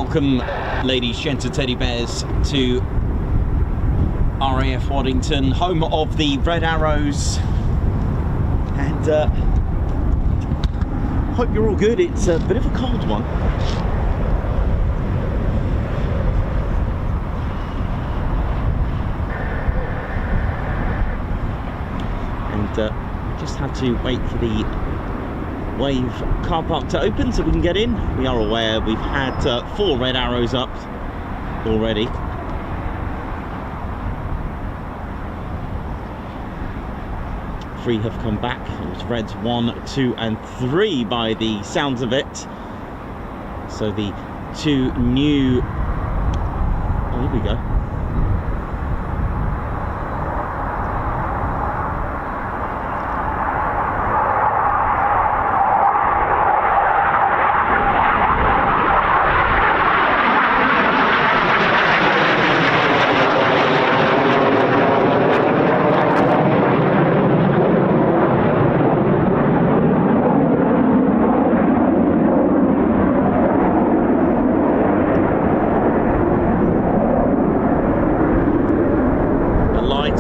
Welcome, ladies, gents and teddy bears, to RAF Waddington, home of the Red Arrows, and hope you're all good. It's a bit of a cold one. And just had to wait for the Wave car park to open so we can get in. We are aware we've had 4 Red Arrows up already. 3 have come back. It was Reds 1, 2 and 3 by the sounds of it. So the 2 new... Oh, here we go.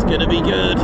Gonna be good.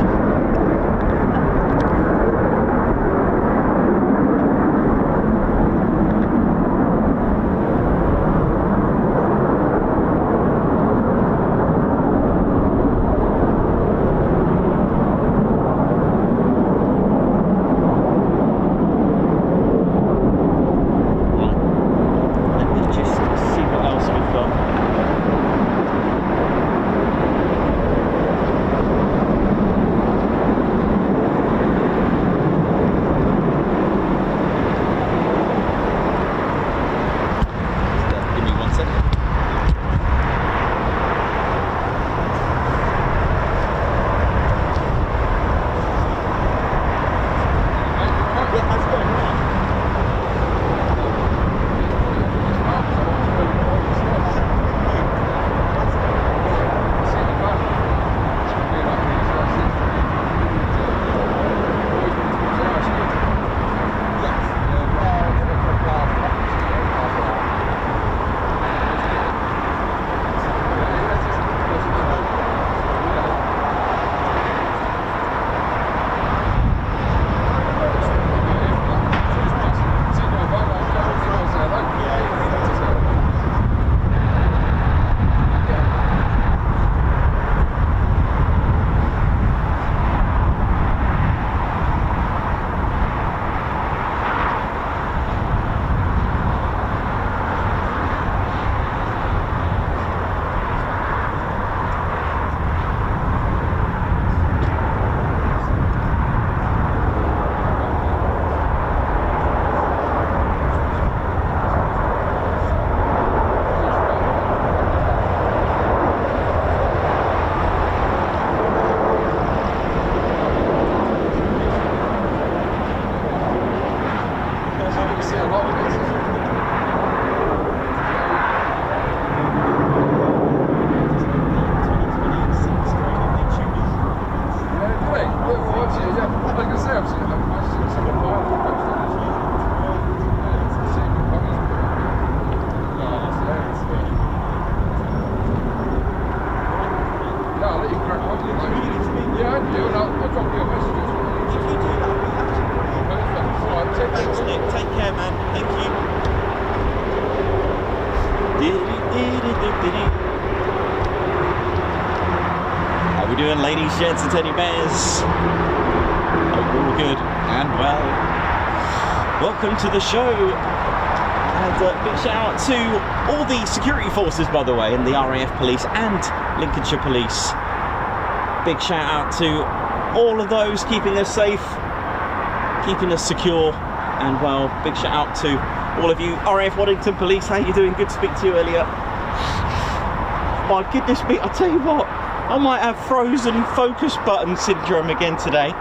How we doing, ladies, gents and teddy bears? Hope you're all good and well. Welcome to the show, and big shout out to all the security forces, by the way, and the RAF Police and Lincolnshire Police. Big shout out to all of those keeping us safe, keeping us secure, and well, big shout out to all of you RAF Waddington Police. How you doing? Good to speak to you earlier. My goodness me, I tell you what, I might have frozen focus button syndrome again today.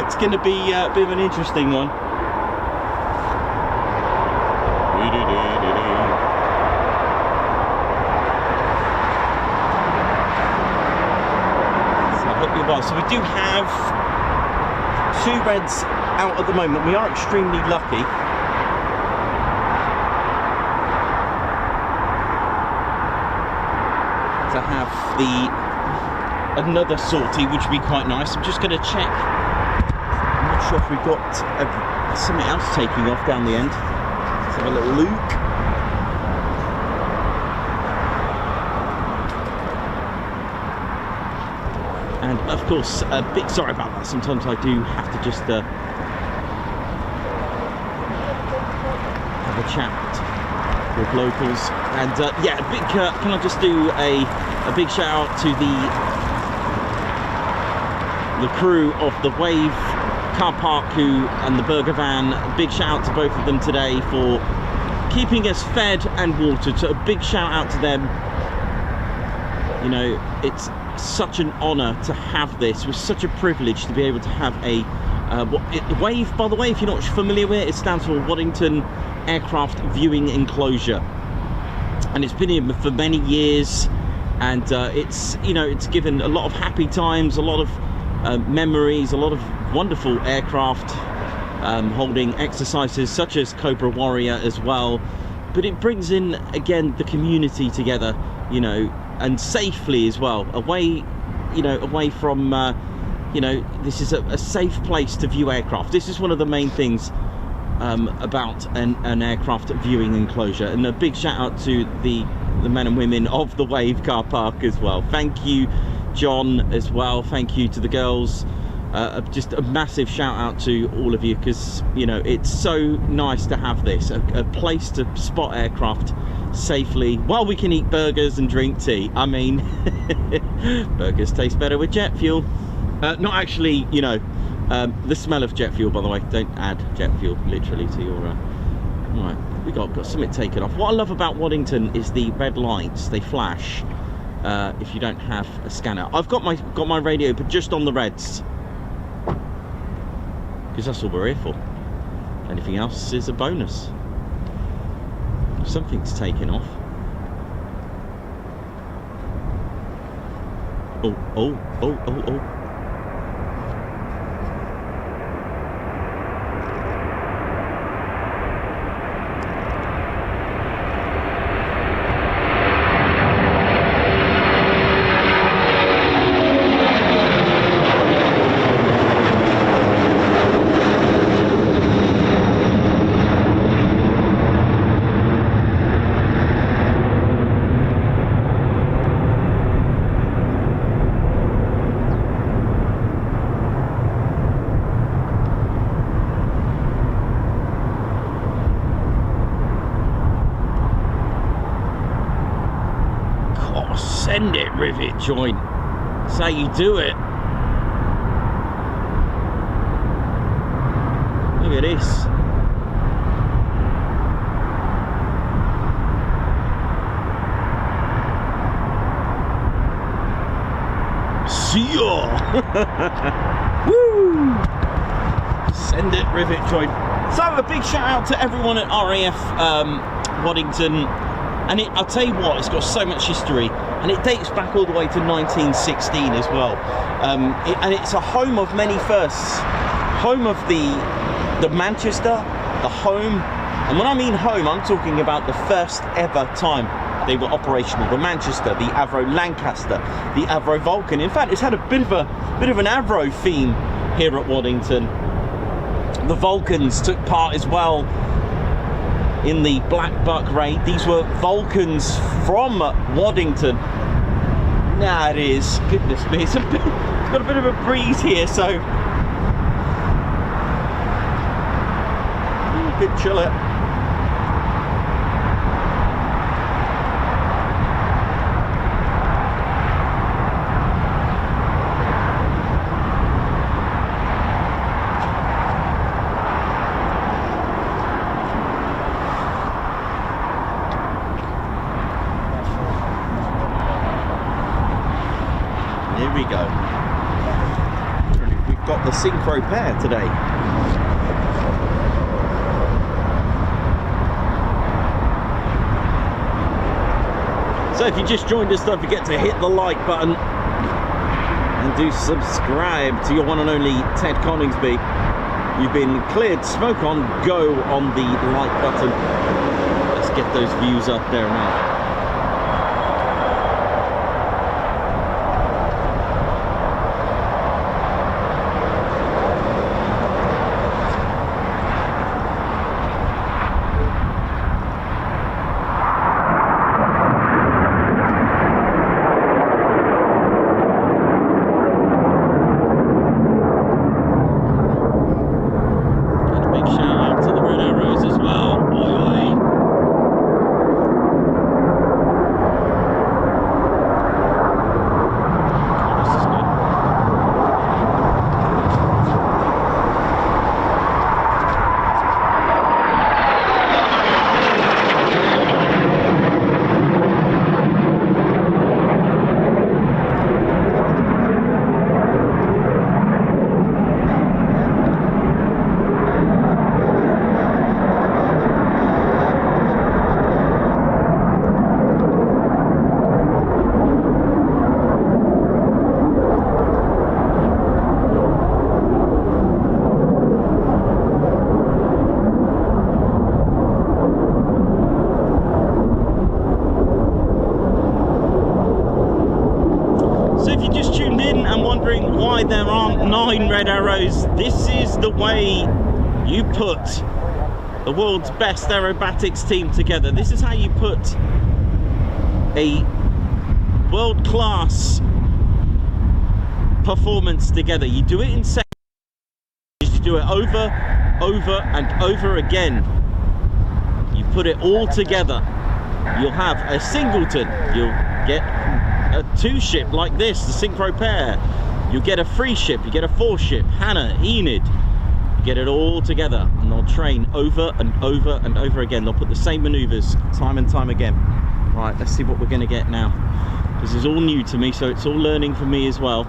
It's going to be a bit of an interesting one. So I hope you're well. So we do have 2 Reds out at the moment. We are extremely lucky. to have another sortie, which would be quite nice. I'm just going to check. I'm not sure if we've got something else taking off down the end. Let's have a little look. And of course, a bit sorry about that. Sometimes I do have to just have a chat with locals. And yeah, a big. Can I just do a big shout out to the crew of the Wave car park and the burger van. A big shout out to both of them today for keeping us fed and watered. So a big shout out to them. You know, it's such an honour to have this. It was such a privilege to be able to have a Wave, by the way, if you're not familiar with it, it stands for Waddington Aircraft Viewing Enclosure, and it's been here for many years, and it's, you know, it's given a lot of happy times, a lot of memories, a lot of wonderful aircraft holding exercises such as Cobra Warrior as well. But it brings in, again, the community together, you know, and safely as well, away, you know, away from you know, this is a safe place to view aircraft. This is one of the main things about an aircraft viewing enclosure. And a big shout out to the men and women of the Wave car park as well. Thank you, John, as well. Thank you to the girls. Just a massive shout out to all of you, because, you know, it's so nice to have this, a place to spot aircraft safely while we can eat burgers and drink tea. I mean, burgers taste better with jet fuel. Not actually, you know, the smell of jet fuel, by the way. Don't add jet fuel literally to your right, we got something taken off. What I love about Waddington is the red lights. They flash if you don't have a scanner. I've got my radio, but just on the reds, because that's all we're here for. Anything else is a bonus. Something's taken off. Oh. Send it, rivet joint. That's how you do it. Look at this. See ya. Woo! Send it, rivet joint. So a big shout out to everyone at RAF Waddington. And I'll tell you what, it's got so much history, and it dates back all the way to 1916 as well. And it's a home of many firsts. Home of the Manchester, the home. And when I mean home, I'm talking about the first ever time they were operational. The Manchester, the Avro Lancaster, the Avro Vulcan. In fact, it's had a bit of an Avro theme here at Waddington. The Vulcans took part as well in the Black Buck raid. These were Vulcans from Waddington. Nah, it is. Goodness me, it's got a bit of a breeze here, so good chill it. We go. We've got the synchro pair today. So if you just joined us, don't forget to hit the like button and do subscribe to your one and only Ted Coningsby. You've been cleared. Smoke on, go on the like button. Let's get those views up there now. wondering why there aren't 9 red arrows, this is the way you put the world's best aerobatics team together. This is how you put a world-class performance together. You do it in seconds. You do it over and over again. You put it all together. You'll have a singleton. You'll get a 2-ship like this, the synchro pair. You'll get a 3-ship. You get a 4-ship. Hannah, Enid. You get it all together, and they'll train over and over and over again. They'll put the same maneuvers time and time again. Right, let's see what we're going to get now. This is all new to me, so it's all learning for me as well.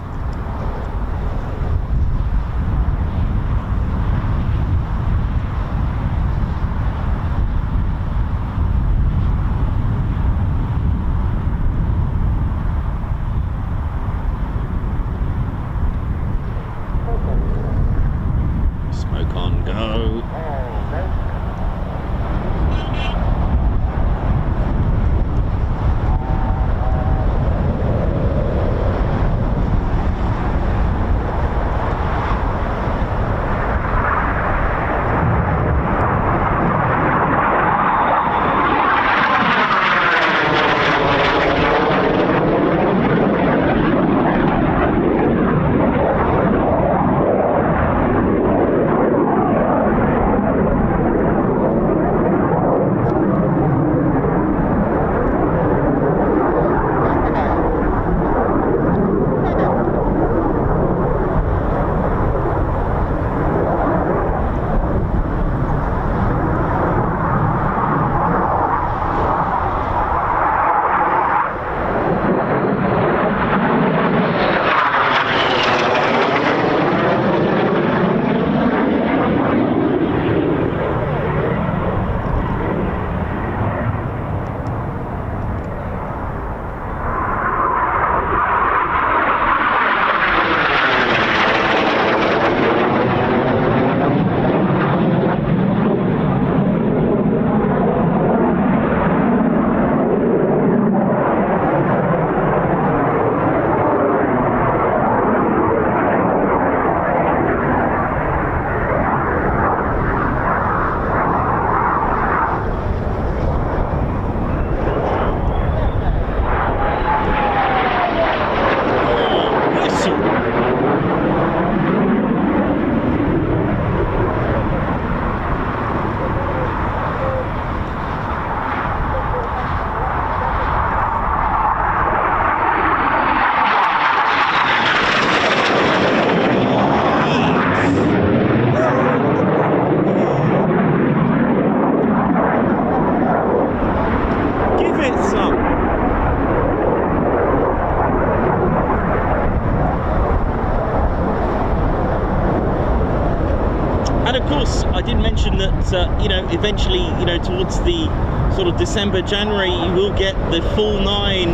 You know, eventually, you know, towards the sort of December, January, you will get the full 9.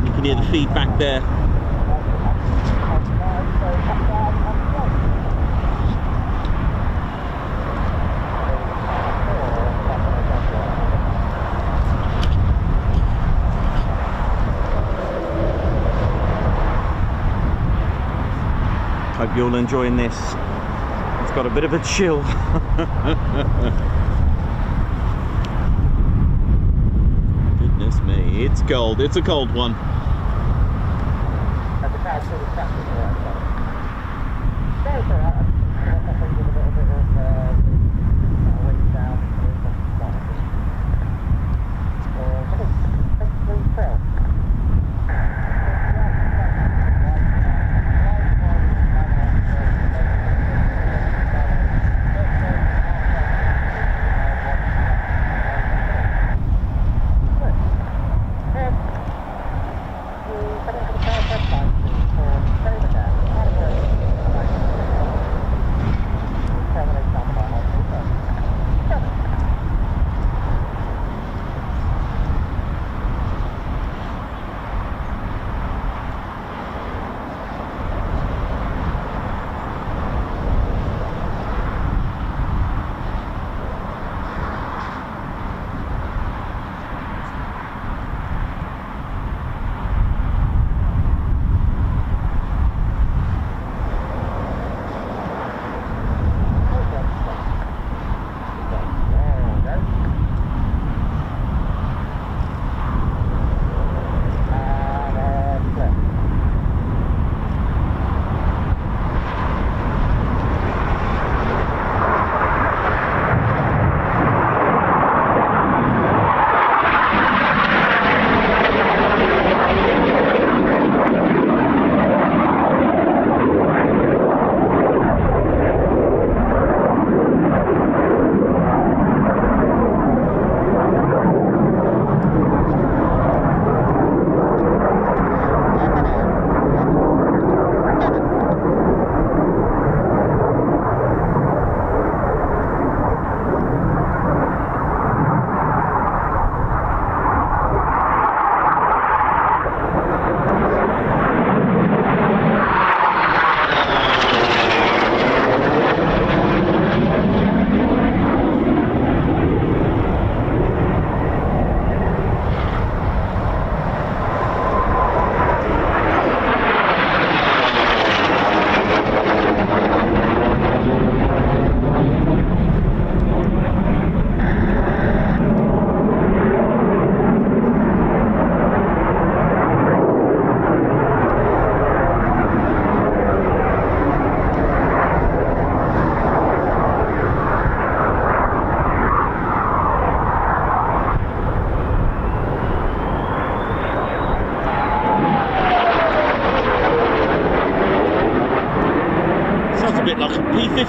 You can hear the feedback there. Hope you're all enjoying this. It's got a bit of a chill. Goodness me, it's cold. It's a cold one.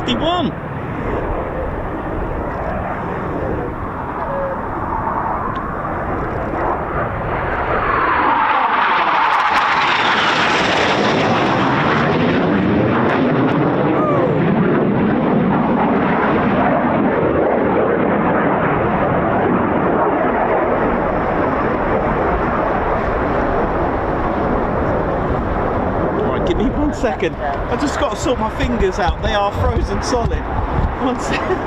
51. Give me 1 second. I just got to sort my fingers out. They are frozen solid. 1 second.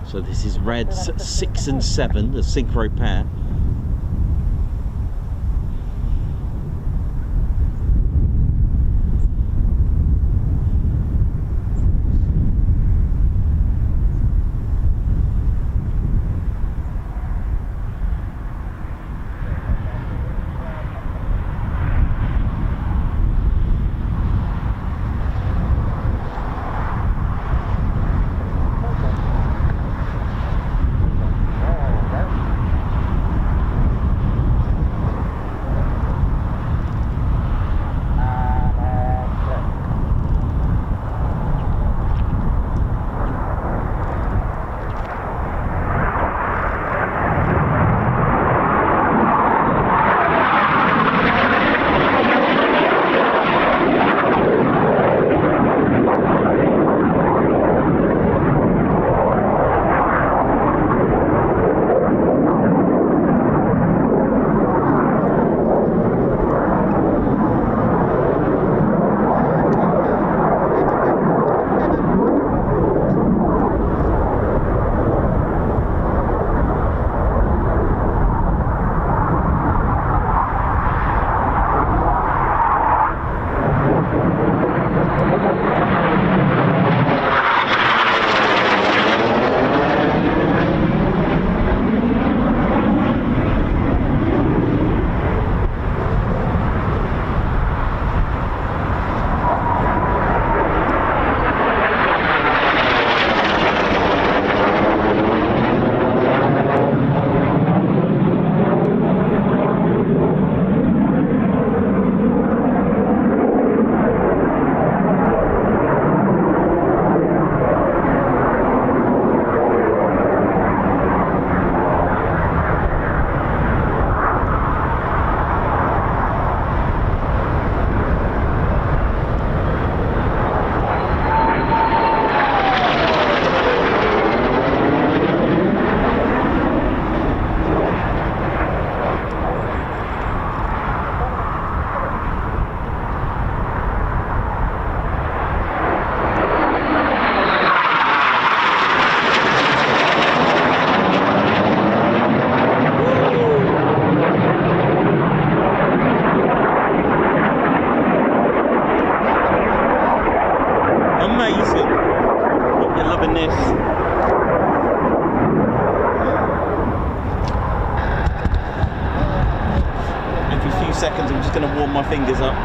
So this is Reds 6 and 7, the synchro pair. Seconds, I'm just going to warm my fingers up.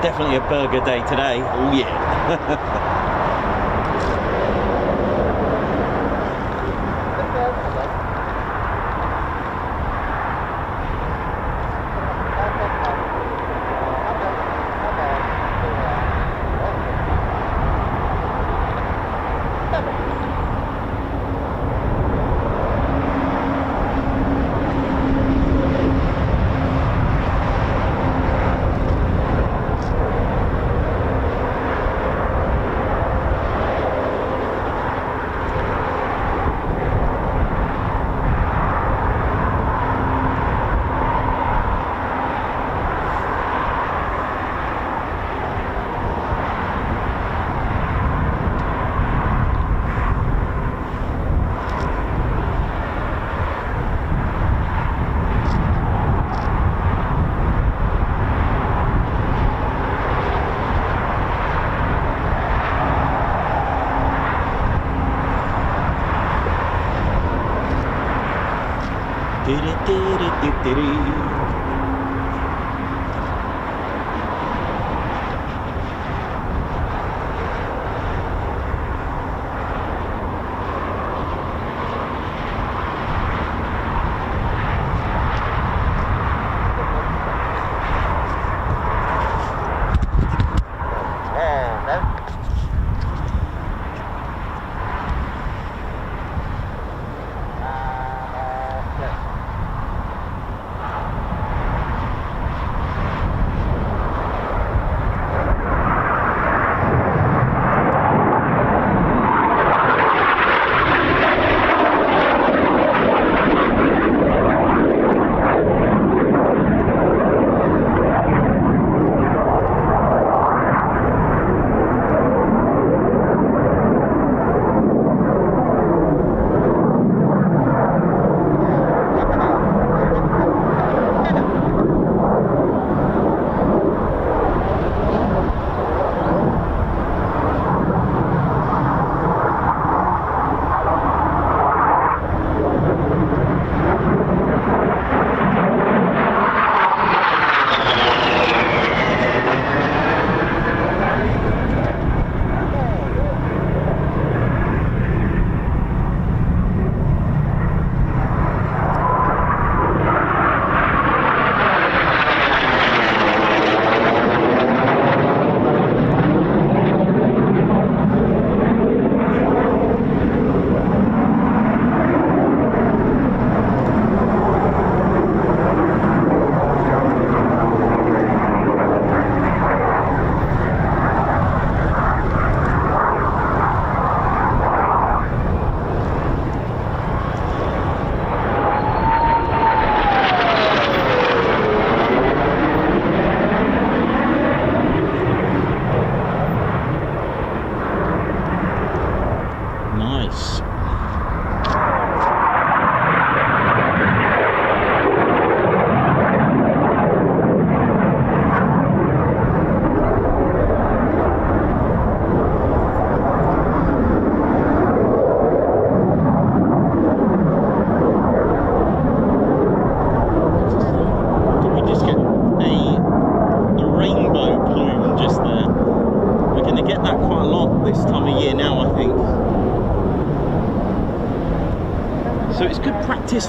Definitely a burger day today. Oh yeah.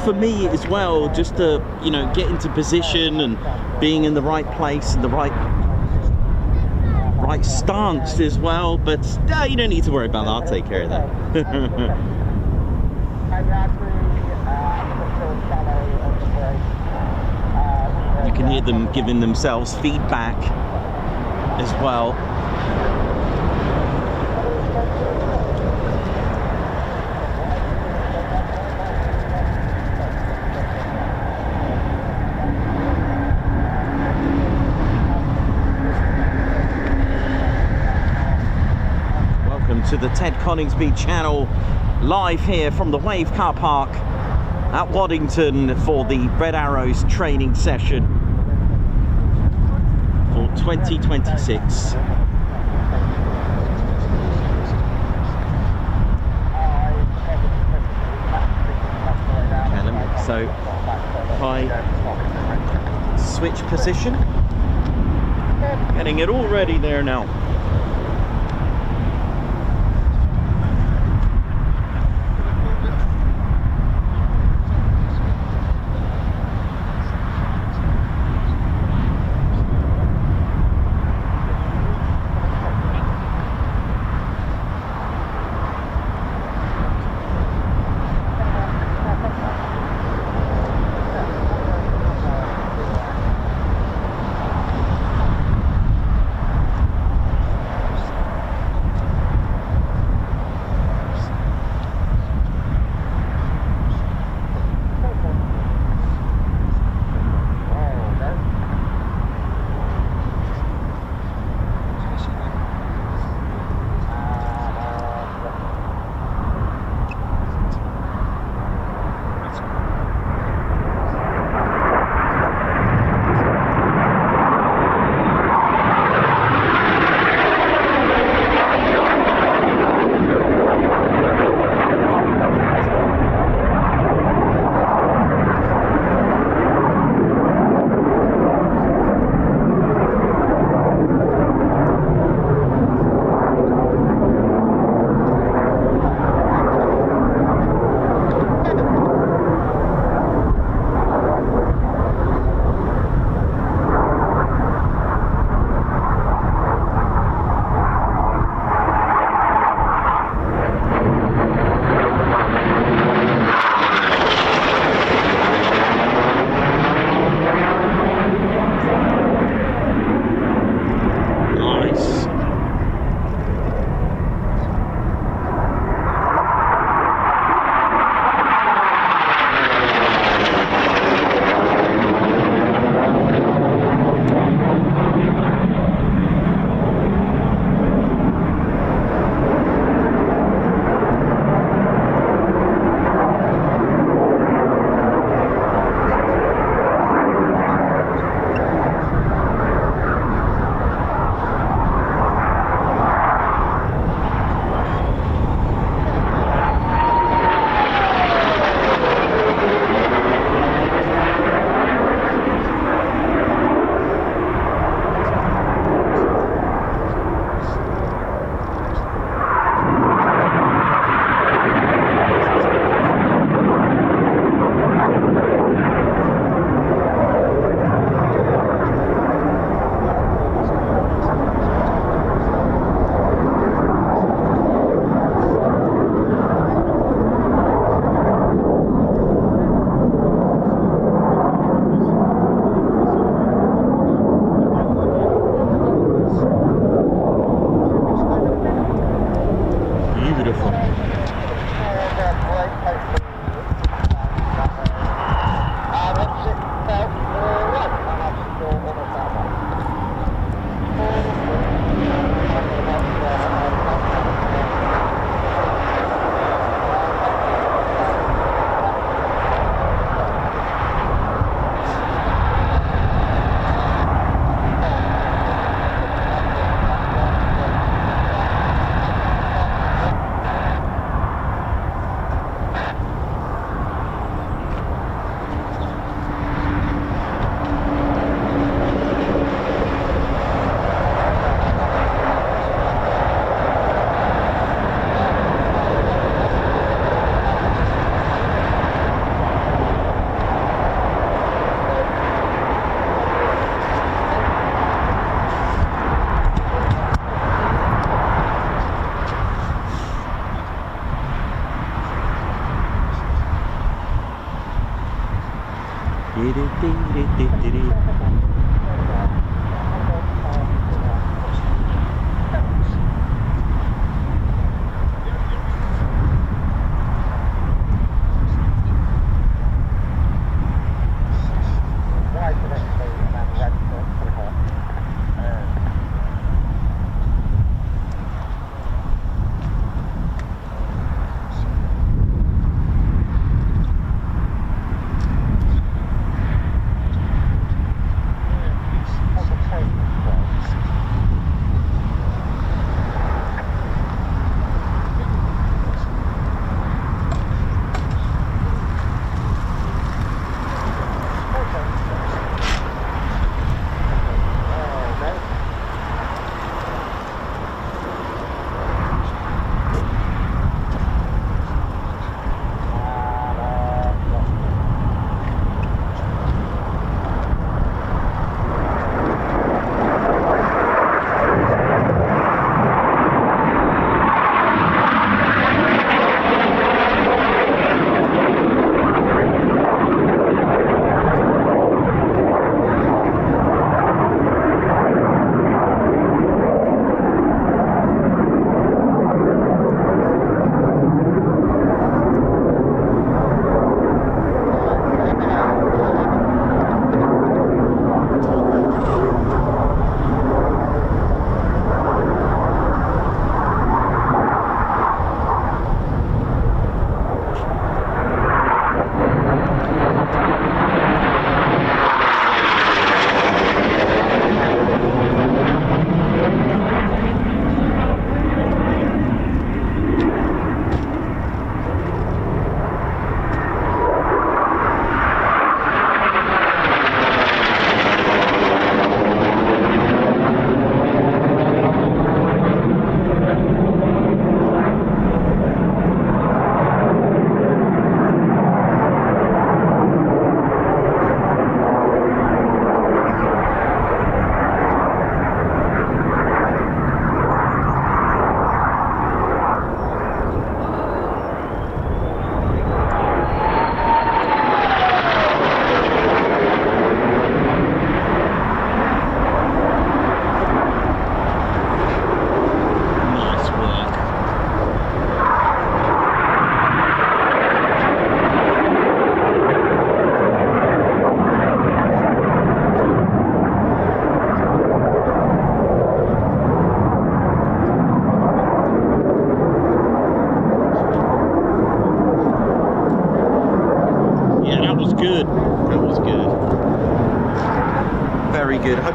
For me as well, just to, you know, get into position and being in the right place and the right stance as well. But you don't need to worry about that. I'll take care of that. You can hear them giving themselves feedback as well. To the Ted Coningsby channel, live here from the Wave Car Park at Waddington for the Red Arrows training session for 2026. So if I switch position, Getting it all ready there now.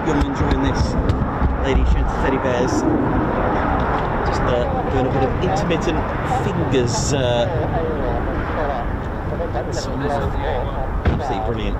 hope you're enjoying this, ladies, gents, teddy bears. Just doing a bit of intermittent fingers. Absolutely brilliant.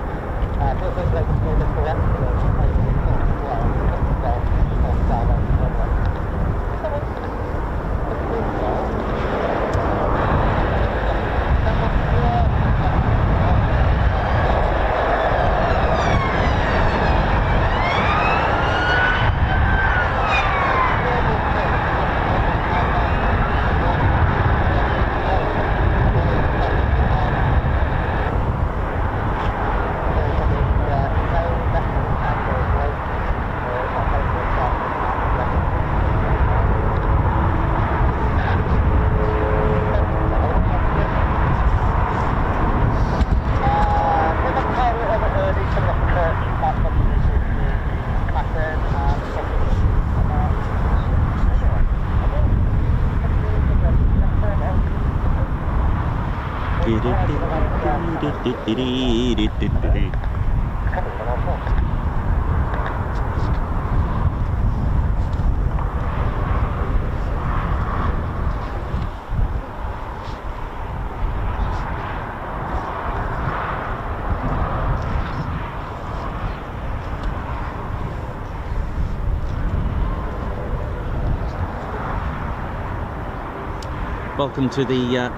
Welcome to the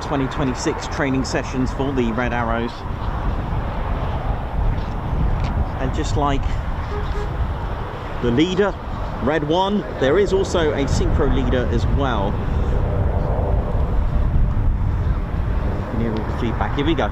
2026 training sessions for the Red Arrows. And just like the leader, Red 1, there is also a synchro leader as well. You can hear all the feedback. Here we go.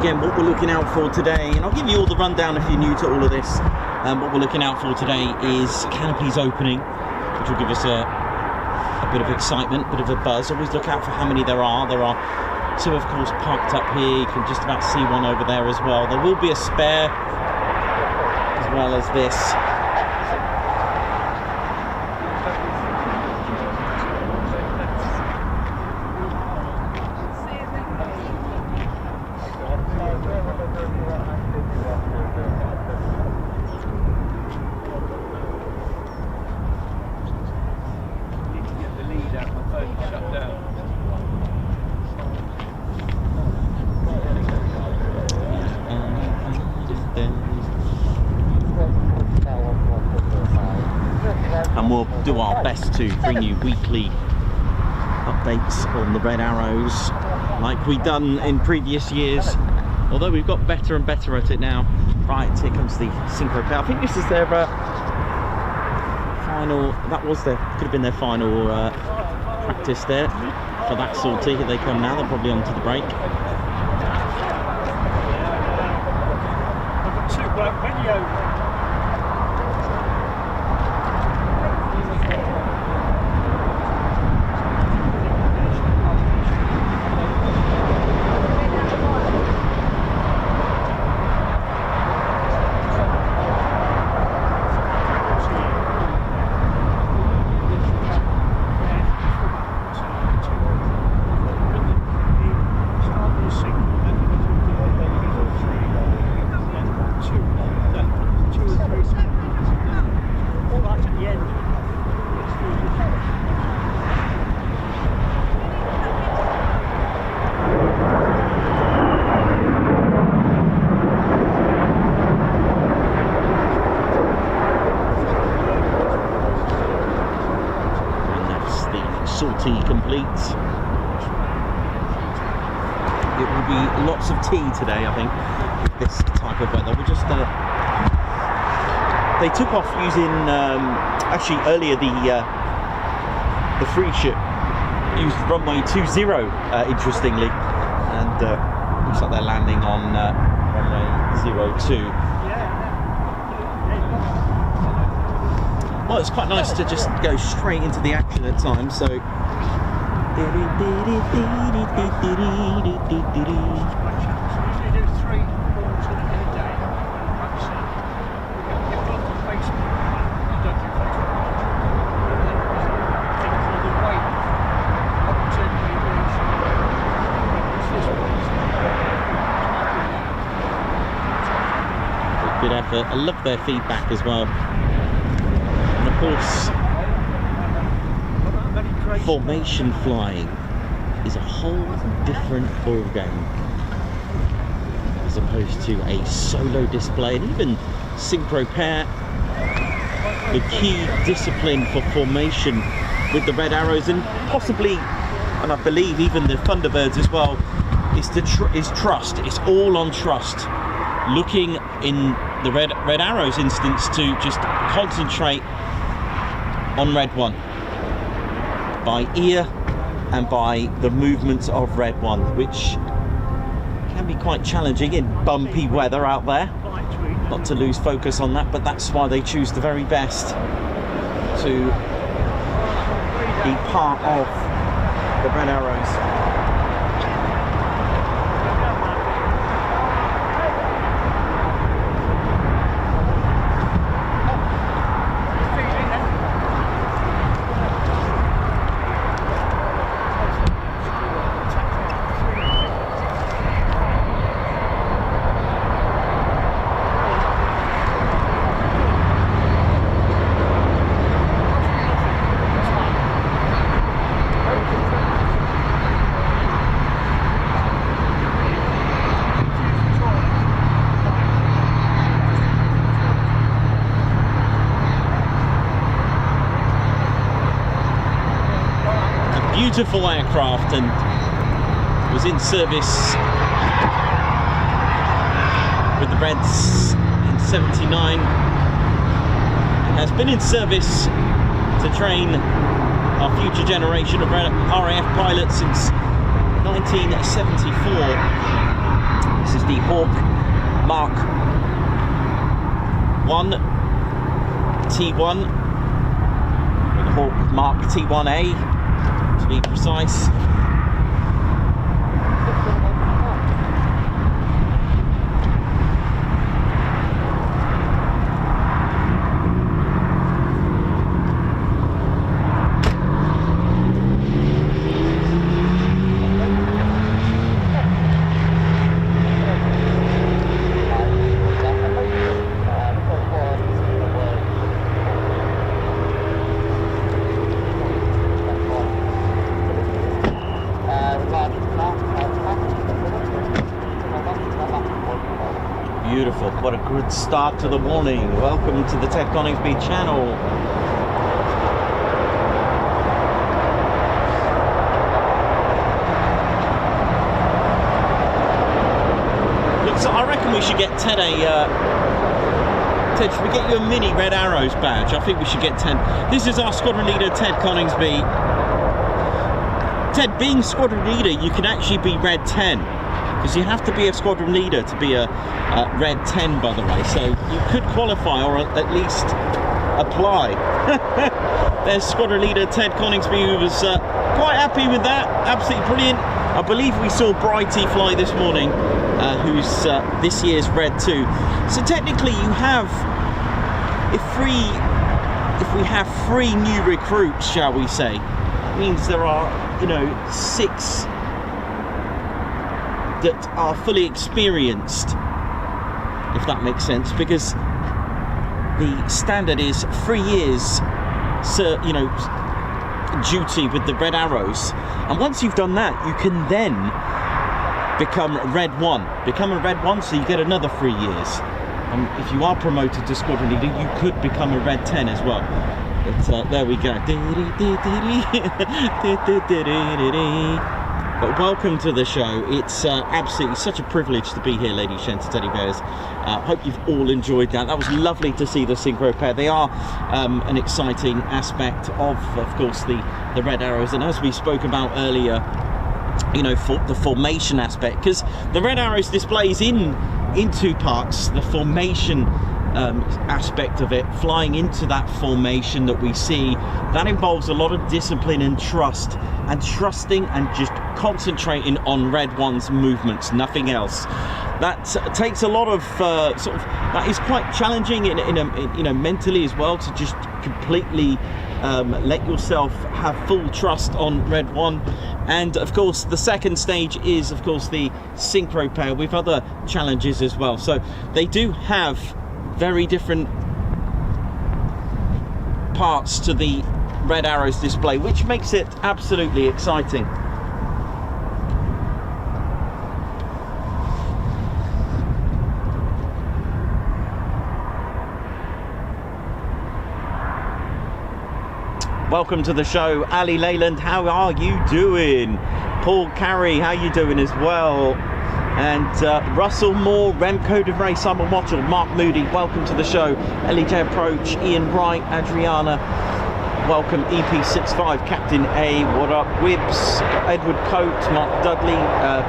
What we're looking out for today, and I'll give you all the rundown if you're new to all of this. What we're looking out for today is canopies opening, which will give us a bit of excitement, a bit of a buzz. Always look out for how many there are. There are two, of course, parked up here. You can just about see one over there as well. There will be a spare as well as this. we'll do our best to bring you weekly updates on the Red Arrows like we've done in previous years, although we've got better and better at it now. Right, here comes the synchro pair. I think this is their final, that was their, could have been their final practice there for that sortie. Here they come now, they're probably on to the break. Complete. It will be lots of tea today, I think, with this type of weather. We just they took off using actually earlier the free ship used runway 20 interestingly, and looks like they're landing on runway 02. Well, it's quite nice to just go straight into the action at times, so good effort. I love their feedback as well. And of course, formation flying is a whole different ball game as opposed to a solo display, and even synchro pair. The key discipline for formation with the Red Arrows, and possibly, and I believe even the Thunderbirds as well, is trust. It's all on trust. Looking in the Red Arrows instance to just concentrate on Red 1 by ear and by the movements of Red 1, which can be quite challenging in bumpy weather out there. Not to lose focus on that, but that's why they choose the very best to be part of the Red Arrows. Beautiful aircraft, and was in service with the Reds in '79 and has been in service to train our future generation of RAF pilots since 1974. This is the Hawk Mark 1 T1, the Hawk Mark T1A to be precise. Beautiful. What a good start to the morning. Welcome to the Coningsby channel. Looks, I reckon we should get Ted Ted, should we get you a mini Red Arrows badge? I think we should get 10. This is our squadron leader, Ted Coningsby. Ted, being squadron leader, you can actually be Red 10. Because you have to be a squadron leader to be a Red 10, by the way. So you could qualify, or at least apply. There's squadron leader Ted Coningsby, who was quite happy with that. Absolutely brilliant. I believe we saw Brighty fly this morning, who's this year's Red 2. So technically you have, if we have 3 new recruits, shall we say, it means there are, you know, 6 that are fully experienced, if that makes sense, because the standard is 3 years, you know, duty with the Red Arrows, and once you've done that, you can then become Red 1. Become a Red 1, so you get another 3 years. And if you are promoted to squadron leader, you could become a Red 10 as well. But there we go. But welcome to the show. It's absolutely such a privilege to be here, ladies and teddy bears. Hope you've all enjoyed that. That was lovely to see the synchro pair. They are an exciting aspect of course, the Red Arrows. And as we spoke about earlier, you know, for the formation aspect, because the Red Arrows displays in 2 parts. The formation aspect of it, flying into that formation that we see, that involves a lot of discipline and trust, and trusting and just concentrating on Red 1's movements, nothing else. That takes a lot of sort of, that is quite challenging in you know, mentally as well, to just completely let yourself have full trust on Red 1. And of course the second stage is of course the synchro pair with other challenges as well. So they do have very different parts to the Red Arrows display, which makes it absolutely exciting. Welcome to the show, Ali Leyland. How are you doing? Paul Carey, how you doing as well? And Russell Moore, Remco de Vray, Simon Wattle, Mark Moody, welcome to the show. LEJ Approach, Ian Wright, Adriana, welcome. EP65, Captain A, what up? Wibbs, Edward Coates, Mark Dudley,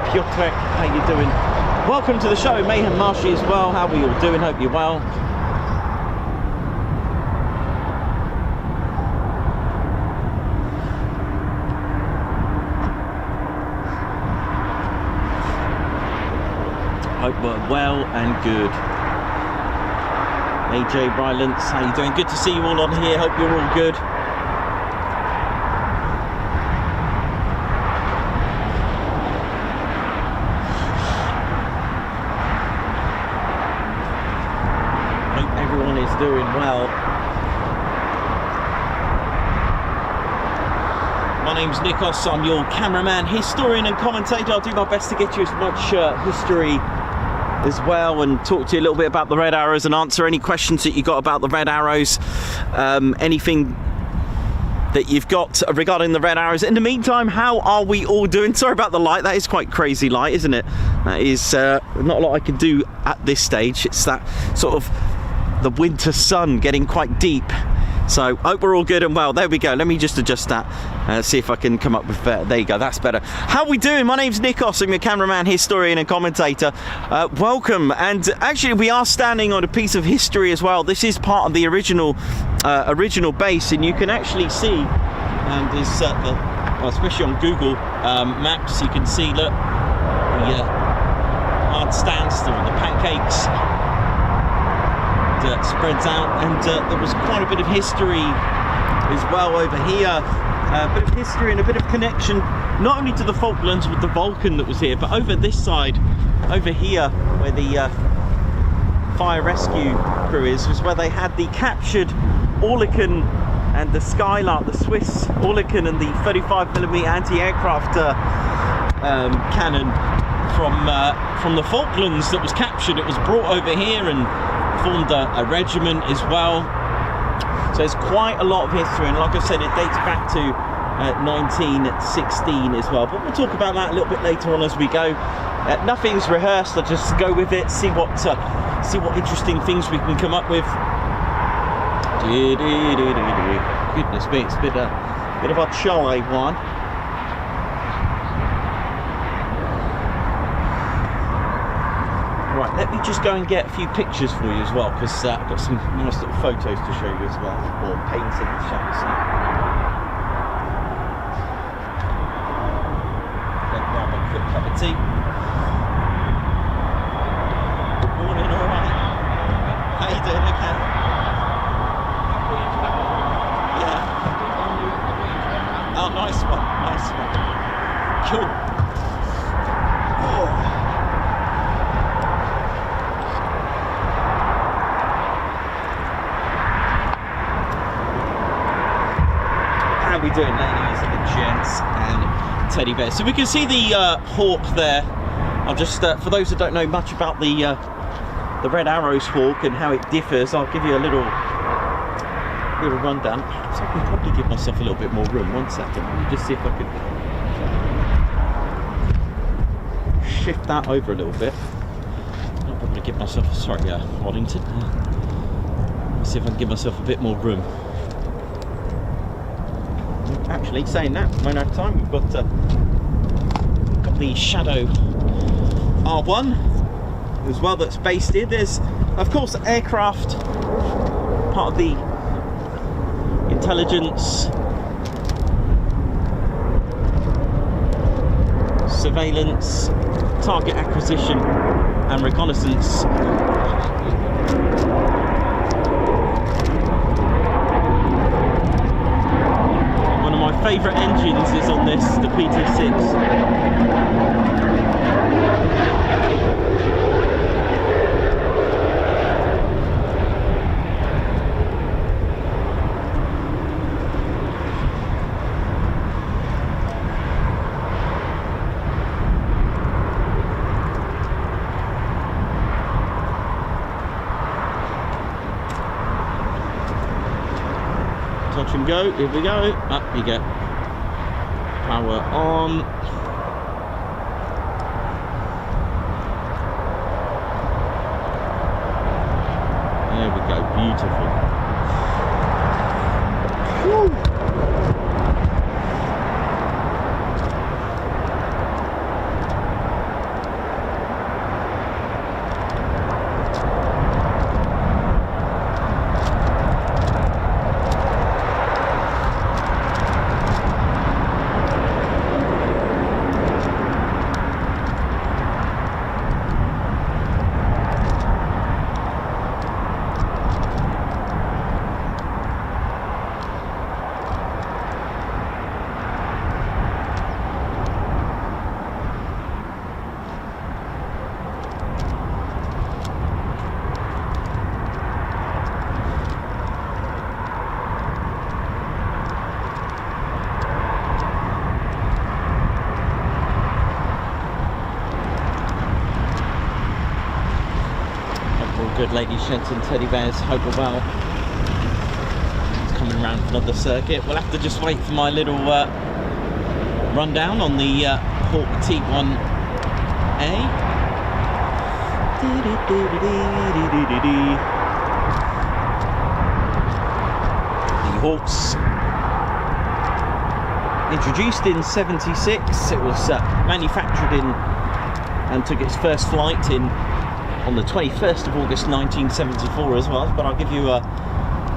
Piotrek, how you doing? Welcome to the show, Mayhem Marshy as well. How are you all doing? Hope you're well. Hope we're well and good. AJ Rylance, how you doing? Good to see you all on here. Hope you're all good. Hope everyone is doing well. My name's Nikos. I'm your cameraman, historian and commentator. I'll do my best to get you as much history as well, and talk to you a little bit about the Red Arrows and answer any questions that you got about the Red Arrows, anything that you've got regarding the Red Arrows. In the meantime, how are we all doing? Sorry about the light, that is quite crazy light, isn't it? That is not a lot I can do at this stage. It's that sort of the winter sun getting quite deep. So hope we're all good and well. There we go. Let me just adjust that, see if I can come up with there you go, that's better. How are we doing? My name's Nikos. I'm your cameraman, historian and commentator. Welcome. And actually we are standing on a piece of history as well. This is part of the original base, and you can actually see, and is well, especially on Google Maps, you can see, look, the hard standstill, the pancakes spreads out, and there was quite a bit of history as well over here, a bit of history and a bit of connection not only to the Falklands with the Vulcan that was here, but over this side, over here where the fire rescue crew is, was where they had the captured Oerlikon and the Skylark, the Swiss Oerlikon, and the 35mm anti-aircraft cannon from the Falklands that was captured. It was brought over here and formed a regiment as well. So there's quite a lot of history, and like I said, it dates back to 1916 as well, but we'll talk about that a little bit later on as we go. Nothing's rehearsed. I just go with it, see what interesting things we can come up with. Goodness me, it's a bit of a chilly one. Right, let me just go and get a few pictures for you as well, because I've got some nice little photos to show you as well, or paintings, shall we say. Then grab a quick cup of tea. Good morning, alright? How you doing, okay? Yeah. Oh, nice one, nice one. Cool. Oh. How we doing, ladies and gents and teddy bears? So we can see the hawk there. I'll just, for those that don't know much about the Red Arrow's hawk and how it differs, I'll give you a little rundown. So I can probably give myself a little bit more room. 1 second. Let me just see if I can shift that over a little bit. I'll probably give myself, sorry, Waddington. Let me see if I can give myself a bit more room. Actually, saying that, won't have time. We've got the Shadow R1 as well that's based here. There's, of course, aircraft, part of the intelligence, surveillance, target acquisition and reconnaissance. My favourite engines is on this, the PT6. Touch and go, here we go, up you go. Power on. There we go, beautiful. Woo. Good ladies, gents and teddy bears, hope you're well. It's coming around for another circuit. We'll have to just wait for my little rundown on the Hawk T1A. The Hawks, introduced in '76. It was manufactured in and took its first flight on the 21st of August 1974 as well, but I'll give you a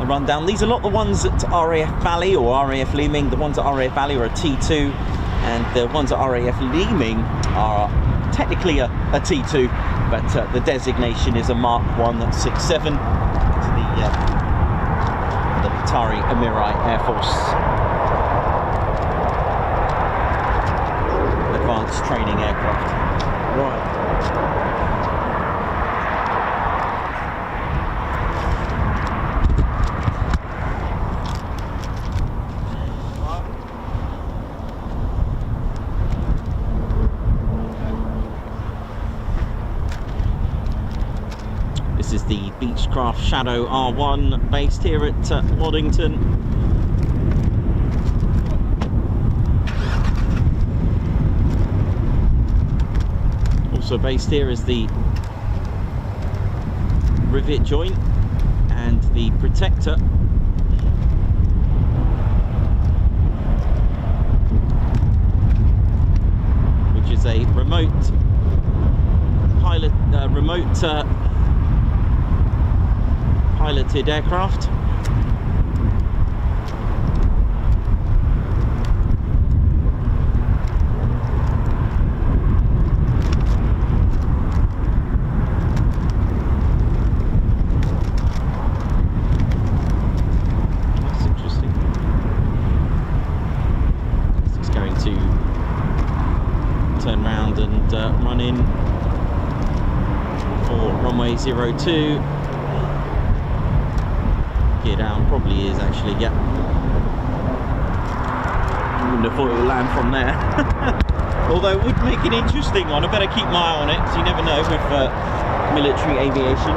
rundown. These are not the ones at RAF Valley or RAF Leeming. The ones at RAF Valley are a T2, and the ones at RAF Leeming are technically a T2, but the designation is a Mark 167 to the Qatari Emirai Air Force Advanced Training Aircraft. Right. This is the Beechcraft Shadow R1 based here at Waddington. also based here is the rivet joint and the protector. Which is a remote pilot, piloted aircraft. Turn round and run in for runway 02. Gear down, probably is actually, yeah. Wouldn't have thought it would land from there. Although it would make an interesting one. I better keep my eye on it, because you never know with military aviation.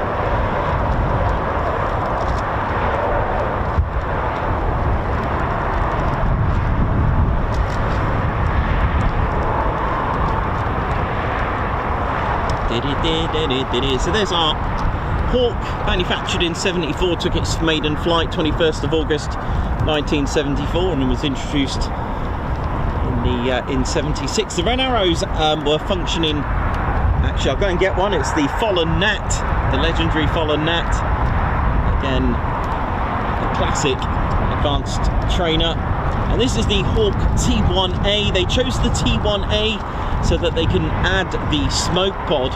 So there's our Hawk, manufactured in 74, took its maiden flight 21st of August 1974 and was introduced in 76. The Red Arrows were functioning, actually I'll go and get one, it's the Fallen Nat, the legendary Fallen Nat, again a classic advanced trainer. And this is the Hawk T1A. They chose the T1A so that they can add the smoke pod,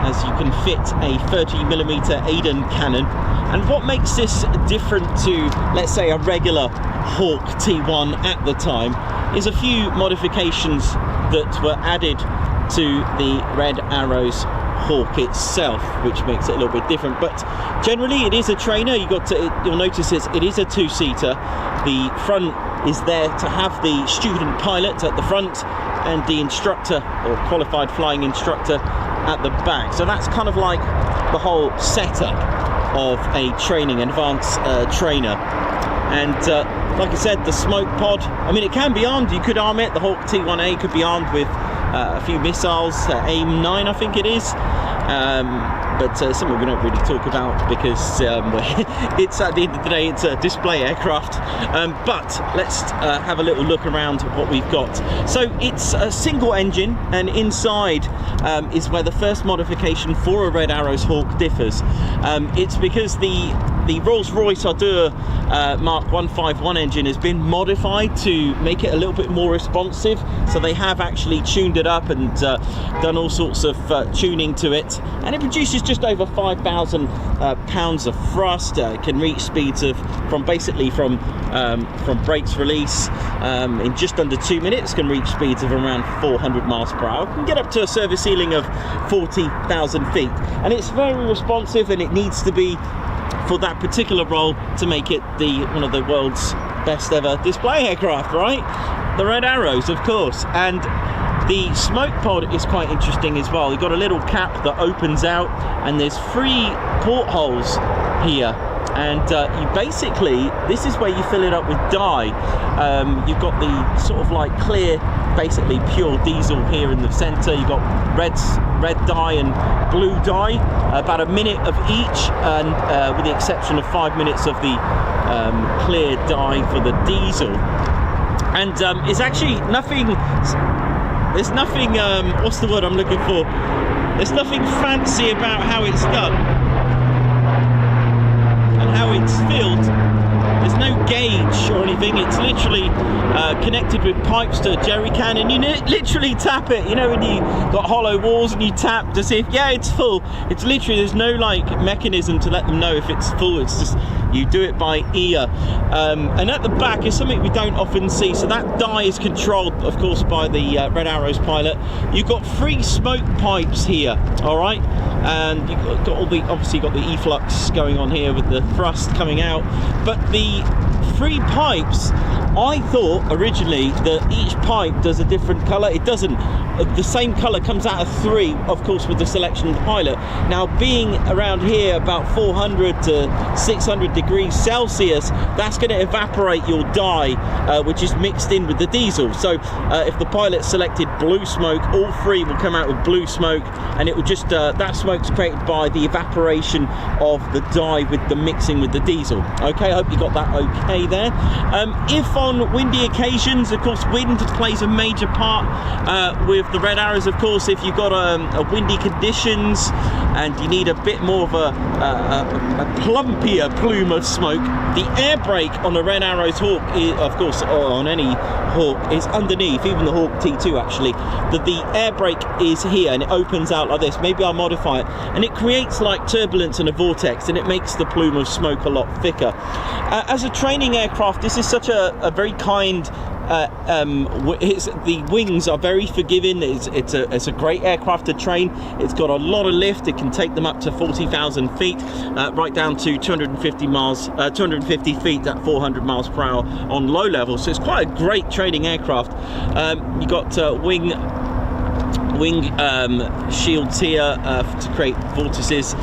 as you can fit a 30mm Aiden cannon. And what makes this different to, let's say, a regular Hawk T1 at the time is a few modifications that were added to the Red Arrows Hawk itself, which makes it a little bit different. But generally it is a trainer. You'll notice it is a two-seater. The front is there to have the student pilot at the front and the instructor or qualified flying instructor at the back. So that's kind of like the whole setup of a training, advanced trainer. And like I said, the smoke pod, I mean, it can be armed. You could arm it. The Hawk T1A could be armed with a few missiles, AIM 9 I think it is, but something we don't really talk about because it's, at the end of the day, it's a display aircraft. But let's have a little look around what we've got. So it's a single engine, and inside is where the first modification for a Red Arrows Hawk differs. It's because the Rolls-Royce Ardeur Mark 151 engine has been modified to make it a little bit more responsive. So they have actually tuned it up and done all sorts of tuning to it, and it produces just over 5,000 pounds of thrust. It can reach speeds of from brakes release in just under 2 minutes. Can reach speeds of around 400 miles per hour. Can get up to a service ceiling of 40,000 feet, and it's very responsive, and it needs to be for that particular role to make it one of the world's best ever display aircraft, right? The Red Arrows, of course. And the smoke pod is quite interesting as well. You've got a little cap that opens out, and there's 3 portholes here. And you basically, this is where you fill it up with dye. You've got the sort of like clear, basically pure diesel here in the center. You've got red dye and blue dye, about a minute of each, and with the exception of 5 minutes of the clear dye for the diesel. And it's actually nothing, there's nothing, what's the word I'm looking for? There's nothing fancy about how it's done and how it's filled. There's no gauge or anything. It's literally connected with pipes to a jerry can, and you literally tap it. You know, when you got hollow walls and you tap to see if, yeah, it's full. It's literally, there's no like mechanism to let them know if it's full. It's just, you do it by ear. And at the back is something we don't often see. So that dye is controlled, of course, by the Red Arrows pilot. You've got 3 smoke pipes here, all right? And you've got all the, obviously got the efflux going on here with the thrust coming out. But the the 3 pipes, I thought originally that each pipe does a different colour. It doesn't. The same colour comes out of 3, of course, with the selection of the pilot. Now, being around here about 400 to 600 degrees Celsius, that's going to evaporate your dye, which is mixed in with the diesel. So if the pilot selected blue smoke, all 3 will come out with blue smoke, and it will just that smoke's created by the evaporation of the dye with the mixing with the diesel. Okay, I hope you got that okay there. If on windy occasions, of course, wind plays a major part with the Red Arrows. Of course, if you've got a windy conditions and you need a bit more of a plumpier plume of smoke, the air brake on a Red Arrows Hawk is, of course, on any Hawk, is underneath, even the Hawk T2 actually. The air brake is here and it opens out like this. Maybe I'll modify it, and it creates like turbulence and a vortex, and it makes the plume of smoke a lot thicker. As a training aircraft, this is such a very kind the wings are very forgiving. It's a great aircraft to train. It's got a lot of lift. It can take them up to 40,000 feet, right down to 250 feet at 400 miles per hour on low level. So it's quite a great training aircraft. You got wing shields here to create vortices.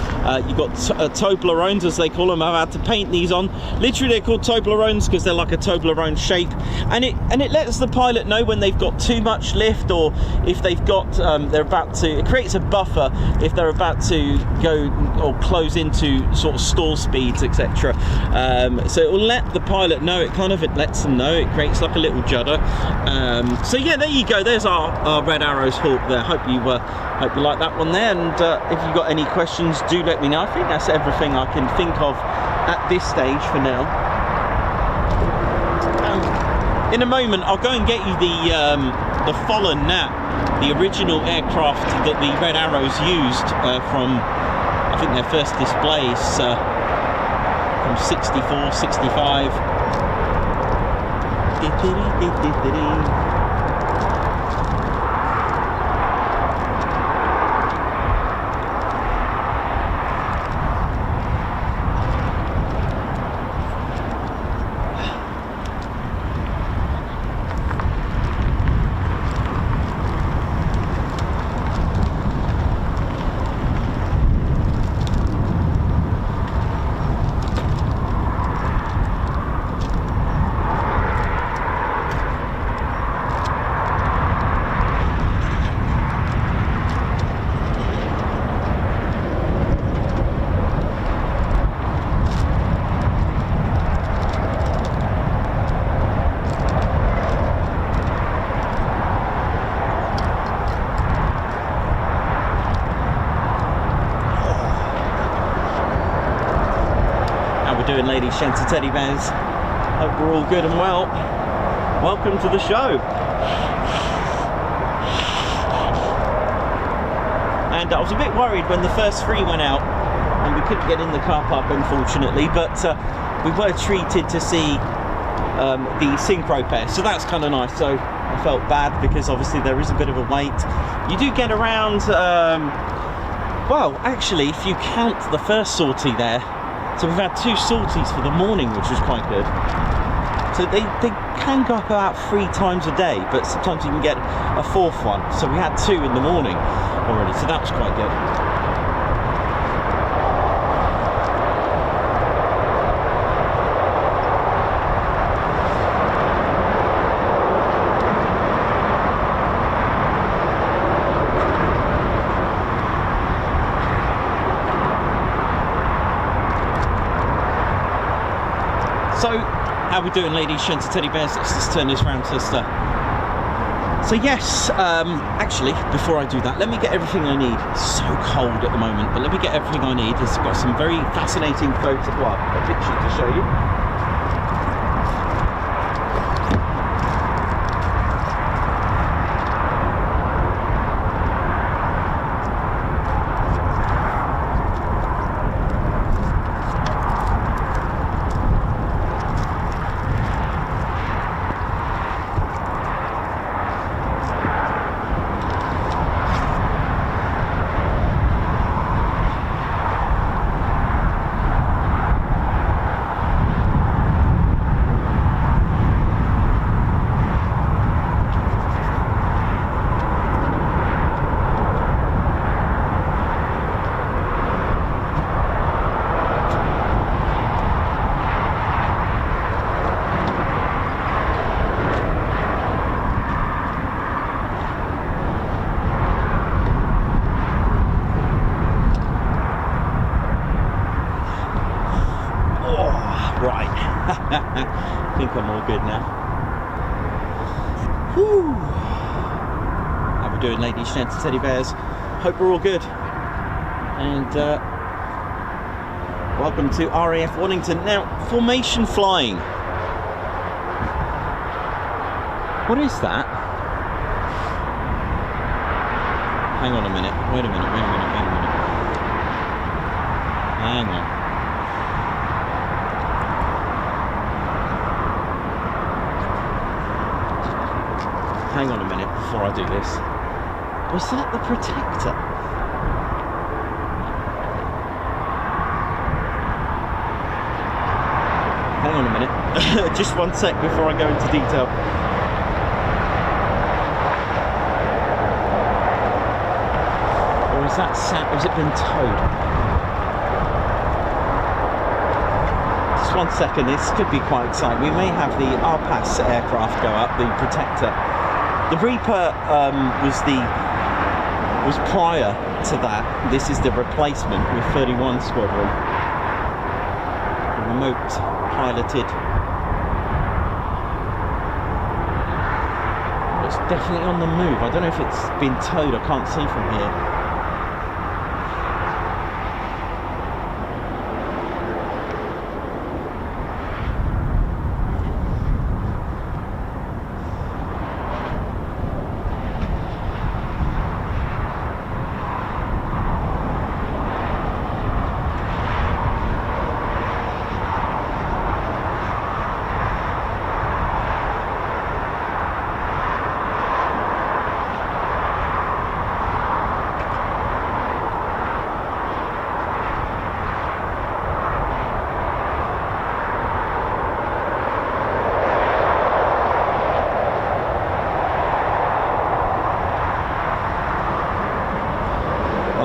You've got Toblerones, as they call them. I've had to paint these on. Literally, they're called Toblerones because they're like a Toblerone shape, and it lets the pilot know when they've got too much lift, or if they've got they're about to. It creates a buffer if they're about to go or close into sort of stall speeds, etc. So it will let the pilot know. It lets them know. It creates like a little judder. So yeah, there you go. There's our Red Arrows Hawk there. Hope you like that one there, and if you've got any questions, do let me know. I think that's everything I can think of at this stage for now. In a moment, I'll go and get you the Follen Nat, the original aircraft that the Red Arrows used from, I think, their first displays from 64, 65. Doing, ladies, gents and teddy bears. Hope we're all good and well. Welcome to the show. And I was a bit worried when the first 3 went out and we couldn't get in the car park, unfortunately, but we were treated to see the synchro pair, so that's kind of nice. So I felt bad because obviously there is a bit of a wait. You do get around well, actually, if you count the first sortie there, so we've had 2 sorties for the morning, which was quite good. So they can go up about 3 times a day, but sometimes you can get a 4th one. So we had 2 in the morning already, so that was quite good. So, how we doing, ladies, gents and teddy bears? Let's just turn this round, sister. So yes, actually, before I do that, let me get everything I need. It's so cold at the moment, but let me get everything I need. It's got some very fascinating photos, well, pictures to show you. Right. I think I'm all good now. Whew. How we doing, ladies, gents, and teddy bears? Hope we're all good. And welcome to RAF Waddington. Now, formation flying. What is that? Hang on a minute. Wait a minute. Hang on. Hang on a minute before I do this. Was that the protector? Hang on a minute. Just one sec before I go into detail. Or is that has it been towed? Just one second, this could be quite exciting. We may have the RPAS aircraft go up, the protector. The Reaper was prior to that. This is the replacement with 31 Squadron. Remote piloted. It's definitely on the move. I don't know if it's been towed. I can't see from here.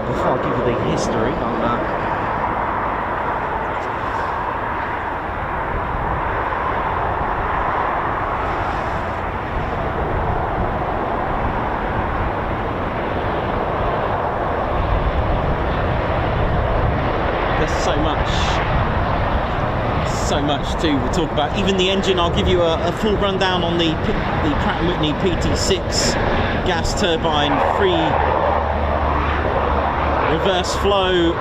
Before I give you the history, there's so much to talk about. Even the engine, I'll give you a full rundown on the Pratt & Whitney PT6 gas turbine, free reverse flow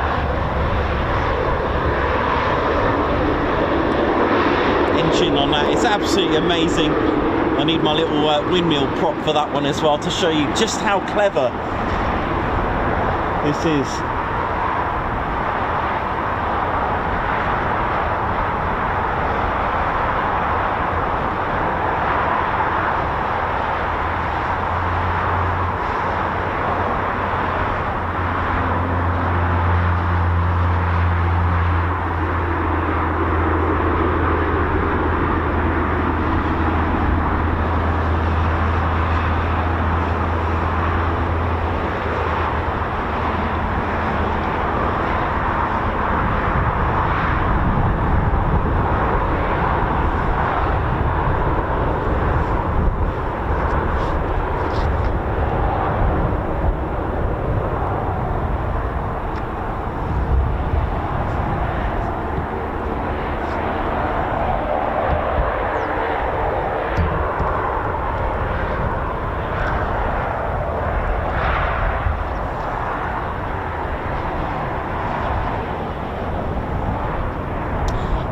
engine on that. It's absolutely amazing. I need my little windmill prop for that one as well to show you just how clever this is.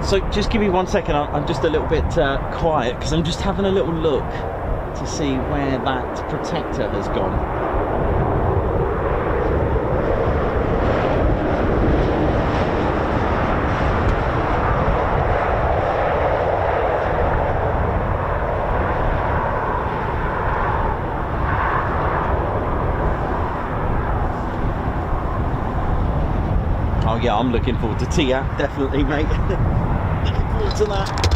So just give me 1 second, I'm just a little bit quiet because I'm just having a little look to see where that protector has gone. Oh yeah, I'm looking forward to TIAP, definitely, mate. Looking forward to that.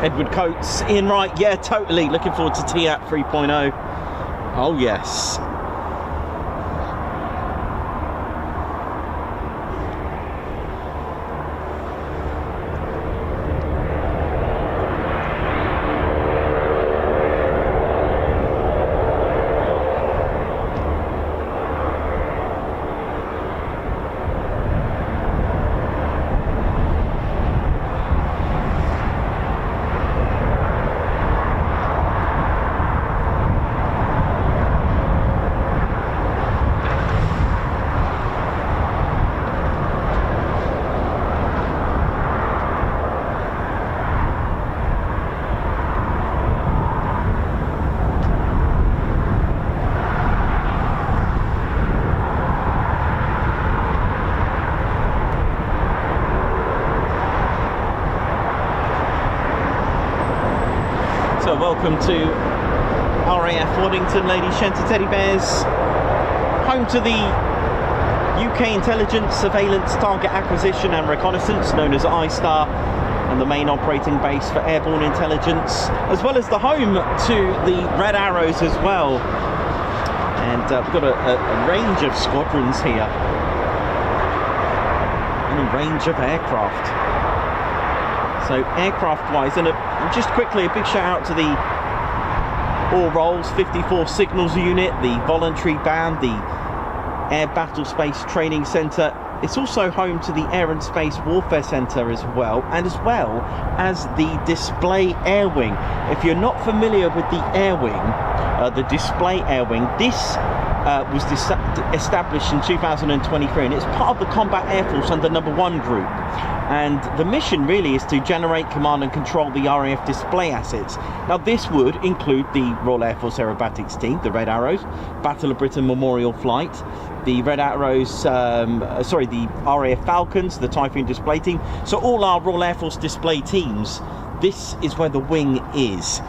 Edward Coates, Ian Wright, yeah, totally. Looking forward to TAT 3.0. Oh, yes. Welcome to RAF Waddington, ladies, gents and teddy bears, home to the UK Intelligence, Surveillance, Target Acquisition and Reconnaissance, known as ISTAR, and the main operating base for airborne intelligence, as well as the home to the Red Arrows as well. And we've got a range of squadrons here, and a range of aircraft. So aircraft-wise, and just quickly, a big shout out to the All Rolls 54 Signals Unit, the Voluntary Band, the Air Battle Space Training Centre. It's also home to the Air and Space Warfare Centre as well as the Display Air Wing. If you're not familiar with the Air Wing, the Display Air Wing, this was established in 2023, and it's part of the Combat Air Force under Number 1 Group. And the mission really is to generate, command and control the RAF display assets. Now this would include the Royal Air Force Aerobatics team, the Red Arrows, Battle of Britain Memorial Flight, the Red Arrows, the RAF Falcons, the Typhoon display team. So all our Royal Air Force display teams, this is where the wing is.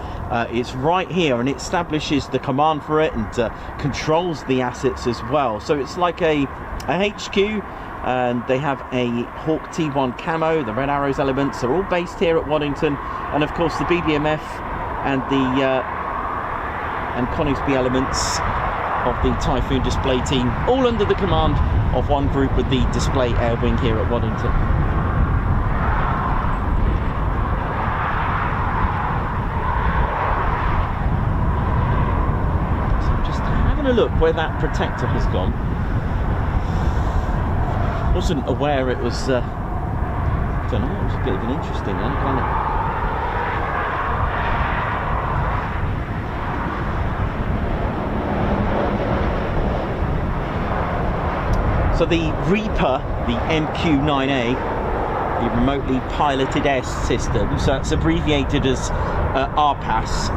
It's right here, and it establishes the command for it and controls the assets as well. So it's like a HQ. And they have a Hawk T1 camo, the Red Arrows elements are all based here at Waddington, and of course the BBMF and the and Coningsby elements of the Typhoon display team, all under the command of one group with the Display Air Wing here at Waddington. So I'm just having a look where that protector has gone. Wasn't aware it was, don't know, it was a bit of an interesting one, kind of. So the Reaper, the MQ-9A, the remotely piloted air system, so it's abbreviated as RPAS,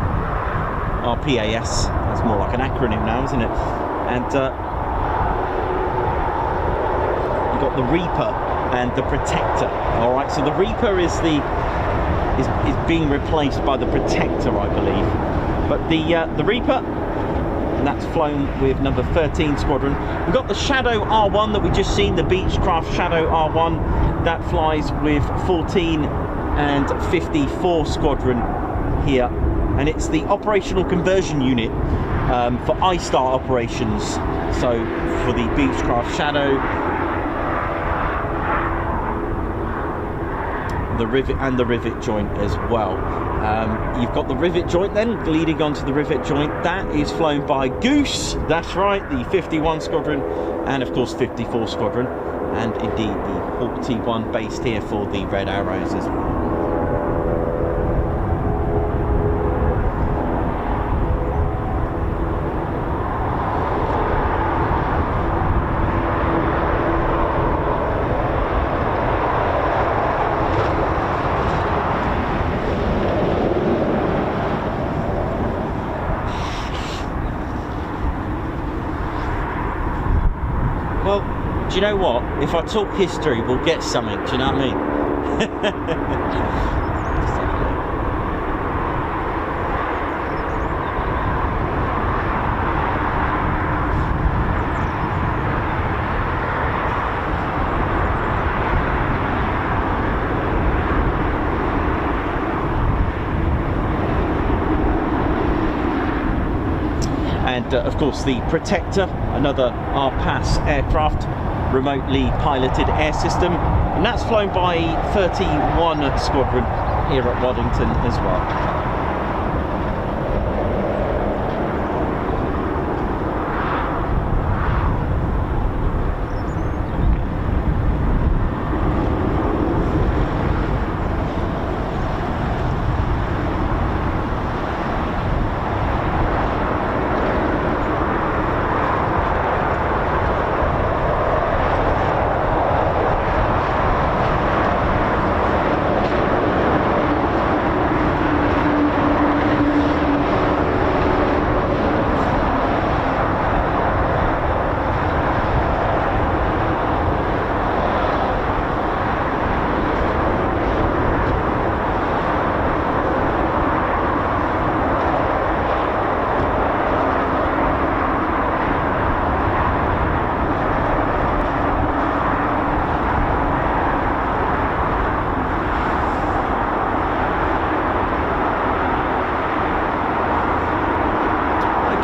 RPAS, that's more like an acronym now, isn't it? And got the Reaper and the Protector. All right, so the Reaper is being replaced by the Protector, I believe. But the Reaper, and that's flown with number 13 Squadron. We've got the Shadow R1 that we just seen, the Beechcraft Shadow R1, that flies with 14 and 54 Squadron here, and it's the operational conversion unit for ISTAR operations. So for the Beechcraft Shadow, the rivet and the rivet joint as well. You've got the rivet joint then leading onto the rivet joint, that is flown by Goose, that's right, the 51 Squadron and of course 54 Squadron, and indeed the Hawk T1 based here for the Red Arrows as well. Do you know what? If I talk history, we'll get something. Do you know what I mean? and of course the Protector, another RPAS aircraft, remotely piloted air system, and that's flown by 31 Squadron here at Waddington as well.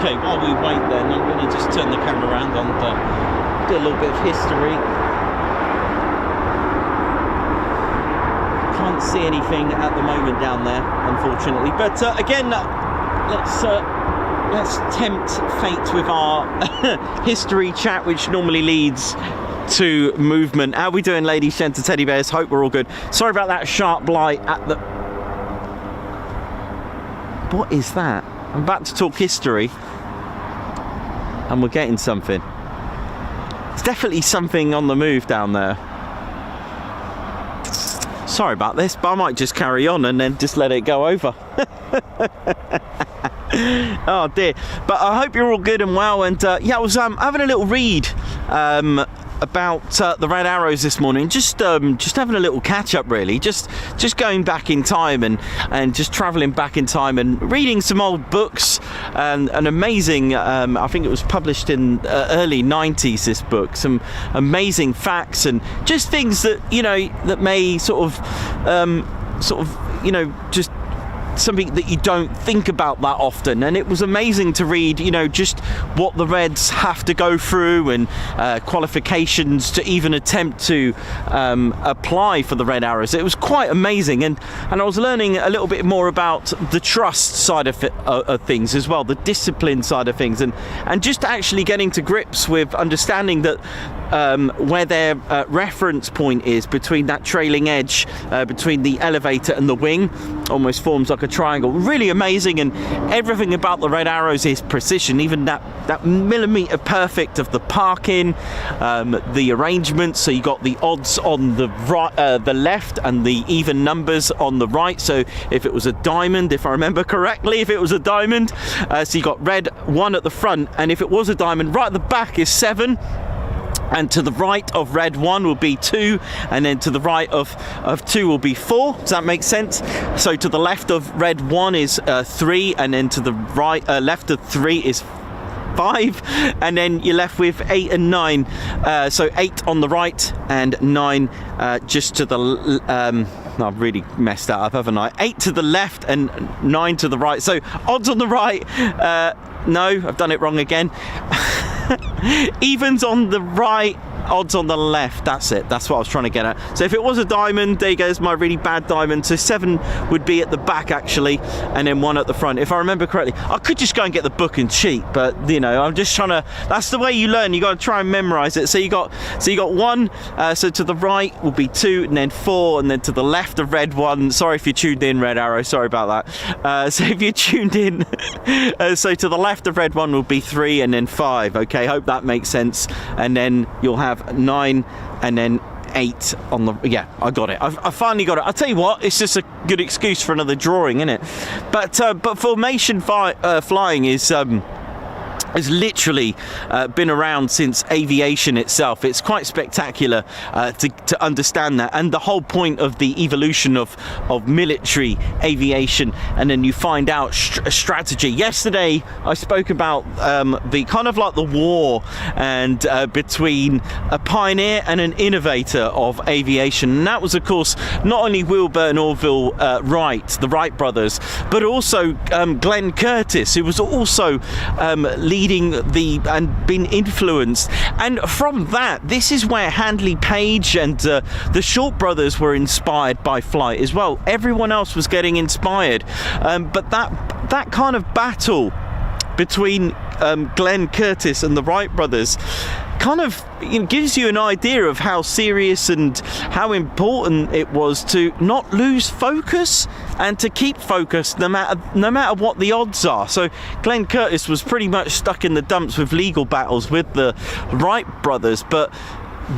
Okay, while we wait then, I'm going to just turn the camera around and do a little bit of history. Can't see anything at the moment down there, unfortunately. But again, let's tempt fate with our history chat, which normally leads to movement. How are we doing, ladies, gents, and teddy bears? Hope we're all good. Sorry about that sharp light at the... What is that? I'm about to talk history and we're getting something. There's definitely something on the move down there. Sorry about this, but I might just carry on and then just let it go over. Oh dear. But I hope you're all good and well, and yeah, I was having a little read about the Red Arrows this morning, just having a little catch up, really, just going back in time and just traveling back in time and reading some old books, and an amazing I think it was published in early 90s, this book, some amazing facts and just things that, you know, that may sort of you know, just something that you don't think about that often. And it was amazing to read, you know, just what the Reds have to go through and qualifications to even attempt to apply for the Red Arrows. It was quite amazing, and I was learning a little bit more about the trust side of things as well, the discipline side of things, and just actually getting to grips with understanding that where their reference point is between that trailing edge, between the elevator and the wing, almost forms like a triangle. Really amazing, and everything about the Red Arrows is precision, even that millimeter perfect of the parking, the arrangement. So you got the odds on the right, the left, and the even numbers on the right. So if it was a diamond, if I remember correctly, if it was a diamond, so you got red 1 at the front, and if it was a diamond, right at the back is 7. And to the right of red 1 will be 2, and then to the right of 2 will be 4. Does that make sense? So to the left of red 1 is 3, and then to the right left of 3 is 5, and then you're left with 8 and 9. So 8 on the right and 9 just to the I've really messed that up, haven't I? 8 to the left and 9 to the right. So odds on the right. No, I've done it wrong again. Evens on the right, odds on the left. That's it. That's what I was trying to get at. So if it was a diamond, there goes my really bad diamond. So 7 would be at the back, actually, and then 1 at the front, if I remember correctly. I could just go and get the book and cheat, but you know, I'm just trying to. That's the way you learn. You got to try and memorize it. So you got 1. So to the right will be 2, and then 4, and then to the left of red 1. Sorry if you tuned in, Red Arrow. Sorry about that. So if you tuned in, so to the left of red 1 will be 3, and then 5. Okay, hope that makes sense. And then you'll have 9 and then 8 on the... Yeah, I got it. I finally got it. I'll tell you what, it's just a good excuse for another drawing, isn't it? But formation flying has literally been around since aviation itself. It's quite spectacular to understand that, and the whole point of the evolution of military aviation, and then you find out strategy. Yesterday I spoke about the kind of like the war and between a pioneer and an innovator of aviation, and that was of course not only Wilbur and Orville Wright, the Wright brothers, but also Glenn Curtiss, who was also leading leading and been influenced. And from that, this is where Handley Page and the Short brothers were inspired by flight as well. Everyone else was getting inspired, but that kind of battle between Glenn Curtis and the Wright brothers kind of gives you an idea of how serious and how important it was to not lose focus and to keep focused no matter what the odds are. So Glenn Curtis was pretty much stuck in the dumps with legal battles with the Wright brothers, but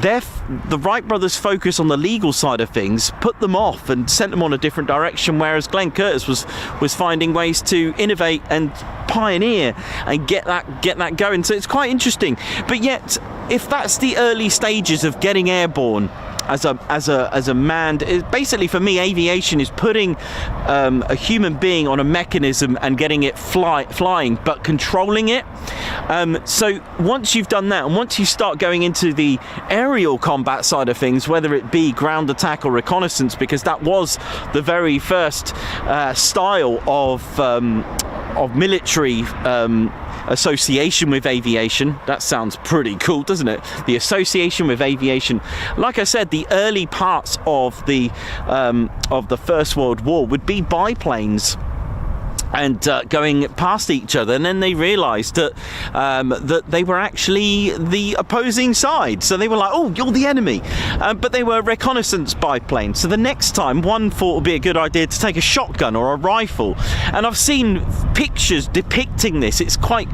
the Wright brothers' focus on the legal side of things put them off and sent them on a different direction, whereas Glenn Curtis was finding ways to innovate and pioneer and get that going. So it's quite interesting. But yet, if that's the early stages of getting airborne as a manned, basically for me, aviation is putting a human being on a mechanism and getting it flying, but controlling it. So once you've done that, and once you start going into the aerial combat side of things, whether it be ground attack or reconnaissance, because that was the very first style of military association with aviation. That sounds pretty cool, doesn't it? The association with aviation. Like I said, the early parts of the First World War would be biplanes and going past each other, and then they realized that that they were actually the opposing side, so they were like, oh, you're the enemy, but they were reconnaissance biplanes. So the next time, one thought it would be a good idea to take a shotgun or a rifle, and I've seen pictures depicting this. It's quite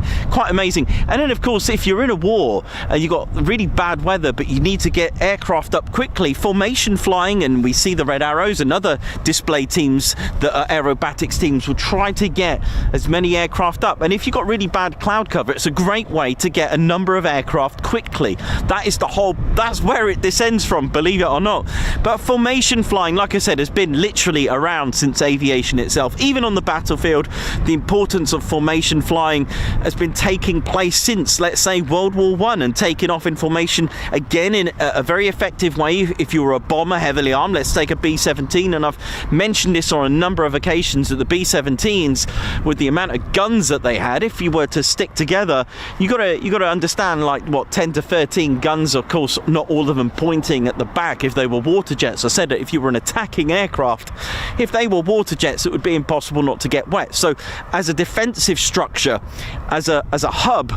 amazing. And then of course, if you're in a war and you've got really bad weather but you need to get aircraft up quickly, formation flying, and we see the Red Arrows and other display teams that are aerobatics teams will try to get as many aircraft up, and if you've got really bad cloud cover, it's a great way to get a number of aircraft quickly. That's where it descends from, believe it or not. But formation flying, like I said, has been literally around since aviation itself. Even on the battlefield, the importance of formation flying has been taking place since, let's say, World War I, and taking off in formation again in a very effective way. If you were a bomber, heavily armed, let's take a B-17, and I've mentioned this on a number of occasions, that the B-17s, with the amount of guns that they had, if you were to stick together, you got to understand, like, what, 10 to 13 guns, of course, not all of them pointing at the back if they were water jets. I said that if you were an attacking aircraft, if they were water jets, it would be impossible not to get wet. So as a defensive structure, as a hub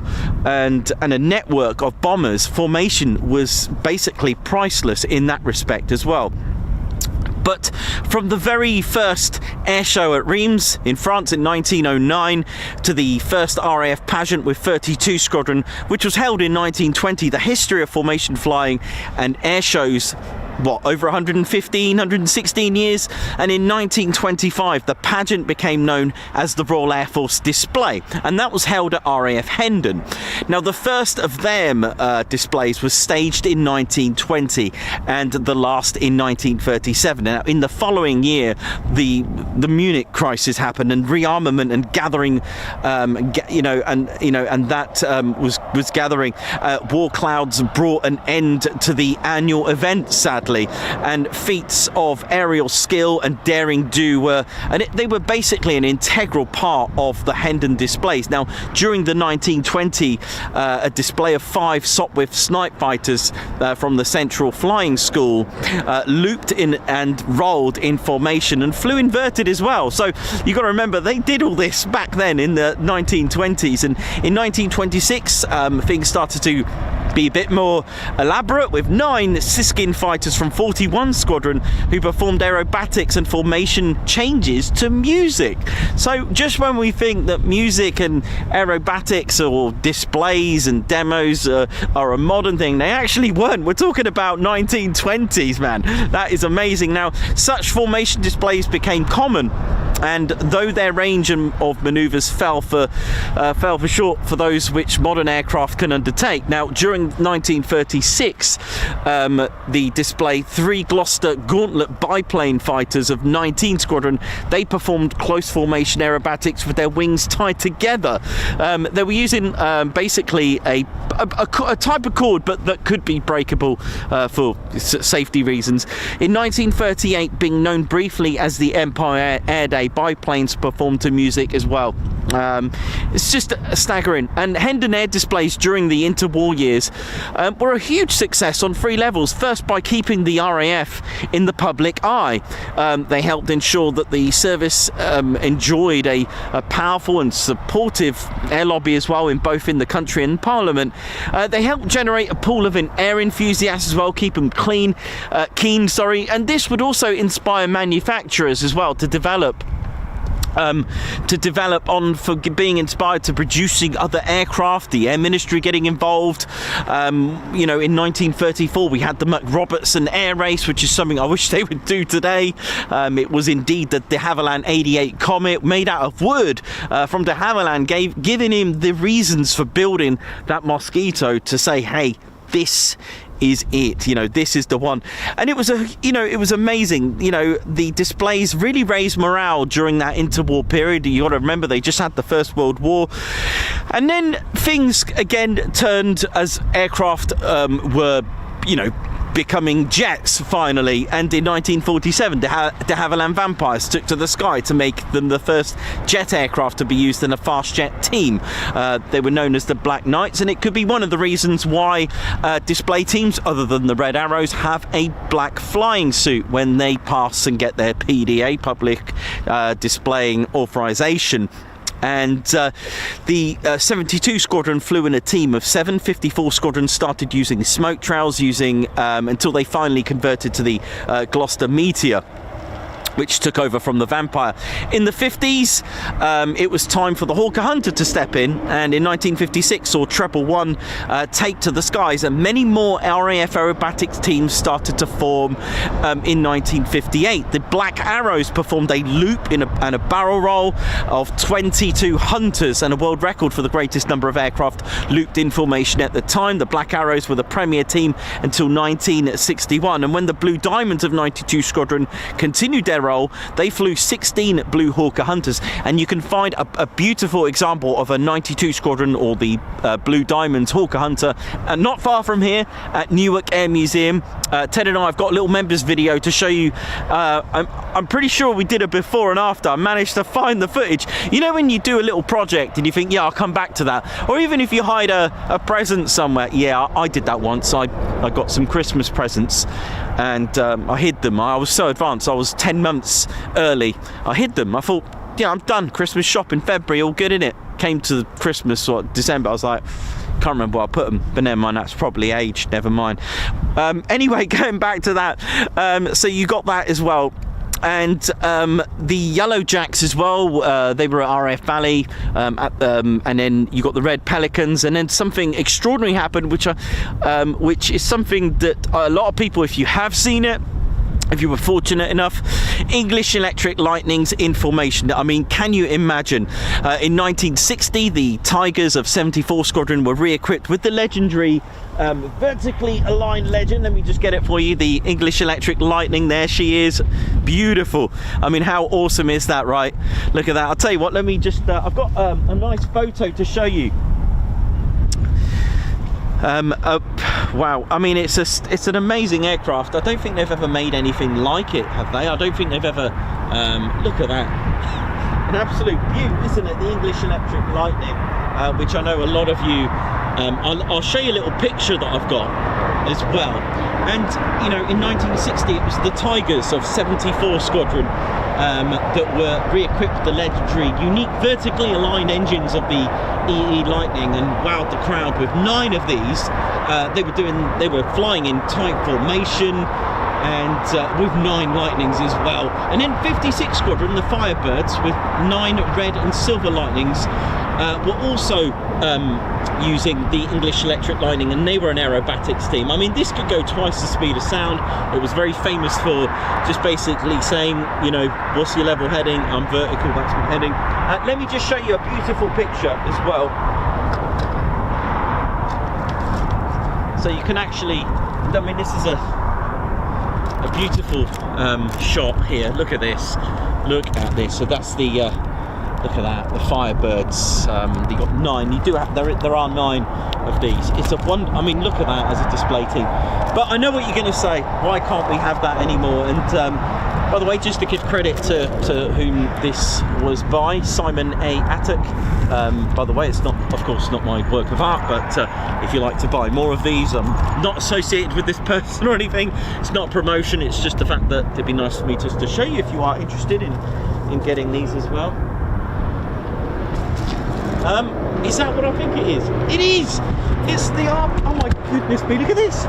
and a network of bombers, formation was basically priceless in that respect as well. But from the very first air show at Reims in France in 1909 to the first RAF pageant with 32 Squadron, which was held in 1920, the history of formation flying and air shows, over 116 years, and in 1925 the pageant became known as the Royal Air Force Display, and that was held at RAF Hendon. Now the first of them displays was staged in 1920 and the last in 1937. Now in the following year the Munich crisis happened, and rearmament and gathering was gathering. War clouds brought an end to the annual event, sadly, and feats of aerial skill and daring do they were basically an integral part of the Hendon displays. Now during the 1920 a display of 5 Sopwith Snipe fighters from the Central Flying School looped in and rolled in formation and flew inverted as well. So you got to remember, they did all this back then in the 1920s, and in 1926 things started to be a bit more elaborate, with 9 Siskin fighters from 41 Squadron who performed aerobatics and formation changes to music. So just when we think that music and aerobatics or displays and demos are a modern thing, they actually weren't. We're talking about 1920s, man. That is amazing. Now such formation displays became common, and though their range of manoeuvres fell for short for those which modern aircraft can undertake. Now during 1936 the display 3 Gloucester Gauntlet biplane fighters of 19 Squadron, they performed close formation aerobatics with their wings tied together. They were using basically a type of cord, but that could be breakable for safety reasons. In 1938, being known briefly as the Empire Air Day, biplanes performed to music as well. It's just staggering. And Hendon air displays during the interwar years were a huge success on three levels. First, by keeping the RAF in the public eye. They helped ensure that the service enjoyed a powerful and supportive air lobby as well, in both in the country and Parliament. They helped generate a pool of air enthusiasts as well, keep them keen, and this would also inspire manufacturers as well to develop for being inspired to producing other aircraft, the Air Ministry getting involved. You know, in 1934 we had the McRobertson Air Race, which is something I wish they would do today. It was indeed the de Havilland 88 Comet, made out of wood from de Havilland, giving him the reasons for building that Mosquito, to say, hey, this is it, you know, this is the one. And it was it was amazing. You know, the displays really raised morale during that interwar period. You got to remember, they just had the First World War, and then things again turned as aircraft were, you know, becoming jets finally. And in 1947 de Havilland Vampires took to the sky to make them the first jet aircraft to be used in a fast jet team. They were known as the Black Knights, and it could be one of the reasons why display teams other than the Red Arrows have a black flying suit when they pass and get their PDA, public displaying authorization. And the 72 Squadron flew in a team of 7. 54 Squadron started using smoke trails, until they finally converted to the Gloucester Meteor, which took over from the Vampire. In the 50s, it was time for the Hawker Hunter to step in, and in 1956 saw Treble One take to the skies, and many more RAF Aerobatics teams started to form in 1958. The Black Arrows performed a loop and a barrel roll of 22 Hunters, and a world record for the greatest number of aircraft looped in formation at the time. The Black Arrows were the premier team until 1961, and when the Blue Diamonds of 92 Squadron continued their role, they flew 16 Blue Hawker Hunters, and you can find a beautiful example of a 92 Squadron, or the Blue Diamonds Hawker Hunter, not far from here at Newark Air Museum. Ted and I have got a little members video to show you. I'm pretty sure we did a before and after. I managed to find the footage. You know, when you do a little project and you think, yeah, I'll come back to that, or even if you hide a present somewhere. Yeah, I did that once. I got some Christmas presents, and I hid them. I was so advanced, I was 10 months early. I hid them. I thought, yeah, I'm done. Christmas shop in February, all good, innit? Came to Christmas or December, I was like, can't remember where I put them, but never mind, that's probably aged, never mind. Anyway, going back to that, so you got that as well. And the Yellow Jacks as well, they were at RAF Valley, and then you got the Red Pelicans, and then something extraordinary happened, which is something that a lot of people, if you have seen it, if you were fortunate enough, English Electric Lightnings in formation. I mean, can you imagine? In 1960, the Tigers of 74 Squadron were re-equipped with the legendary vertically aligned legend. Let me just get it for you. The English Electric Lightning, there she is. Beautiful. I mean, how awesome is that, right? Look at that. I'll tell you what, let me just, I've got a nice photo to show you. Wow, I mean, it's an amazing aircraft. I don't think they've ever made anything like it, have they? I don't think they've ever, look at that, an absolute beaut, isn't it? The English Electric Lightning, which I know a lot of you, I'll show you a little picture that I've got as well. And you know, in 1960 it was the Tigers of 74 Squadron that were re-equipped with the legendary unique vertically aligned engines of the EE Lightning, and wowed the crowd with 9 of these. They were flying in tight formation, and with 9 Lightnings as well. And then 56 Squadron, the Firebirds, with 9 red and silver Lightnings, were also using the English Electric Lightning, and they were an aerobatics team. I mean, this could go twice the speed of sound. It was very famous for just basically saying, you know, what's your level heading? I'm vertical, that's my heading. Let me just show you a beautiful picture as well. So you can actually, I mean, this is a beautiful shot here. Look at this. Look at this. So that's the look at that, the Firebirds. You got 9. You do have, there are 9 of these. It's a one. I mean, look at that as a display team. But I know what you're going to say. Why can't we have that anymore? And By the way, just to give credit to whom this was by, Simon A. Attock. By the way, it's not, of course, not my work of art, but if you like to buy more of these, I'm not associated with this person or anything. It's not a promotion, it's just the fact that it'd be nice for me just to show you if you are interested in getting these as well. Is that what I think it is? It is! It's the arm. Oh my goodness me, look at this!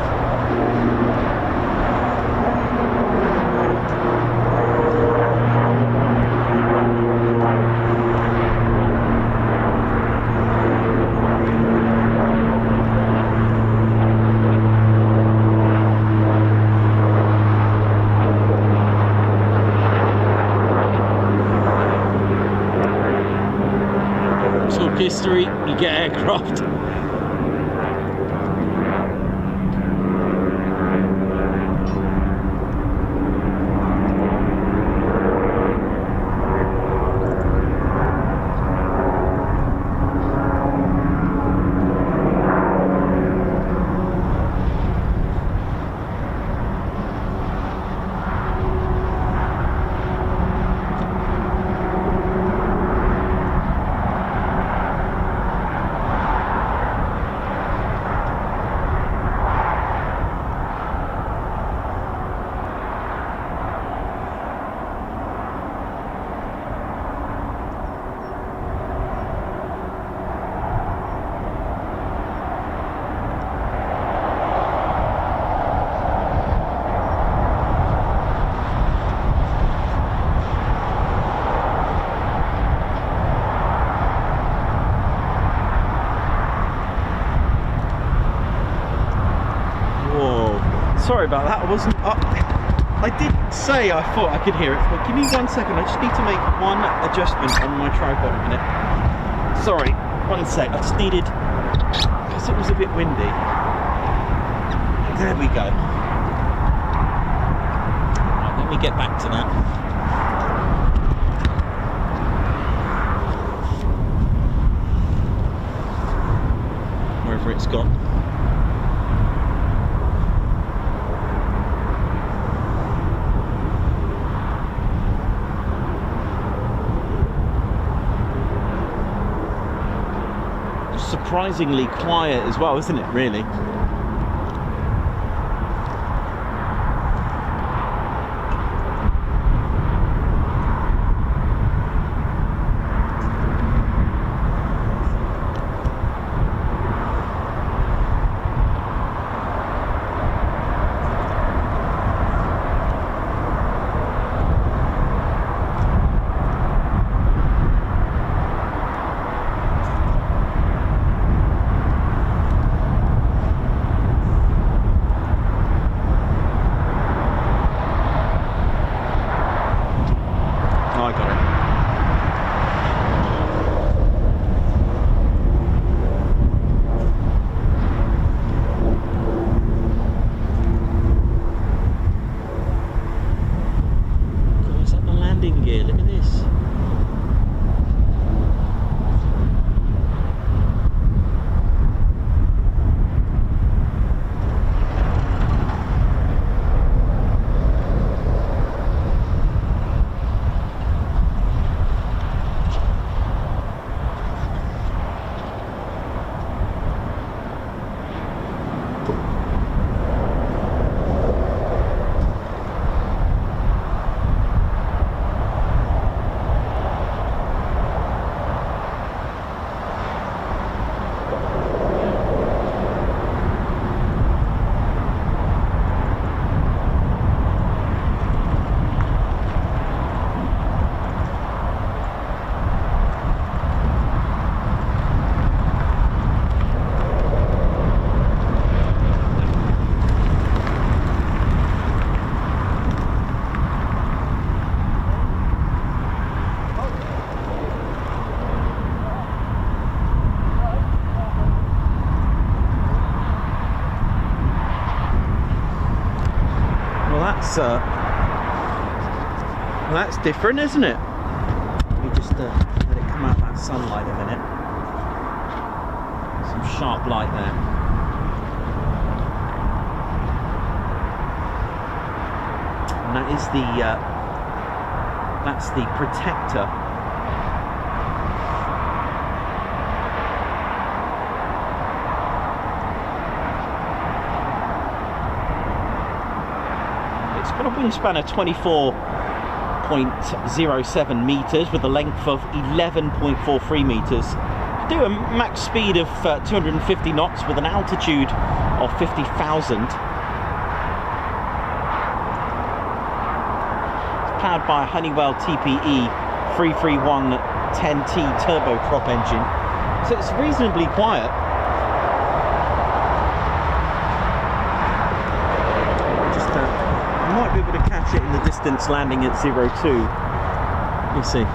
History, you get aircraft. Sorry about that, I wasn't up. I did say I thought I could hear it, but give me 1 second, I just need to make one adjustment on my tripod a minute. Sorry, 1 sec, I just needed, because it was a bit windy. There we go. Right, let me get back to that. Wherever it's gone. Surprisingly quiet as well, isn't it, really? Well, that's different, isn't it? Let me just let it come out of that sunlight a minute. Some sharp light there. And that is the That's the Protector. It's got a wingspan of 24.07 metres with a length of 11.43 metres. Do a max speed of 250 knots with an altitude of 50,000. Powered by a Honeywell TPE 331 10T turboprop engine, so it's reasonably quiet. Just might be able to catch it in the distance landing at 02. Let me see.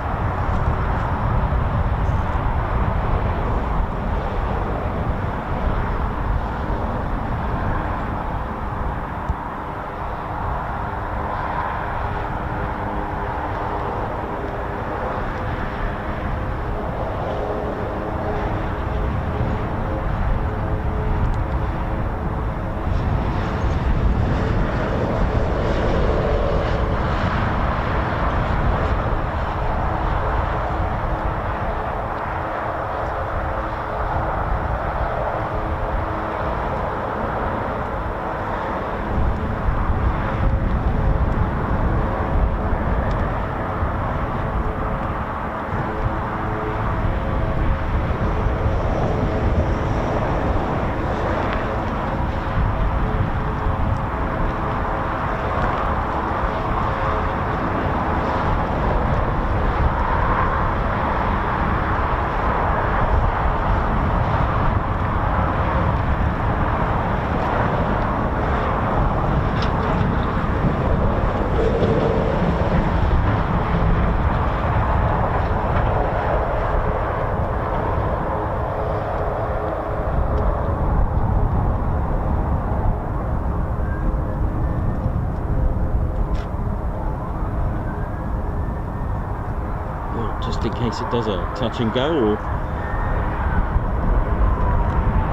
Just in case it does a touch and go, or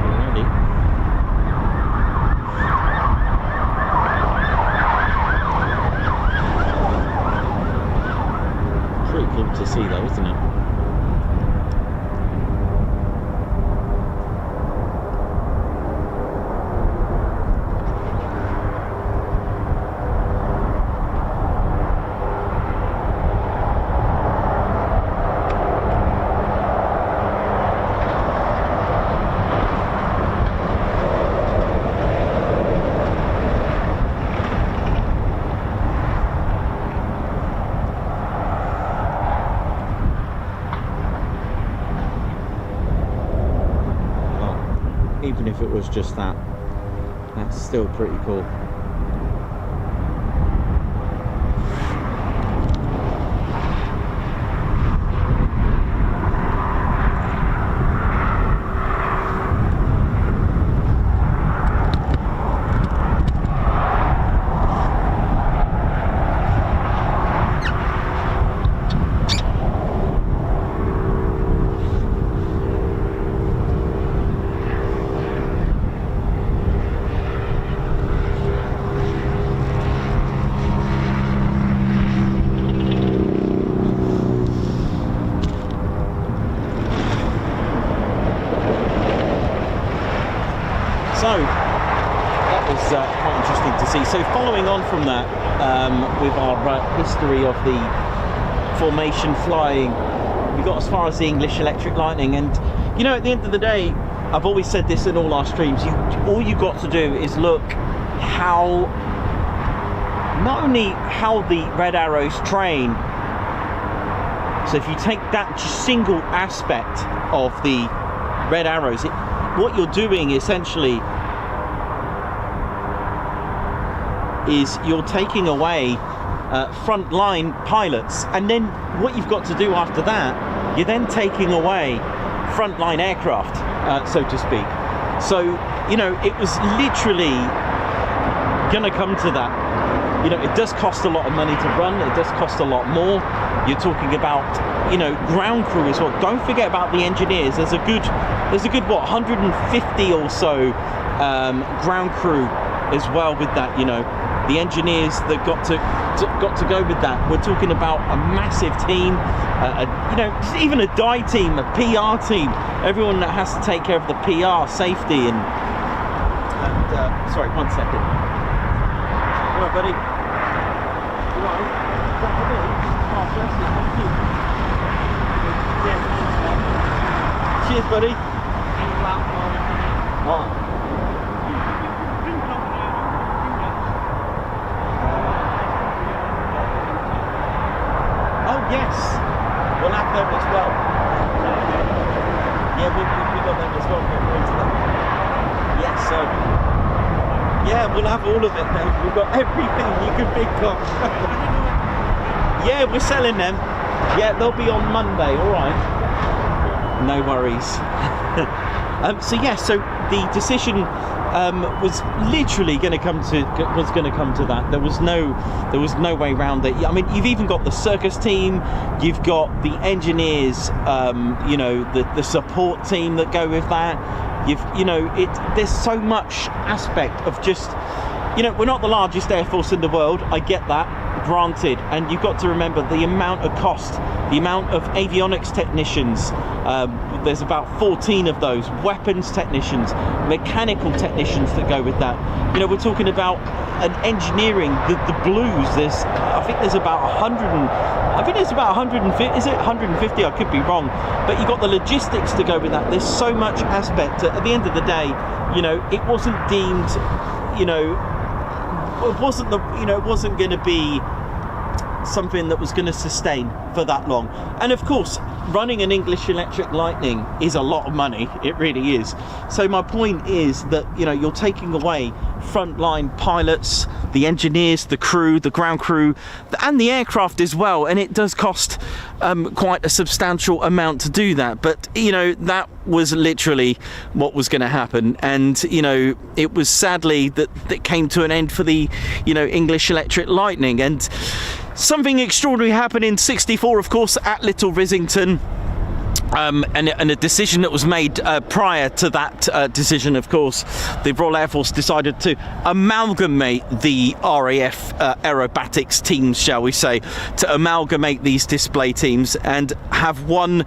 already. Pretty cool to see though, isn't it? Even if it was just that, that's still pretty cool. So that was quite interesting to see. So following on from that, with our history of the formation flying, we got as far as the English Electric Lightning. And you know, at the end of the day, I've always said this in all our streams, all you got to do is look how, not only how the Red Arrows train, so if you take that single aspect of the Red Arrows, what you're doing essentially is you're taking away frontline pilots, and then what you've got to do after that, you're then taking away frontline aircraft, so to speak. So, you know, it was literally gonna come to that. You know, it does cost a lot of money to run, it does cost a lot more. You're talking about, you know, ground crew as well. Don't forget about the engineers. There's a good what, 150 or so ground crew as well with that, you know. the engineers that got to go with that. We're talking about a massive team, you know, even a die team, a PR team, everyone that has to take care of the PR, safety, and sorry, 1 second. All right, buddy. You all right? Is that for me? Oh, bless you. Thank you. Yeah. Cheers, buddy. Oh. Oh yes, we'll have them as well. Yeah, we got them as well. Yes, so yeah, we'll have all of it, mate. We've got everything you can think of. Yeah, we're selling them. Yeah, they'll be on Monday. All right. No worries. So yeah, so the decision was literally going to come to that. There was no way around it. I mean, you've even got the circus team, you've got the engineers, you know, the support team that go with that. There's so much aspect of just, you know, we're not the largest air force in the world. I get that, granted, and you've got to remember the amount of cost, the amount of avionics technicians. There's about 14 of those, weapons technicians, mechanical technicians that go with that. You know, we're talking about an engineering, the blues. I think there's about 150. Is it 150? I could be wrong, but you got the logistics to go with that. There's so much aspect. At the end of the day, you know, it wasn't deemed, you know, it wasn't going to be something that was going to sustain for that long. And of course, running an English Electric Lightning is a lot of money. It really is. So my point is that, you know, you're taking away frontline pilots, the engineers, the crew, the ground crew, and the aircraft as well. And it does cost quite a substantial amount to do that. But, you know, that was literally what was going to happen. And, you know, it was sadly that came to an end for the, you know, English Electric Lightning. And something extraordinary happened in '64, of course, at Little Rissington. And a decision that was made prior to that decision, of course, the Royal Air Force decided to amalgamate the RAF Aerobatics teams, shall we say, to amalgamate these display teams and have one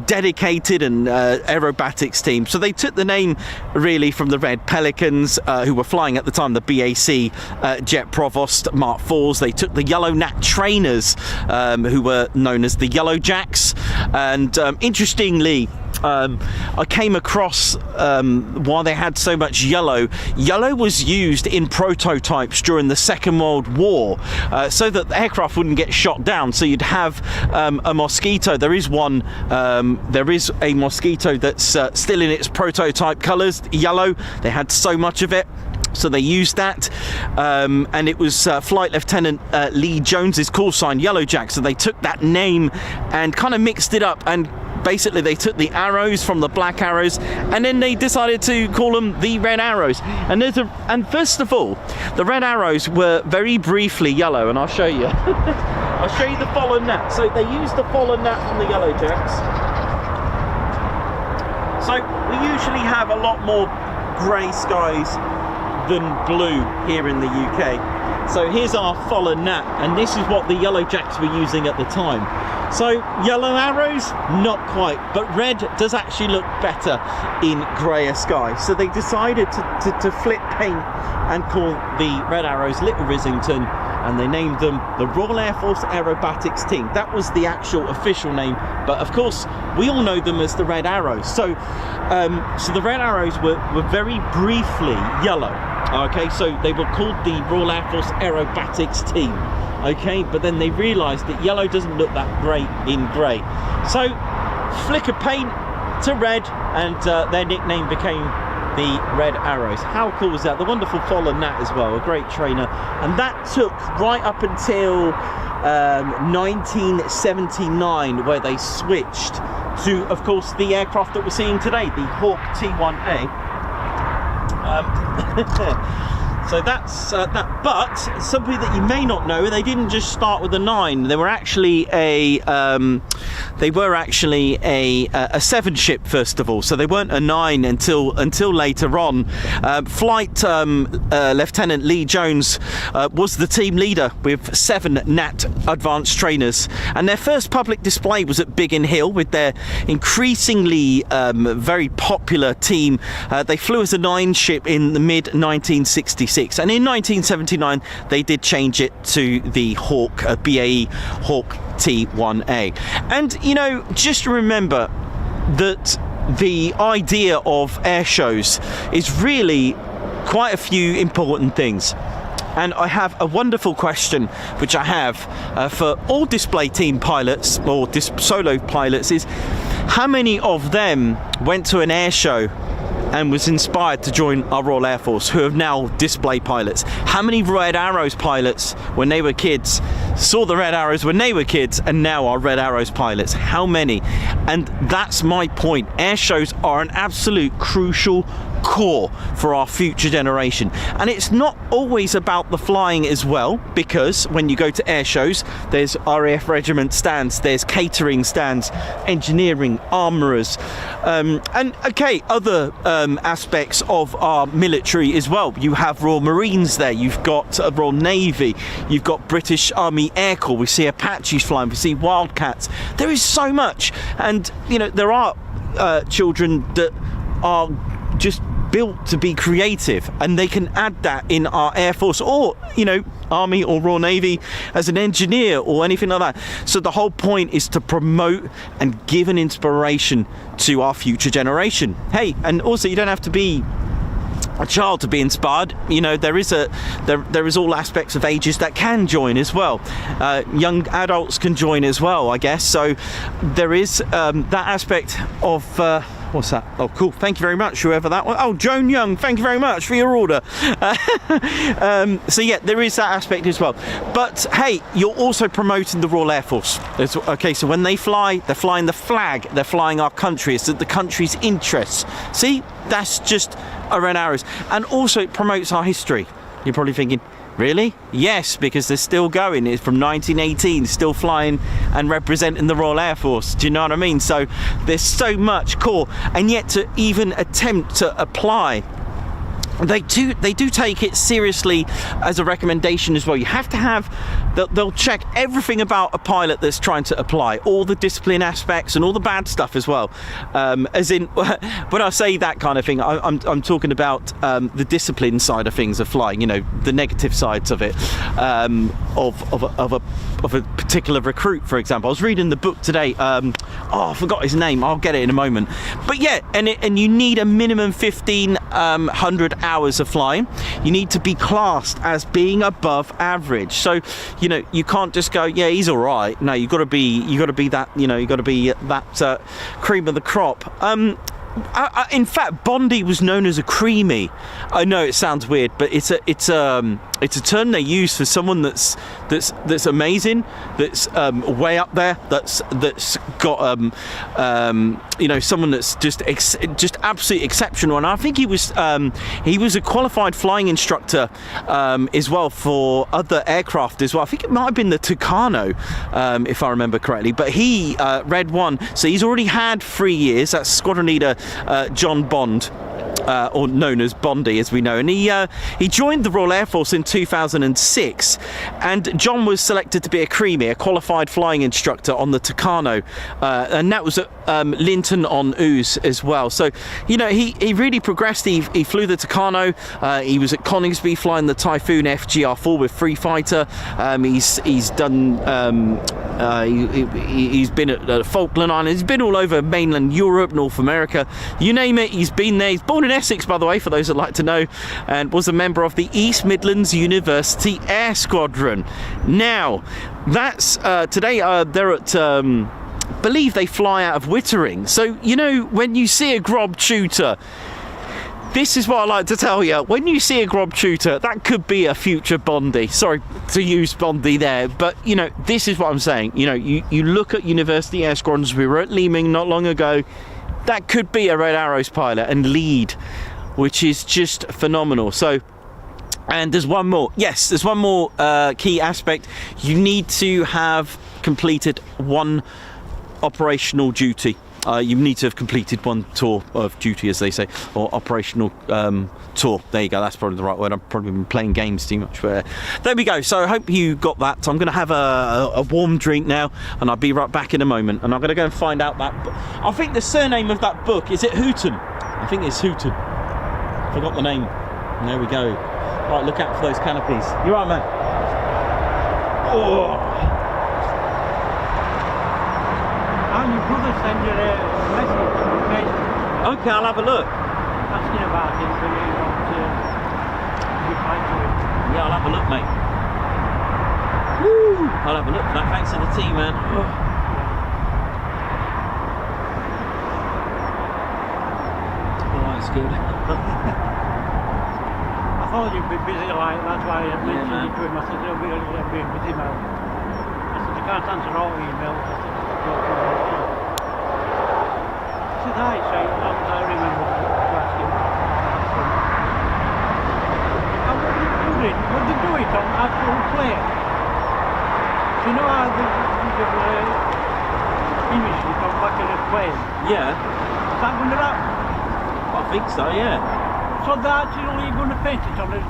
dedicated and aerobatics team. So they took the name really from the Red Pelicans, who were flying at the time the BAC Jet Provost Mark IVs. They took the Yellow Nat trainers, who were known as the Yellow Jacks. And interestingly, I came across why they had so much yellow. Yellow was used in prototypes during the Second World War, so that the aircraft wouldn't get shot down. So you'd have a Mosquito. There is one. There is a Mosquito that's still in its prototype colours, yellow. They had so much of it, so they used that, and it was Flight Lieutenant Lee Jones's call sign, Yellow Jack. So they took that name and kind of mixed it up, and basically they took the arrows from the black arrows and then they decided to call them the red arrows. And first of all, the red arrows were very briefly yellow, and I'll show you. I'll show you the fallen nat. So they used the fallen nat from the Yellow Jacks. So we usually have a lot more grey skies than blue here in the UK. So here's our fallen nat, and this is what the Yellow Jacks were using at the time. So yellow arrows, not quite, but red does actually look better in greyer sky. So they decided to flip paint and call the red arrows Little Rissington, and they named them the Royal Air Force Aerobatics Team. That was the actual official name, but of course we all know them as the Red Arrows. So so the Red Arrows were very briefly yellow. Okay, so they were called the Royal Air Force Aerobatics Team. Okay, but then they realised that yellow doesn't look that great in grey. So flick of paint to red, and their nickname became the Red Arrows. How cool was that? The wonderful fallen nat as well, a great trainer. And that took right up until 1979, where they switched to, of course, the aircraft that we're seeing today, the Hawk T1A. So that's that. But something that you may not know, they didn't just start with a 9. They were actually a they were actually a 7 ship first of all, so they weren't a 9 until later on. Flight Lieutenant Lee Jones was the team leader with 7 NAT advanced trainers, and their first public display was at Biggin Hill with their increasingly very popular team. They flew as a 9 ship in the mid 1966, and in 1979 they did change it to the Hawk, BAE Hawk T1A. And you know, just remember that the idea of air shows is really quite a few important things. And I have a wonderful question which I have for all display team pilots or solo pilots is, how many of them went to an air show and was inspired to join our Royal Air Force, who are now display pilots? How many Red Arrows pilots when they were kids saw the Red Arrows when they were kids and now are Red Arrows pilots? How many? And that's my point. Air shows are an absolute crucial core for our future generation, and it's not always about the flying as well, because when you go to air shows there's RAF regiment stands, there's catering stands, engineering, armourers, and okay, other aspects of our military as well. You have Royal Marines there, you've got Royal Navy, you've got British Army Air Corps, we see Apaches flying, we see Wildcats. There is so much, and you know, there are children that are just built to be creative, and they can add that in our Air Force, or you know, Army or Royal Navy as an engineer or anything like that. So the whole point is to promote and give an inspiration to our future generation. Hey, and also you don't have to be a child to be inspired. You know, there is all aspects of ages that can join as well. Young adults can join as well, I guess. So there is that aspect of what's that? Oh, cool. Thank you very much, whoever that was. Oh, Joan Young, thank you very much for your order. So yeah, there is that aspect as well. But hey, you're also promoting the Royal Air Force. Okay, so when they fly, they're flying the flag, they're flying our country. It's the country's interests. See, that's just a Red Arrows. And also it promotes our history. You're probably thinking, really? Yes, because they're still going. It's from 1918, still flying and representing the Royal Air Force. Do you know what I mean? So there's so much core, and yet to even attempt to apply, they do take it seriously as a recommendation as well. You have to have, they'll check everything about a pilot that's trying to apply, all the discipline aspects and all the bad stuff as well. As in, when I say that kind of thing, I'm talking about the discipline side of things of flying. You know, the negative sides of it, of a particular recruit, for example. I was reading the book today. Oh, I forgot his name. I'll get it in a moment. But yeah, and you need a minimum 1,500 hours of flying. You need to be classed as being above average. So, you know, you can't just go, yeah, he's all right. No, you got to be that. You know, you got to be that cream of the crop. In fact, Bondi was known as a creamy. I know it sounds weird, but it's a term they use for someone that's amazing, that's way up there, that's got you know, someone that's just absolutely exceptional. And I think he was a qualified flying instructor as well for other aircraft as well. I think it might have been the Tucano, if I remember correctly. But he Red One, so he's already had 3 years. That's squadron leader John Bond, or known as Bondi, as we know, and he joined the Royal Air Force in 2006, and John was selected to be a creamy, a qualified flying instructor on the Tucano, and that was at Linton on Ouse as well. So, you know, he really progressed. He flew the Tucano. He was at Coningsby flying the Typhoon FGR4 with Free Fighter. He's done. He's been at the Falkland Islands. He's been all over mainland Europe, North America, you name it. He's been there. He's born in Essex, by the way, for those that like to know, and was a member of the East Midlands University Air Squadron. Now, that's today. They're at. Believe they fly out of Wittering. So, you know, when you see a Grob Tutor, this is what I like to tell you. When you see a Grob Tutor, that could be a future Bondi. Sorry to use Bondi there, but, you know, this is what I'm saying. You know, you look at University Air Squadrons. We were at Leeming not long ago. That could be a Red Arrows pilot and lead, which is just phenomenal. So, and there's one more. Yes, there's one more key aspect. You need to have completed one operational duty. You need to have completed one tour of duty, as they say, or operational tour. There you go, that's probably the right word. I've probably been playing games too much. But there we go. So I hope you got that. I'm going to have a warm drink now, and I'll be right back in a moment. And I'm going to go and find out that. I think the surname of that book, is it Hooton? I think it's Hooton. Forgot the name. And there we go. Right, look out for those canopies. You right, man? Oh. And your brother sent you a message on Facebook. Okay, I'll have a look. Asking about it, so you want to reply to it. Yeah, I'll have a look, mate. Woo! I'll have a look for that. Thanks to the tea, man. Oh. Oh, that's good. I thought you'd be busy, like, that's why I mentioned it to him. I said, you'll be busy, man. I said, you can't answer all emails. I said, go for it. I said, hi, Shane. I remember to ask him. And what did you do it? Would they do it on actual plane? Do you know how the image it on back of the plane? Yeah, Is that going to happen? I think so, yeah. So they're actually going to paint it on a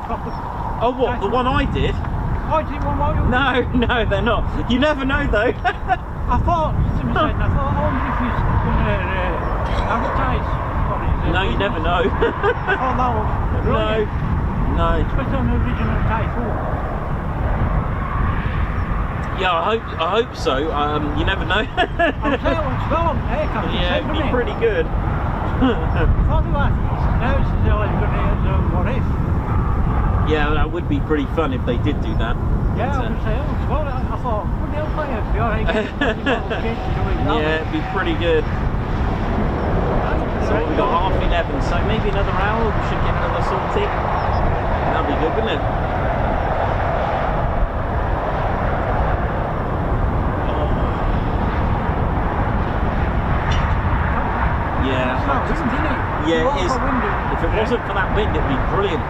proper... Oh, what? The one I did? Oh, is it one more? No, they're not. You never know, though. I thought, I wonder if he's going to advertise on it. No, you never know. I thought that was brilliant. No. Especially on the original Typhoon. Yeah, I hope so. You never know. I was there once well on aircraft. Yeah, it'd be pretty good. I thought they were, now it's still going to what if. Yeah, that would be pretty fun if they did do that. Yeah, I was there once well. I thought, wouldn't it play it? Be alright. Yeah, it'd be pretty good. So we've got 11:30, so maybe another hour we should get another sortie. That'd be good, wouldn't it? Yeah, yeah, it is. If it wasn't for that wind, it'd be brilliant.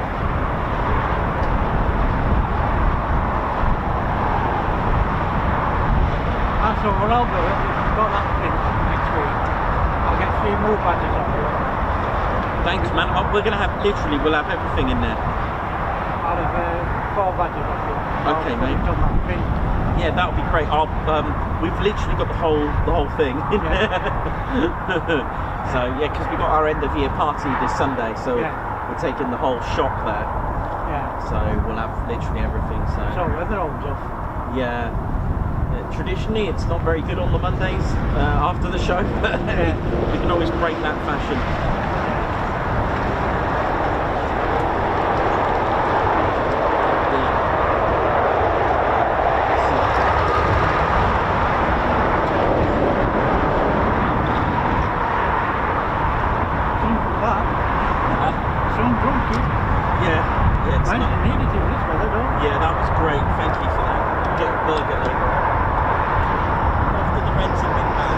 So what I'll do, if you've got that print next week, I'll get 3 more badges off you. Thanks, man. We're going to have, literally, we'll have everything in there. I'll have 4 badges off you. Okay, mate. On that print. Yeah, that would be great. We've literally got the whole thing in there. So, yeah, because we've got our end of year party this Sunday, so we're taking the whole shop there. Yeah. So we'll have literally everything. So weather holds off. Yeah. Traditionally, it's not very good on the Mondays after the show, but we can always break that fashion. Yeah, that was great. Thank you for that. Get a burger later. After the Reds have been back.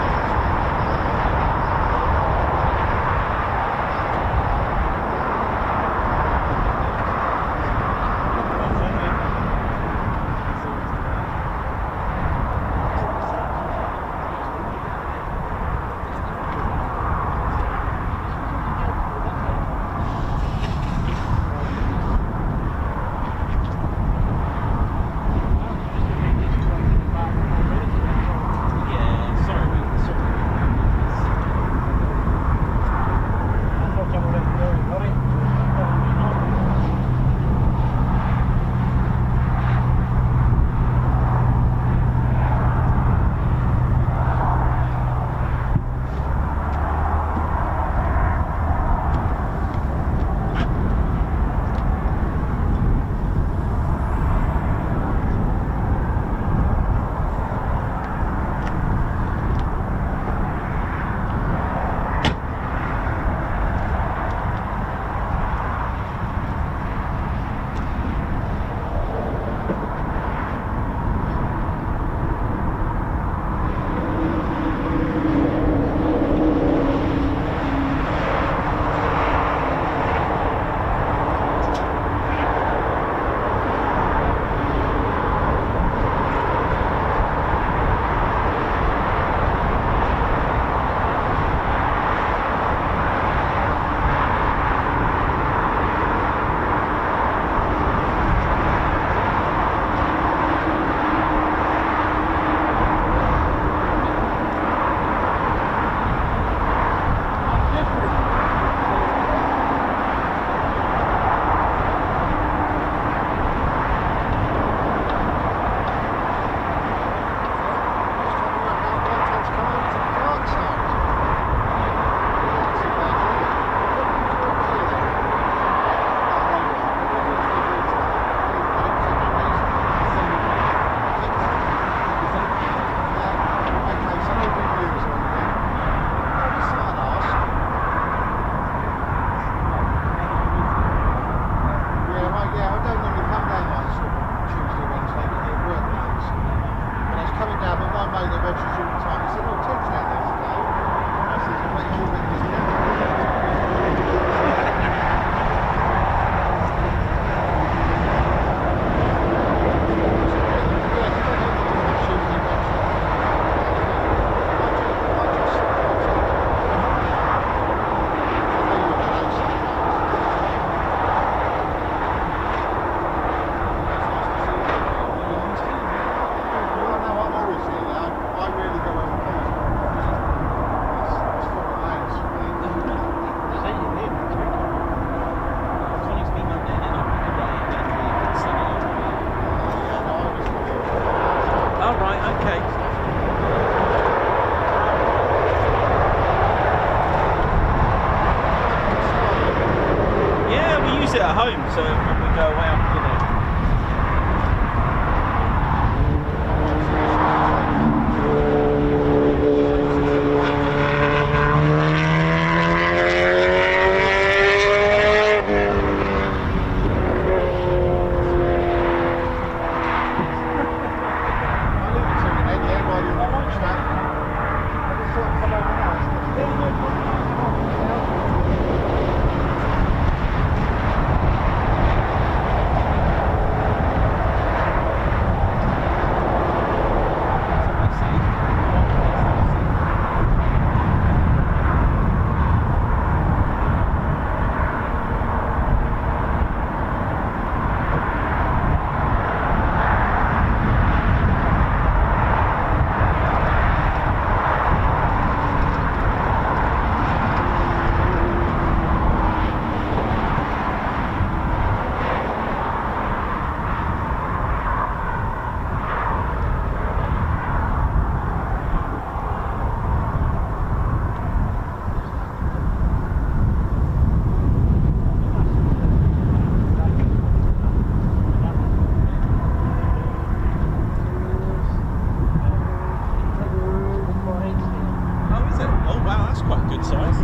good size.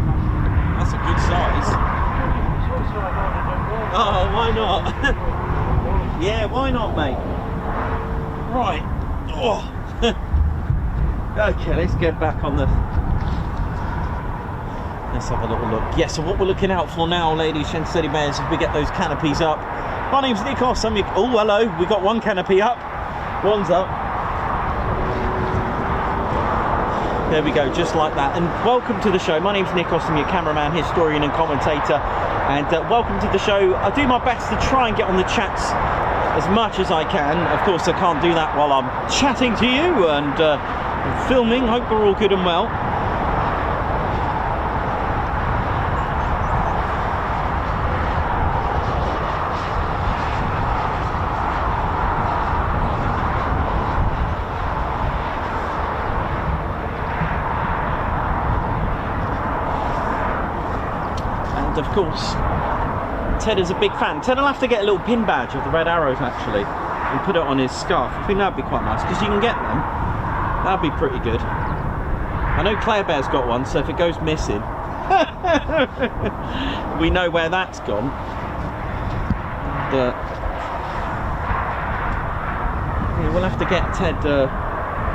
That's a good size. Oh, why not? Yeah, why not, mate? Right. Oh. Okay, let's get back on the... Let's have a little look. Yeah, so what we're looking out for now, ladies and steady bears, if we get those canopies up. My name's Nikos. Oh, hello. We got one canopy up. One's up. There we go, just like that. And welcome to the show. My name's Nikos. I'm your cameraman, historian and commentator. And welcome to the show. I do my best to try and get on the chats as much as I can. Of course, I can't do that while I'm chatting to you and filming. Hope we're all good and well. Of course, Ted is a big fan. Ted will have to get a little pin badge of the red arrows actually and put it on his scarf. I think that'd be quite nice because you can get them. That'd be pretty good. I know Claire Bear's got one, so if it goes missing, we know where that's gone. But yeah, we'll have to get Ted,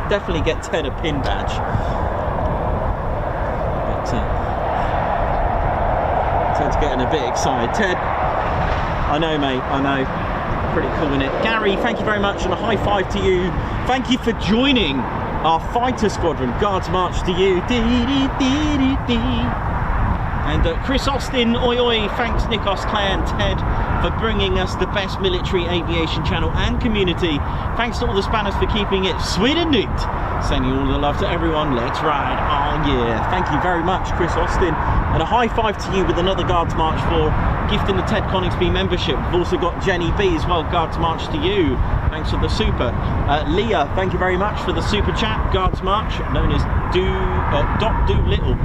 definitely get Ted a pin badge. But Ted's getting a bit excited. Ted, I know, mate, I know. Pretty cool, innit? Gary, thank you very much, and a high five to you. Thank you for joining our fighter squadron. Guards march to you. And Chris Austin, oi oi, thanks Nikos, Claire and Ted for bringing us the best military aviation channel and community. Thanks to all the Spanners for keeping it sweet and neat. Sending all the love to everyone. Let's ride. Oh yeah. Thank you very much, Chris Austin. And a high five to you with another Guards March for gifting the Ted Coningsby membership. We've also got Jenny B as well. Guards March to you. Thanks for the super. Leah, thank you very much for the super chat. Guards March, known as Doc Do Little.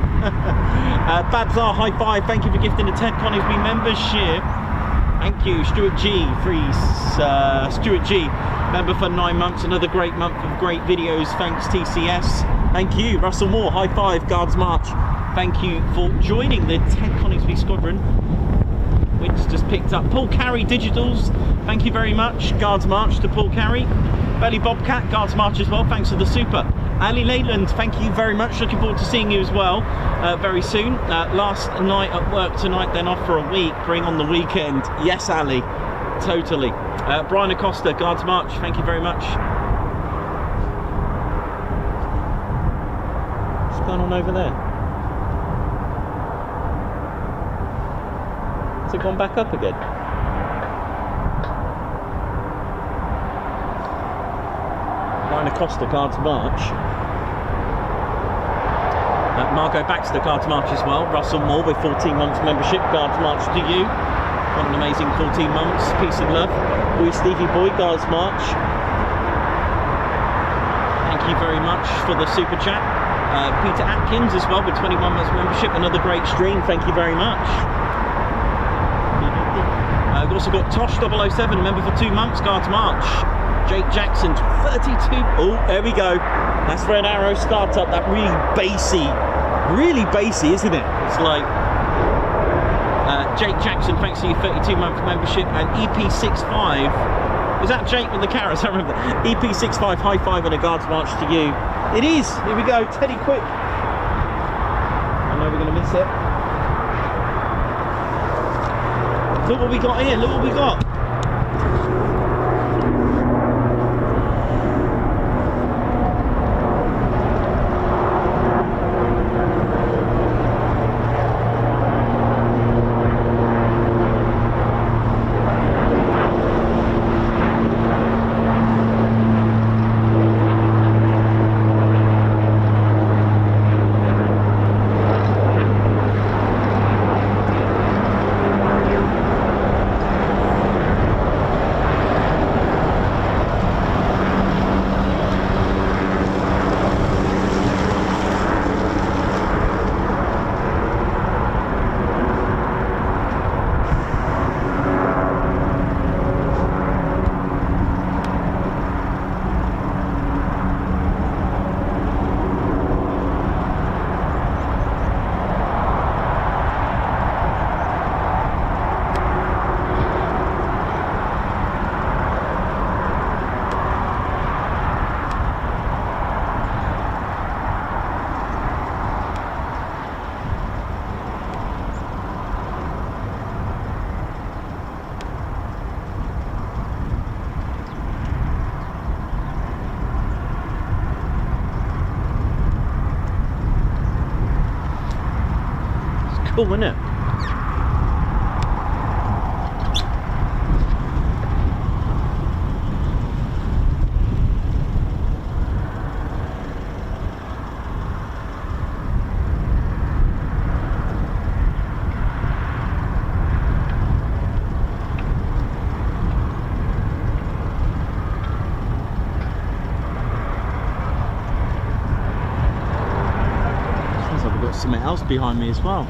Babzar, high five. Thank you for gifting the Ted Coningsby membership. Thank you, Stuart G. Stuart G. Member for 9 months. Another great month of great videos. Thanks, TCS. Thank you, Russell Moore. High five, Guards March. Thank you for joining the Ted Coningsby Squadron. Wind's just picked up. Paul Carey Digitals, thank you very much. Guards March to Paul Carey. Belly Bobcat, Guards March as well. Thanks for the super. Ali Leyland, thank you very much. Looking forward to seeing you as well very soon. Last night at work tonight, then off for a week. Bring on the weekend. Yes, Ali, totally. Brian Acosta, Guards March, thank you very much. What's going on over there? Has it gone back up again? Brian Acosta, Guards March. Margot Baxter, Guards March as well. Russell Moore with 14 months membership. Guards March to you. What an amazing 14 months. Peace and love. We Stevie Boy, Guards March. Thank you very much for the super chat. Peter Atkins as well with 21 months membership. Another great stream. Thank you very much. We've also got Tosh 007, member for 2 months, Guards March. Jake Jackson, 32. Oh, there we go. That's Red Arrow startup. That really bassy, isn't it? It's like Jake Jackson, thanks for your 32-month membership. And EP65, is that Jake with the carrots? I remember. EP65, high five and a Guards March to you. It is. Here we go. Teddy, quick. I know we're going to miss it. Look what we got here, look what we got. cool, isn't it? Something else behind me as well.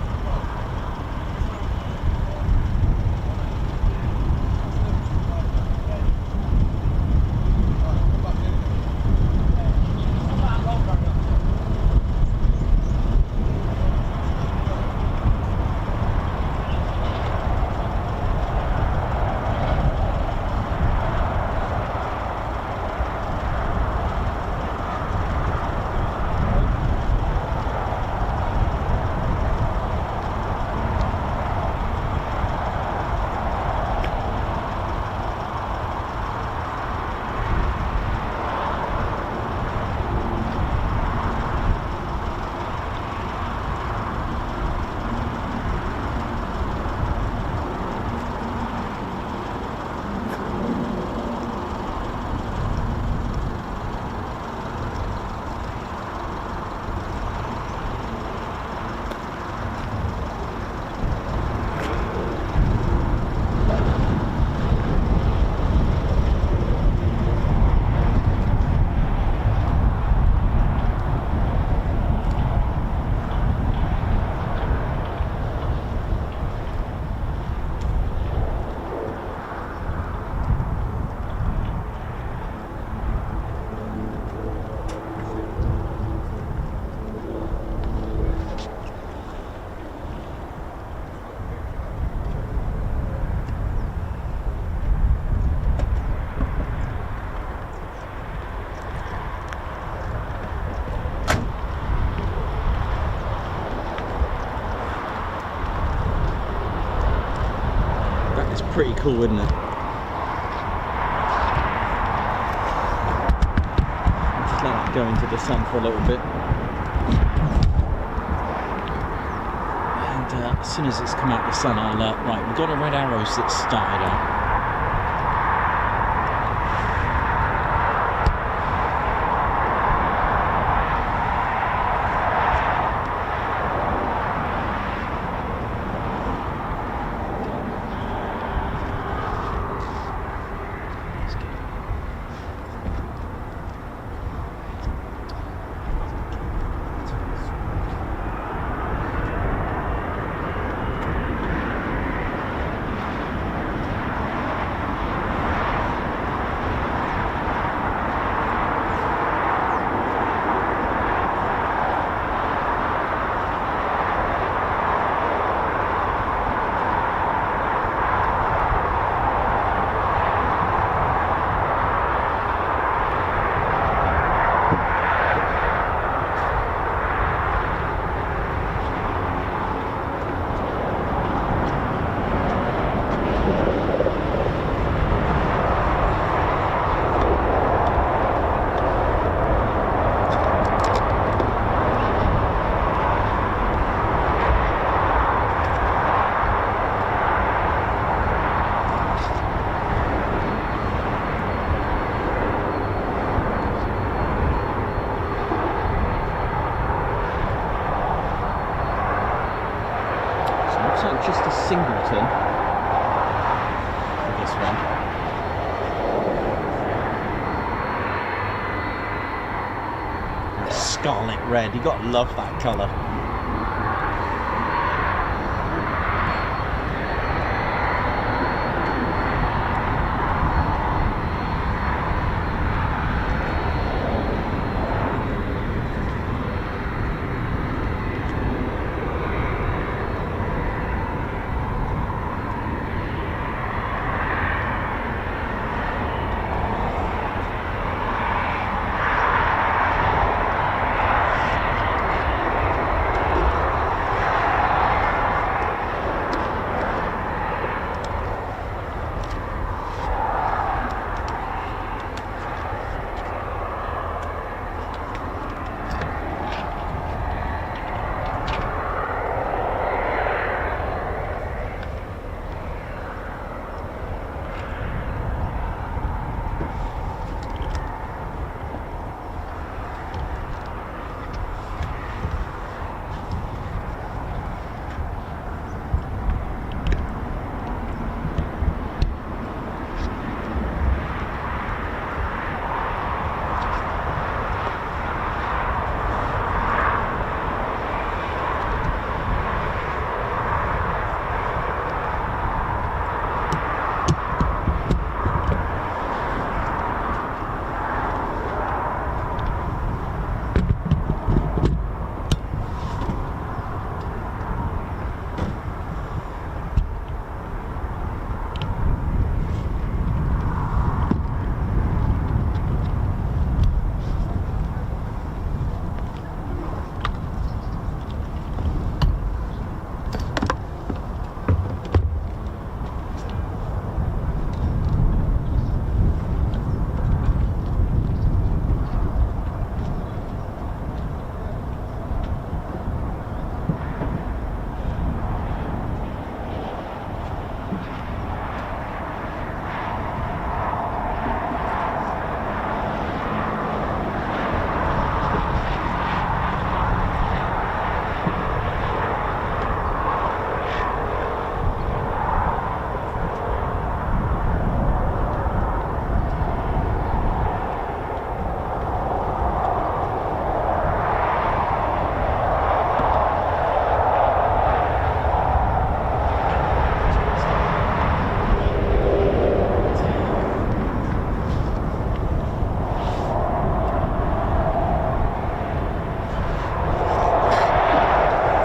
Pretty cool, isn't it? Just let it go into the sun for a little bit. And as soon as it's come out the sun, I'll right, we've got a red arrows that started out. Just a singleton for this one. That scarlet red, you got to love that colour.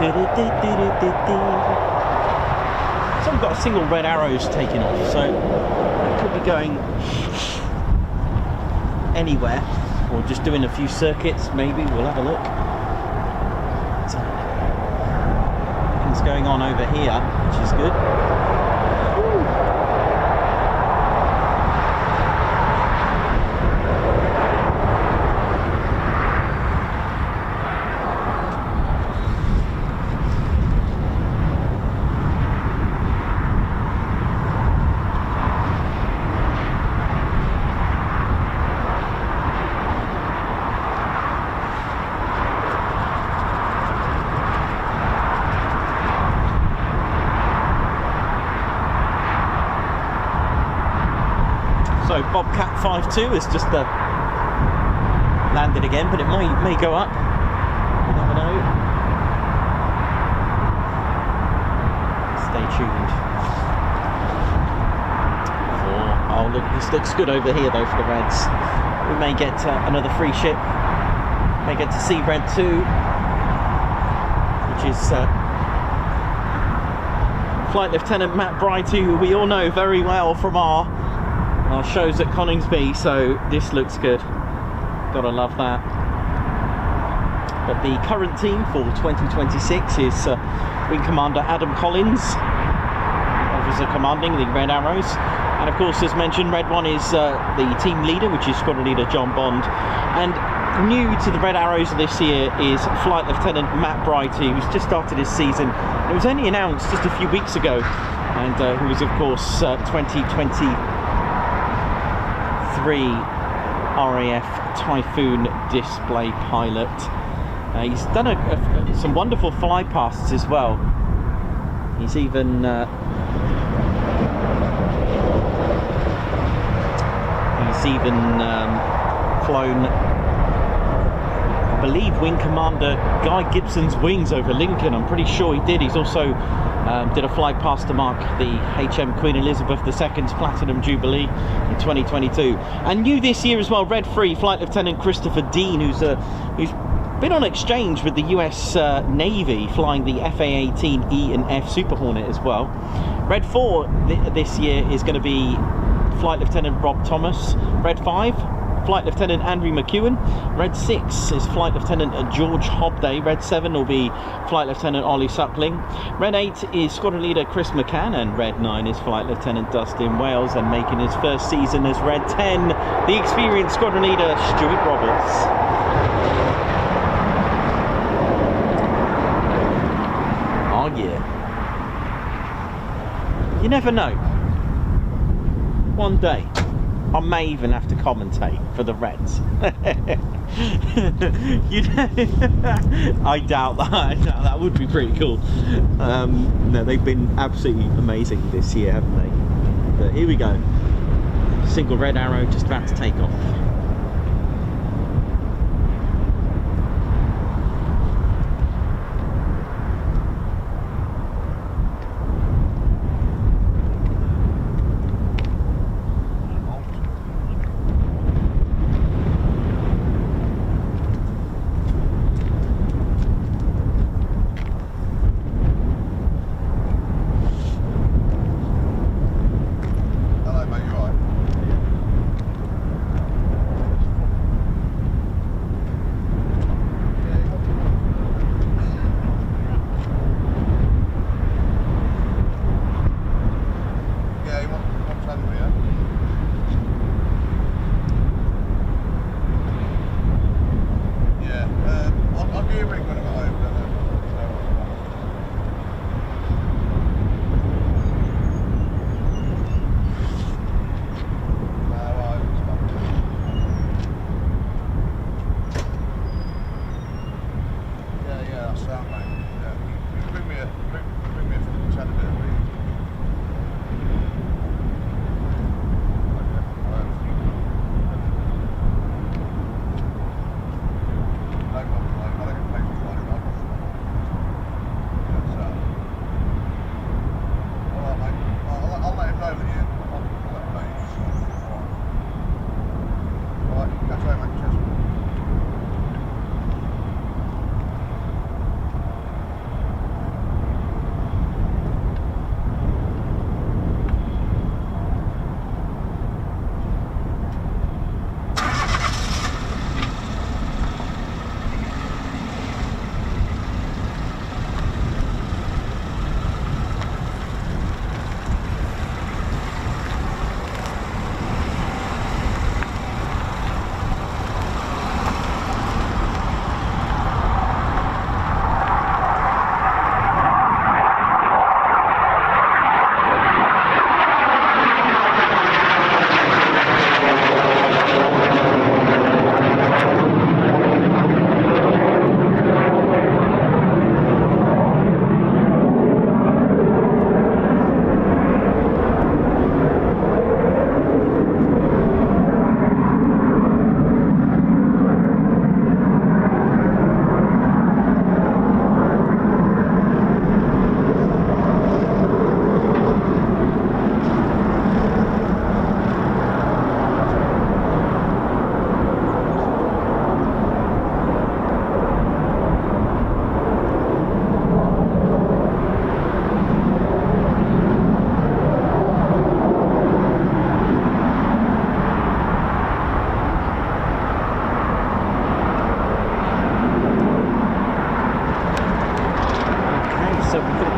So we've got a single red arrows taking off, so it could be going anywhere, or just doing a few circuits maybe. We'll have a look. So, things going on over here, which is good. So Bobcat 5.2 has just landed again, but it may go up. You never know. Stay tuned. Oh look, this looks good over here though for the Reds. We may get another free ship. May get to see Red 2, which is Flight Lieutenant Matt Brighty, who we all know very well from our shows at Coningsby, so this looks good. Gotta love that. But the current team for 2026 is Wing Commander Adam Collins, officer commanding the Red Arrows, and of course, as mentioned, Red 1 is the team leader, which is Squadron Leader John Bond, and new to the Red Arrows this year is Flight Lieutenant Matt Brighty, who's just started his season. It was only announced just a few weeks ago, and who was of course 2023 RAF Typhoon display pilot. He's done some wonderful fly pasts as well. He's even flown, I believe, Wing Commander Guy Gibson's wings over Lincoln. I'm pretty sure he did. He's also did a fly past to mark the HM Queen Elizabeth II's Platinum Jubilee in 2022. And new this year as well, Red 3, Flight Lieutenant Christopher Dean, who's been on exchange with the US Navy, flying the FA-18E and F Super Hornet as well. Red 4 this year is going to be Flight Lieutenant Rob Thomas. Red 5, Flight Lieutenant Andrew McEwen. Red 6 is Flight Lieutenant George Hobday. Red 7 will be Flight Lieutenant Ollie Suppling. Red 8 is Squadron Leader Chris McCann, and Red 9 is Flight Lieutenant Dustin Wales, and making his first season as Red 10, the experienced Squadron Leader Stuart Roberts. Oh yeah. You never know. One day I may even have to commentate for the Reds. I doubt that. That would be pretty cool. No, they've been absolutely amazing this year, haven't they? But here we go. Single Red Arrow just about to take off.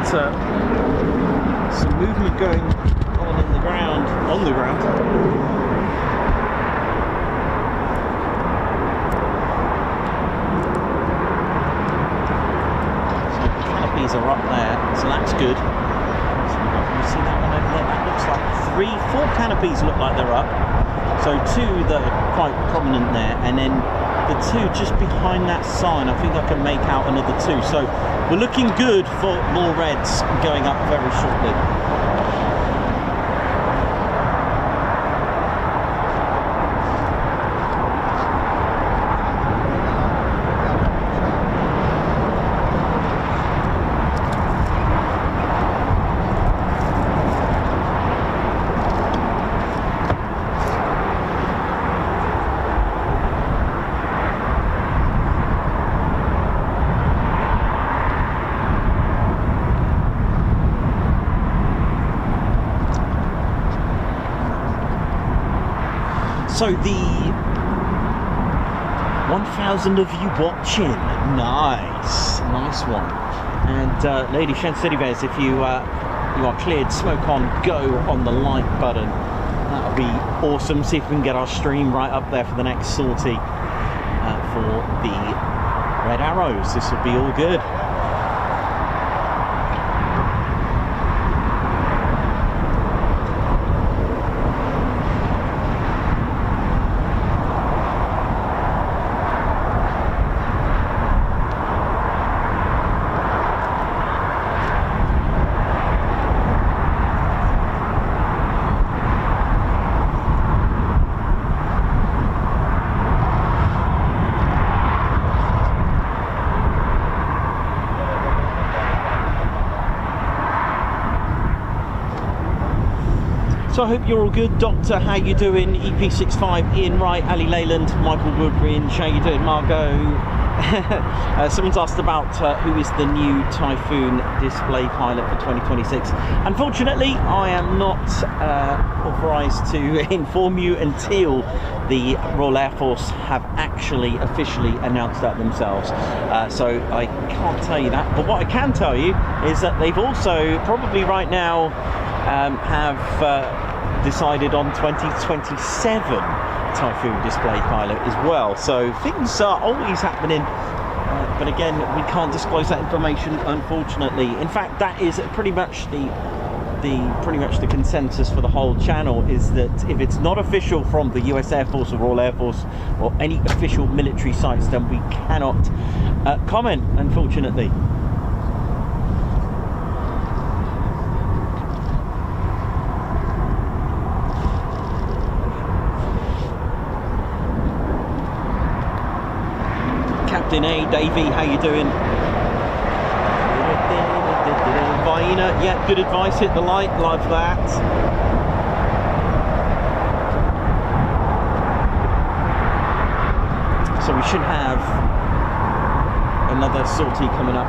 some movement going on in the ground, on the ground. So the canopies are up there, so that's good. So you see that one over there? That looks like 4 canopies look like they're up. So 2 that are quite prominent there, and then the 2 just behind that sign. I think I can make out another 2. So we're looking good for more reds going up very shortly. So the 1,000 of you watching, nice one. And ladies and teddy bears, if you are cleared, smoke on, go on the like button. That'll be awesome. See if we can get our stream right up there for the next sortie for the Red Arrows. This will be all good. So I hope you're all good. Doctor, how you doing? EP65, Ian Wright, Ali Leyland, Michael Woodbridge, how you doing? Margot. Someone's asked about who is the new Typhoon display pilot for 2026. Unfortunately, I am not authorised to inform you until the Royal Air Force have actually officially announced that themselves. So I can't tell you that. But what I can tell you is that they've also, probably right now, have decided on 2027 Typhoon display pilot as well. So things are always happening, but again, we can't disclose that information, unfortunately. In fact, that is pretty much the consensus for the whole channel, is that if it's not official from the US Air Force or Royal Air Force or any official military sites, then we cannot comment, unfortunately. Captain A, Davey, how you doing? Vienna, yeah, good advice, hit the light, love that. So we should have another sortie coming up.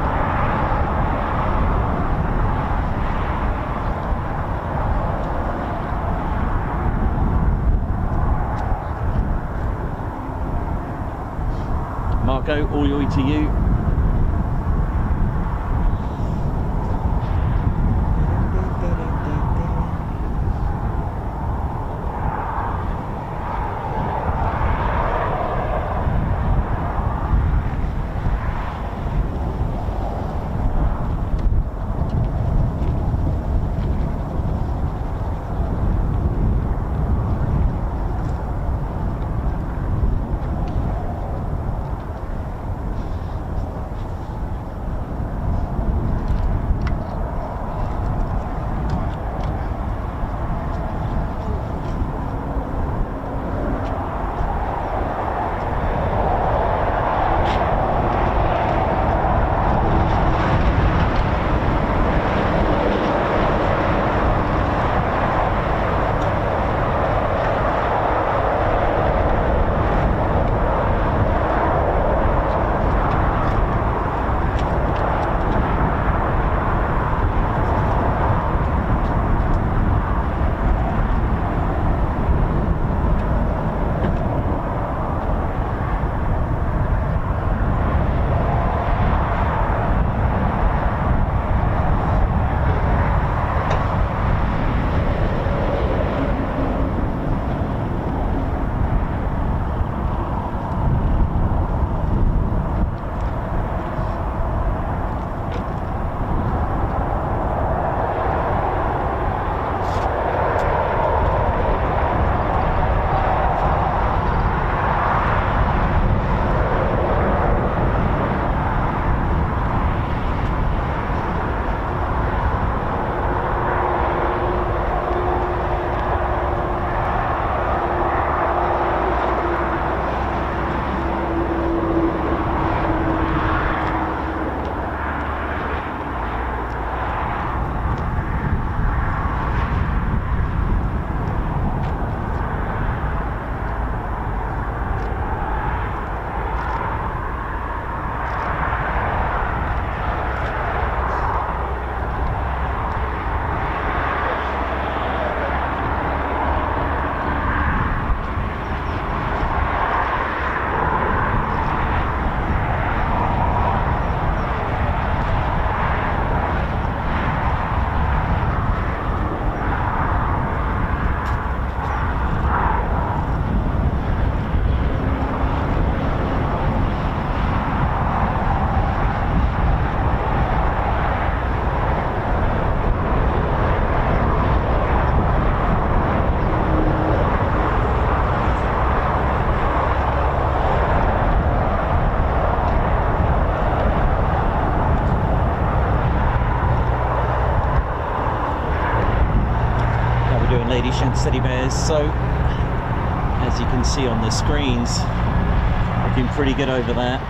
Marco, all the way to you. ladies, gents, teddy bears. So, as you can see on the screens, looking pretty good over there.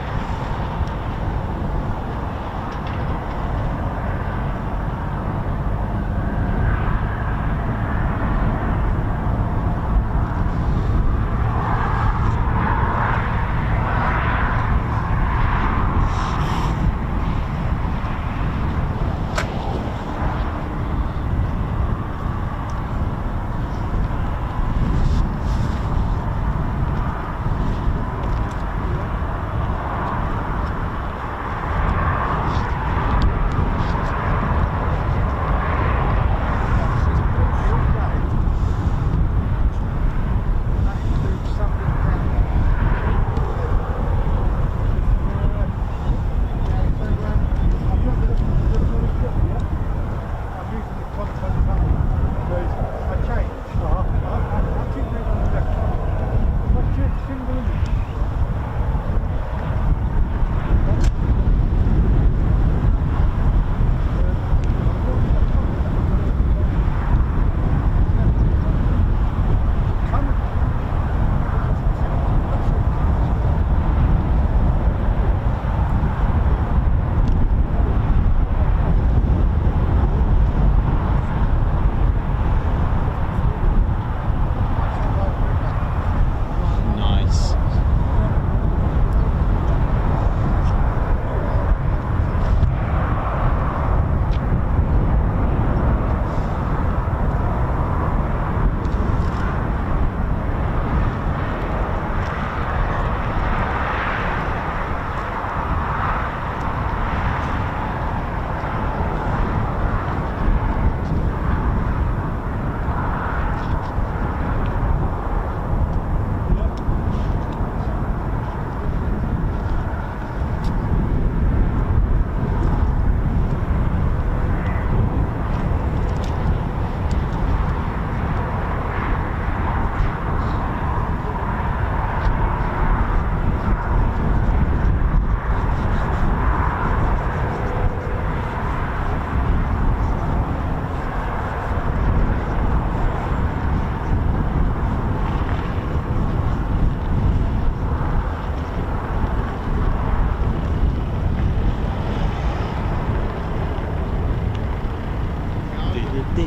So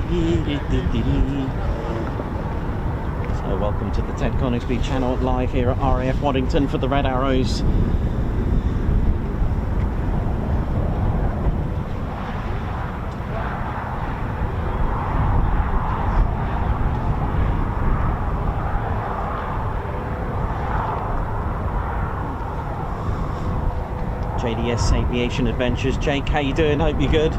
welcome to the Ted Coningsby channel live here at RAF Waddington for the Red Arrows. JDS Aviation Adventures. Jake, how you doing? Hope you're good.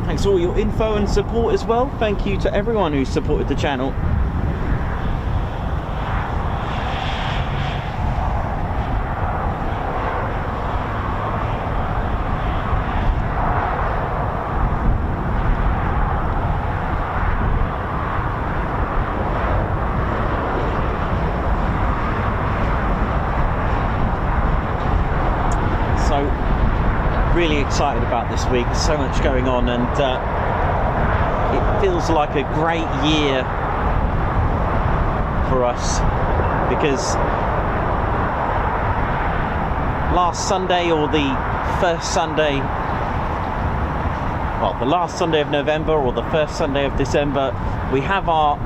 Thanks for all your info and support as well. Thank you to everyone who's supported the channel. Really excited about this week. There's so much going on, and it feels like a great year for us, because last Sunday, or the first Sunday, well, the last Sunday of November or the first Sunday of December, we have our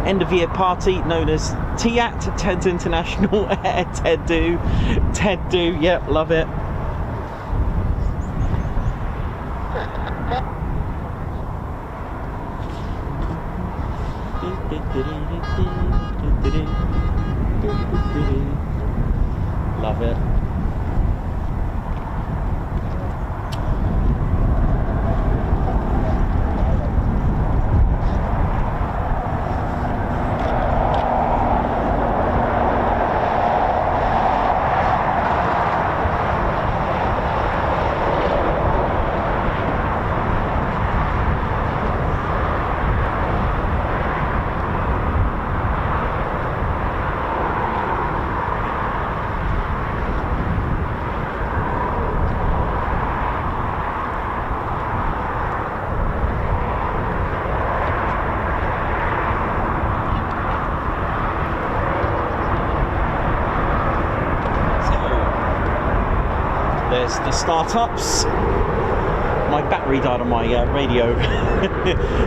end of year party known as TIAT, Ted's International Air Ted Do, yep, love it. Love it. there's the startups. My battery died on my radio.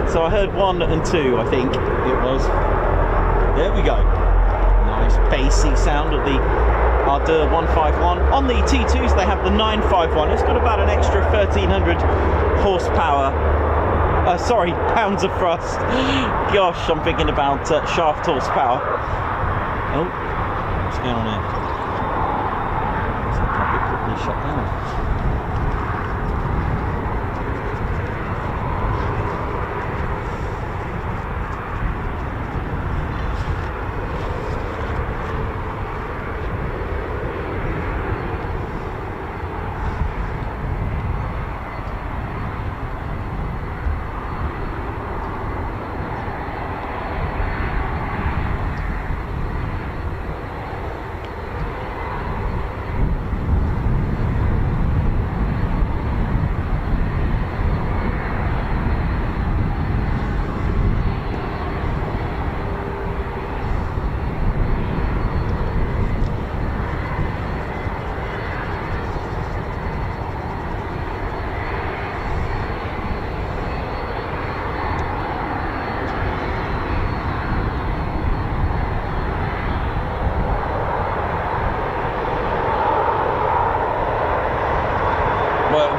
So I heard 1 and 2, I think it was. There we go. Nice bassy sound of the Ardeur 151. On the T2s they have the 951. It's got about an extra 1300 horsepower. Sorry, pounds of thrust. Gosh, I'm thinking about shaft horsepower. Oh, what's going on here? It's a bit quickly shut down.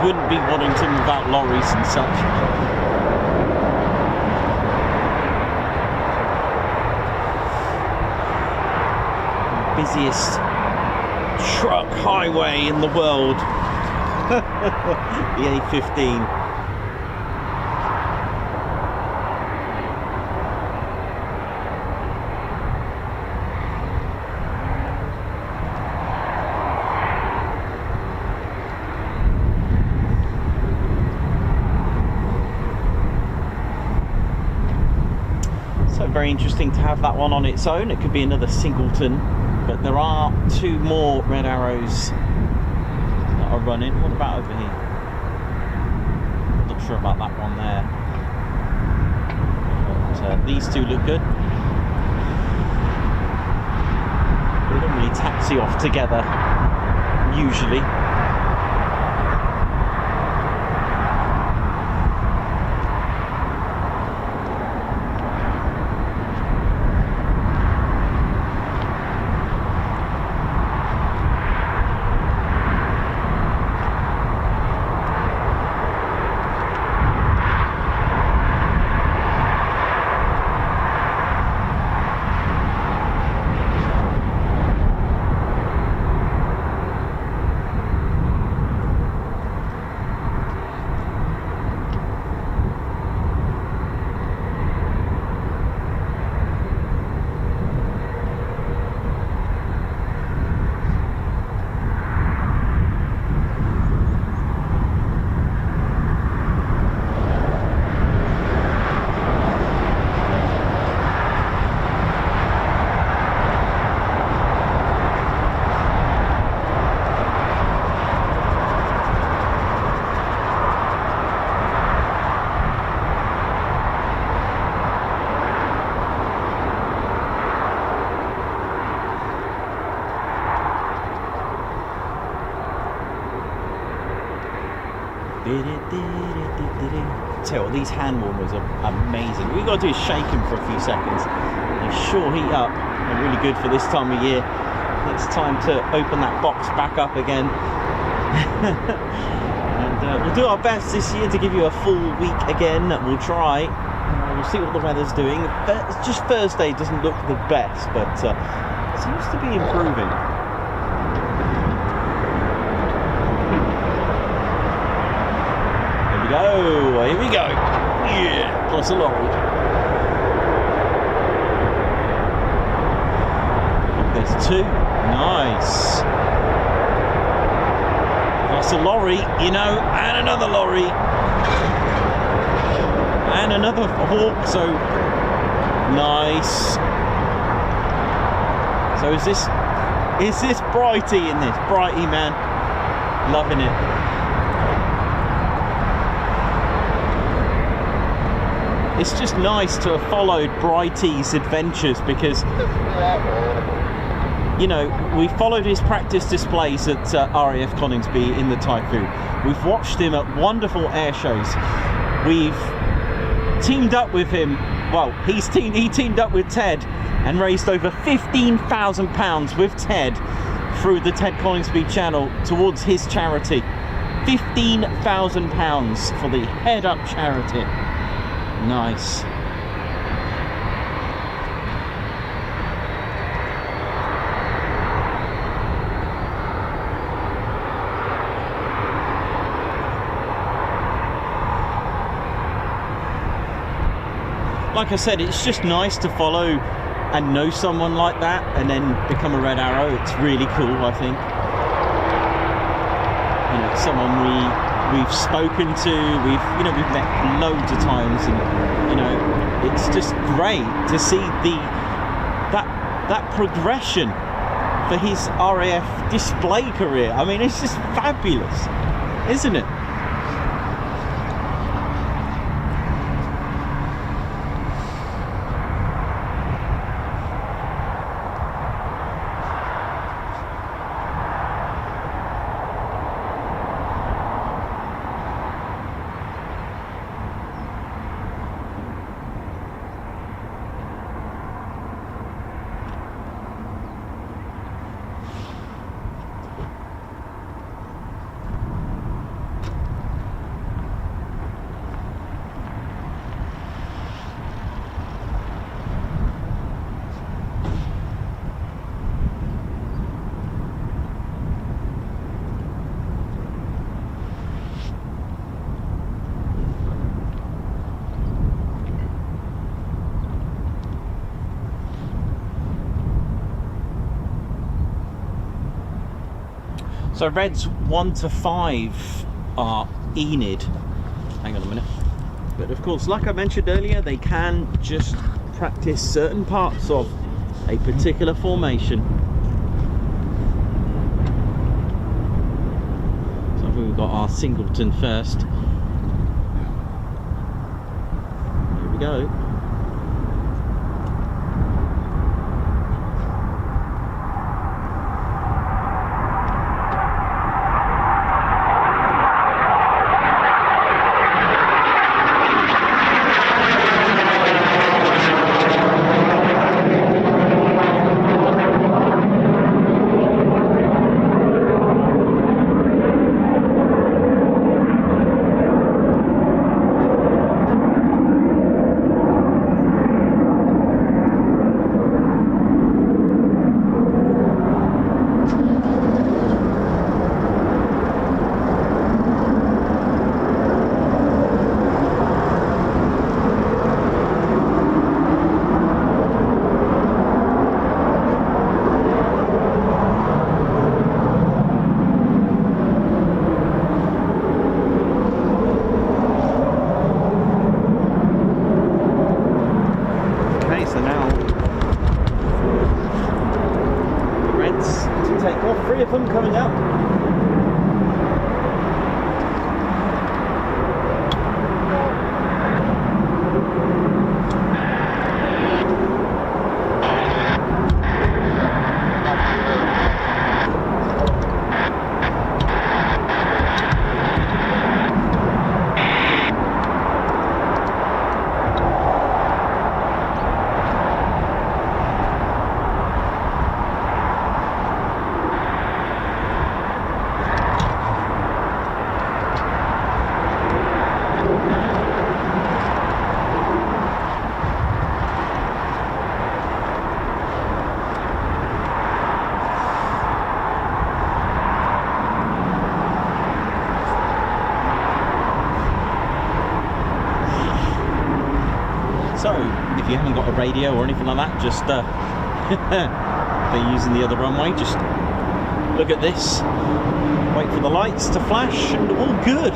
Wouldn't be Waddington without lorries and such. Busiest truck highway in the world. The A15. Very interesting to have that one on its own. It could be another singleton, but there are 2 more red arrows that are running. What about over here? Not sure about that one there, but these 2 look good. They don't really taxi off together usually. Tell you, these hand warmers are amazing. We've got to do is shake them for a few seconds. They sure heat up. They're really good for this time of year. It's time to open that box back up again. And we'll do our best this year to give you a full week again. We'll try. We'll see what the weather's doing. Just Thursday doesn't look the best, but it seems to be improving. Go, here we go. Yeah, plus a lorry. There's 2. Nice. Plus a lorry, you know, and another lorry. And another hawk, so nice. So is this Brighty in this? Brighty, man. Loving it. It's just nice to have followed Brighty's adventures because you know, we followed his practice displays at RAF Coningsby in the Typhoon. We've watched him at wonderful air shows. We've teamed up with him. Well, he teamed up with Ted and raised over £15,000 with Ted through the Ted Coningsby channel towards his charity. £15,000 for the Head Up charity. Nice. Like I said, it's just nice to follow and know someone like that and then become a Red Arrow. It's really cool, I think. You know, someone we've spoken to, we've met loads of times, and you know, it's just great to see that progression for his RAF display career. I mean, it's just fabulous, isn't it? So Reds 1 to 5 are Enid. Hang on a minute. But of course, like I mentioned earlier, they can just practice certain parts of a particular formation. So I think we've got our singleton first. Here we go. Coming up. So, if you haven't got a radio or anything like that, just they're using the other runway, just look at this, wait for the lights to flash, and all good.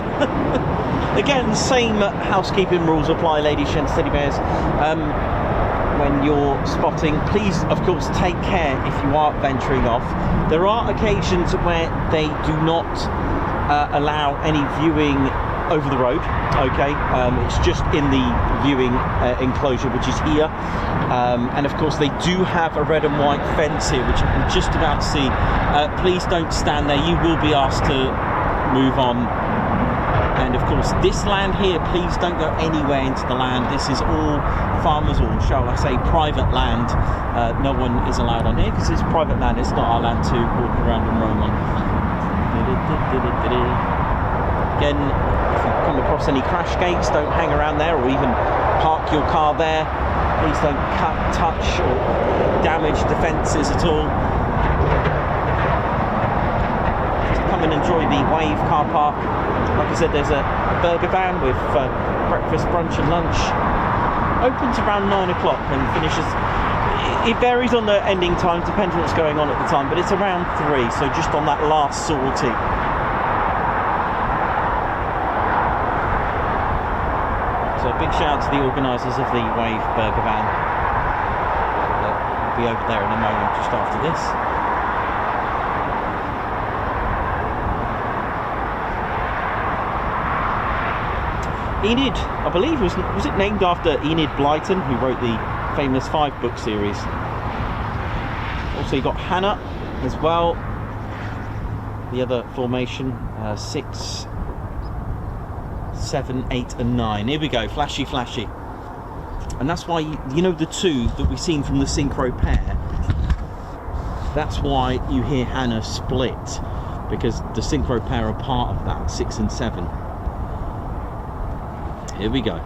Again, same housekeeping rules apply, ladies, gents, teddy bears. When you're spotting, please, of course, take care if you are venturing off. There are occasions where they do not allow any viewing over the road. Okay, it's just in the viewing enclosure, which is here, and of course they do have a red and white fence here, which you can just about see. Please don't stand there, you will be asked to move on. And of course this land here, please don't go anywhere into the land. This is all farmers, or shall I say private land. No one is allowed on here because it's private land. It's not our land to walk around and roam on. Again, if you come across any crash gates, don't hang around there or even park your car there. Please don't cut, touch or damage the fences at all. Just come and enjoy the Wave car park. Like I said, there's a burger van with breakfast, brunch and lunch. Opens around 9 o'clock and finishes. It varies on the ending time, depends on what's going on at the time, but it's around 3, so just on that last sortie. So a big shout out to the organisers of the Wave burger van. They'll be over there in a moment, just after this. Enid, I believe, was it named after Enid Blyton, who wrote the famous 5-book series. Also you got Hannah as well, the other formation, 6, 7, 8 and 9. Here we go, flashy flashy. And that's why, you know, the 2 that we've seen from the synchro pair, that's why you hear Hannah split, because the synchro pair are part of that, 6 and 7. Here we go.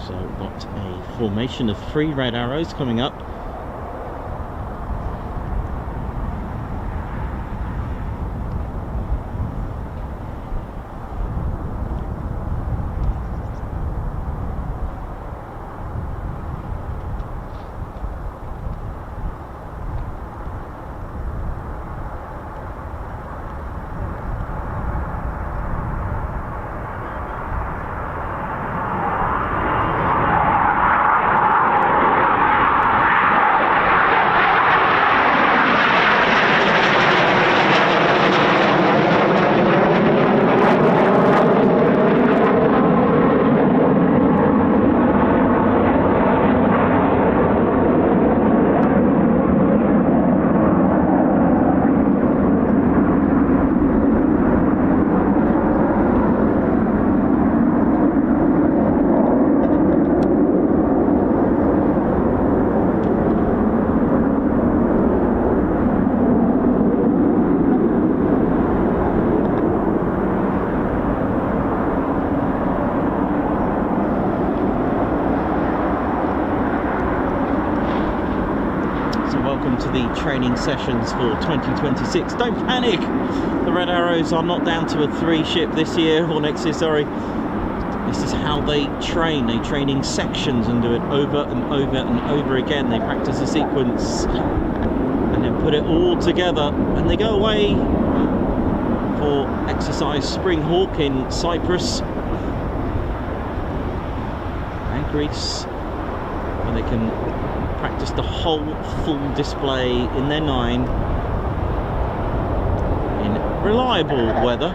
So we've got a formation of 3 red arrows coming up. To the training sessions for 2026. Don't panic, the Red Arrows are not down to a 3 ship this year, or next year, sorry. This is how they train. They train in sections and do it over and over and over again. They practice a sequence and then put it all together, and they go away for exercise Spring Hawk in Cyprus and Greece, where they can practice the whole full display in their 9 in reliable weather.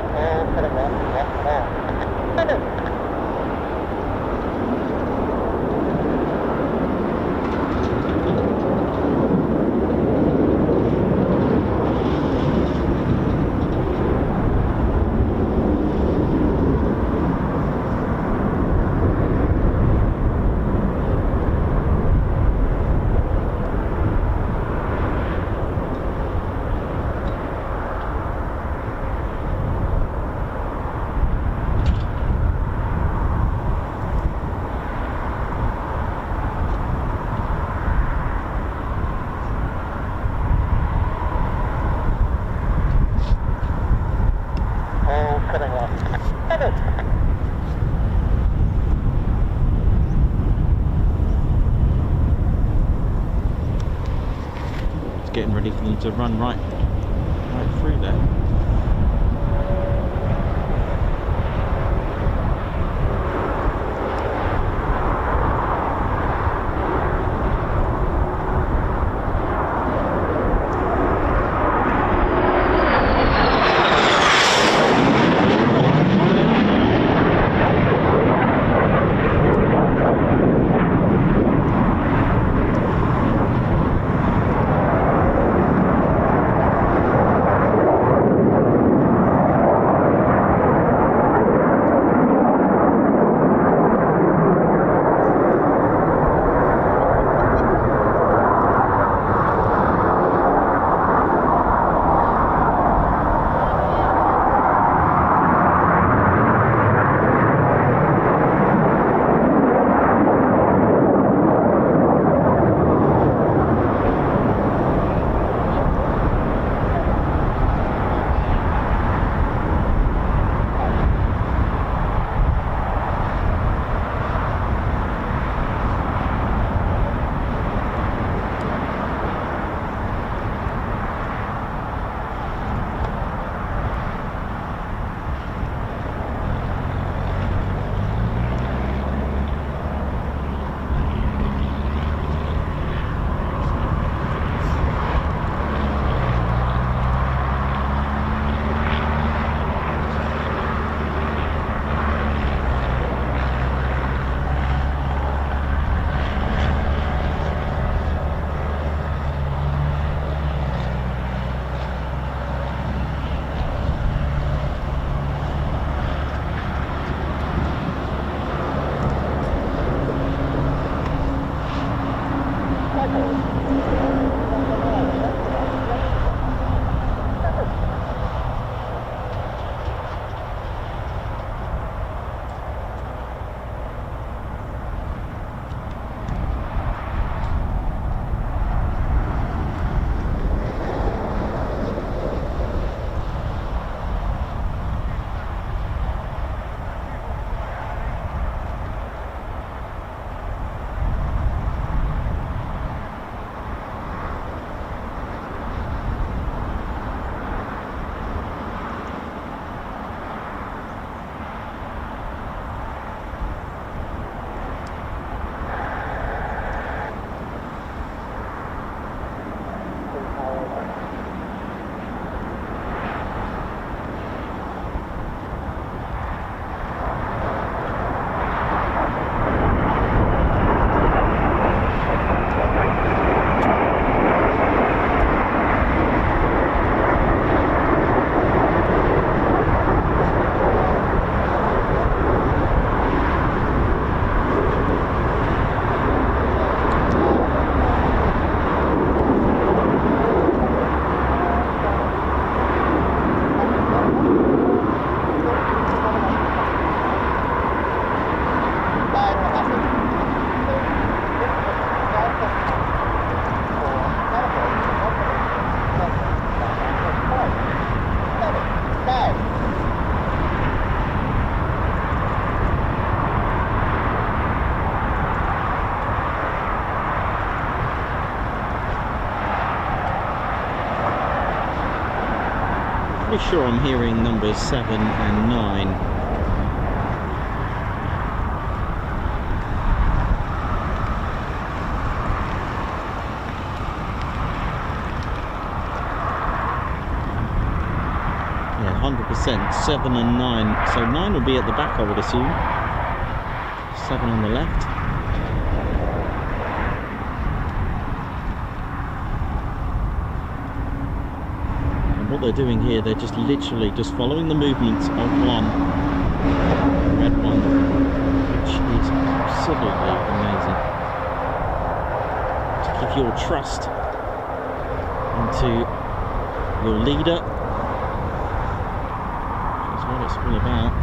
getting ready for them to run right through there. Pretty sure I'm hearing numbers 7 and 9. Yeah, 100%, 7 and 9. So 9 will be at the back, I would assume. 7 on the left. What they're doing here, they're just literally just following the movements of one, red one, which is absolutely amazing. To give your trust into your leader, which is what it's all about.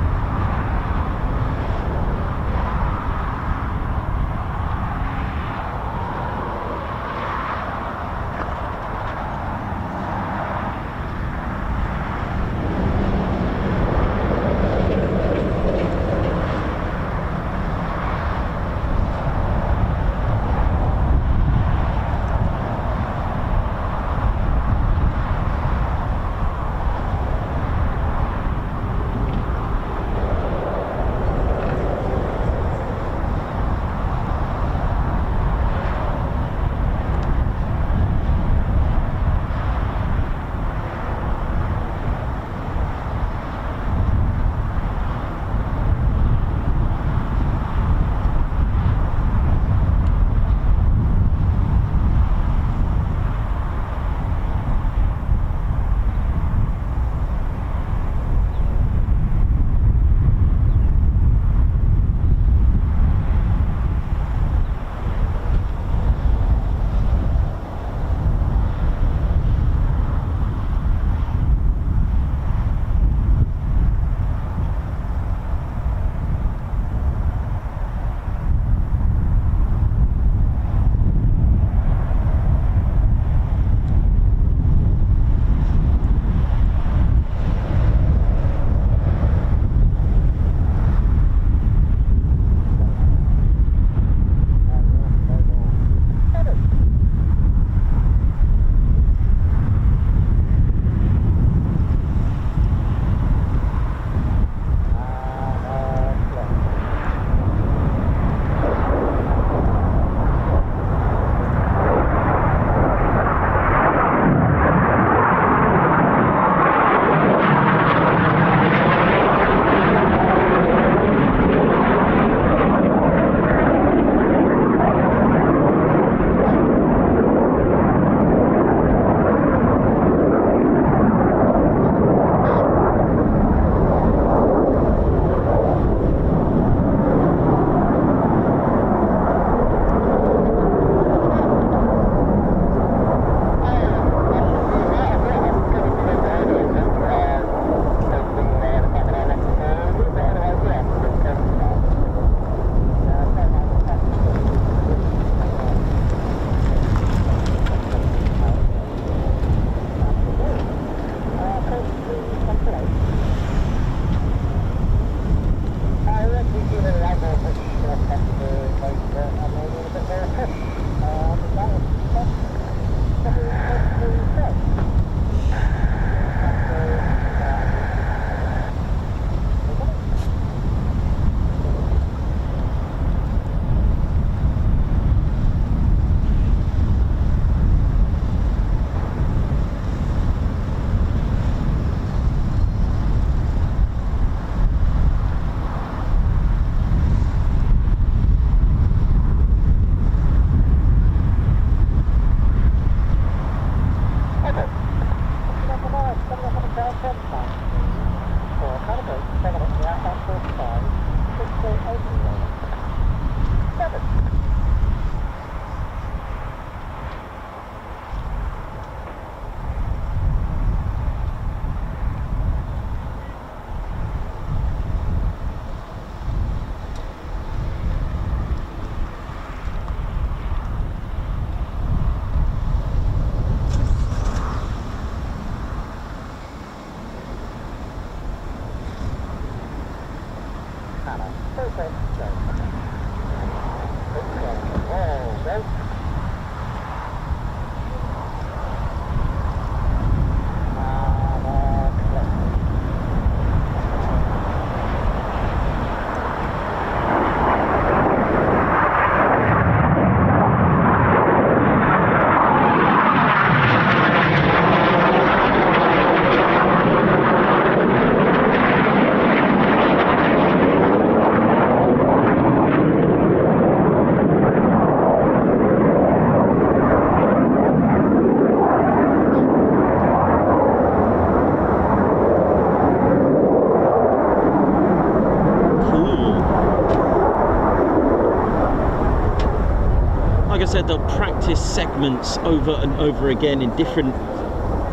they'll practice segments over and over again in different,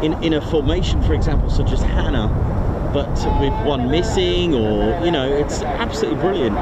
in a formation, for example, such as Hannah, but with one missing, or, you know, it's absolutely brilliant.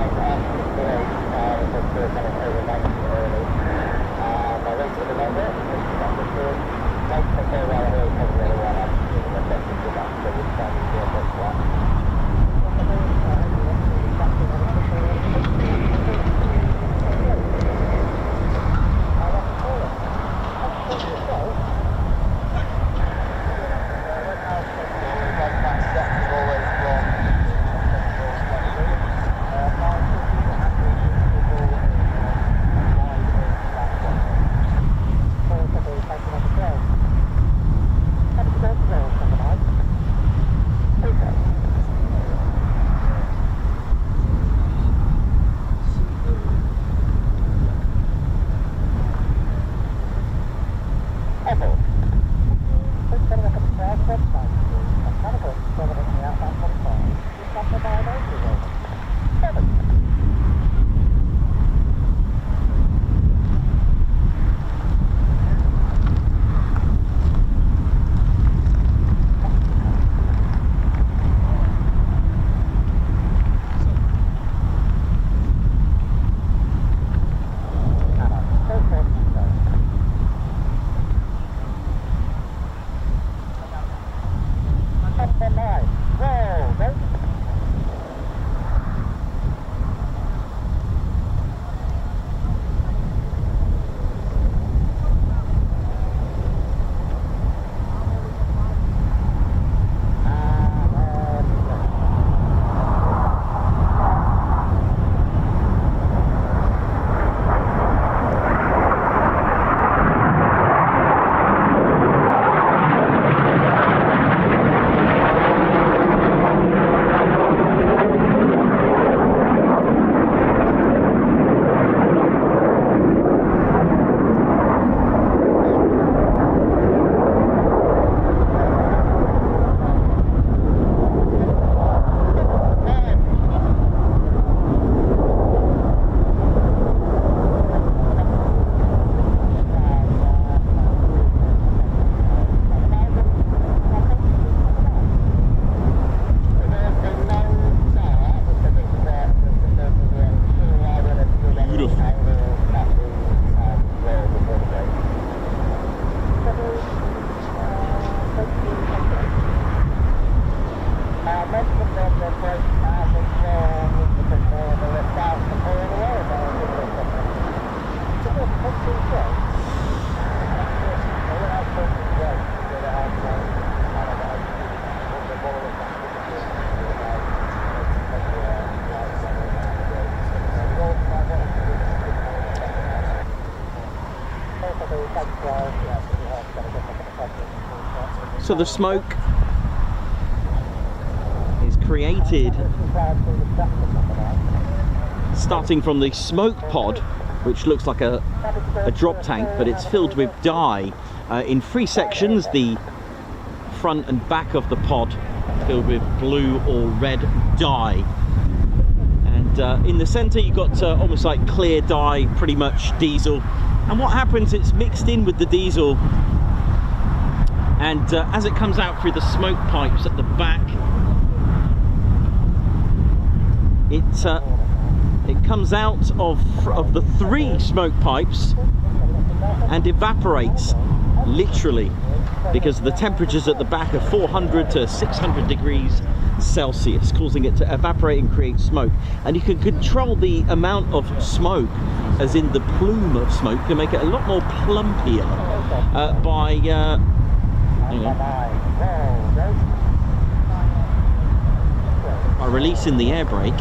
So the smoke is created starting from the smoke pod, which looks like a drop tank, but it's filled with dye in 3 sections. The front and back of the pod filled with blue or red dye, and in the center you've got almost like clear dye, pretty much diesel. And what happens, it's mixed in with the diesel, and as it comes out through the smoke pipes at the back, it comes out of the 3 smoke pipes and evaporates, literally, because the temperatures at the back are 400 to 600 degrees Celsius, causing it to evaporate and create smoke. And you can control the amount of smoke, as in the plume of smoke. You can make it a lot more plumpier by hang on, by releasing the air brake.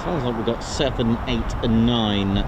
Sounds like we've got 7, 8 and 9.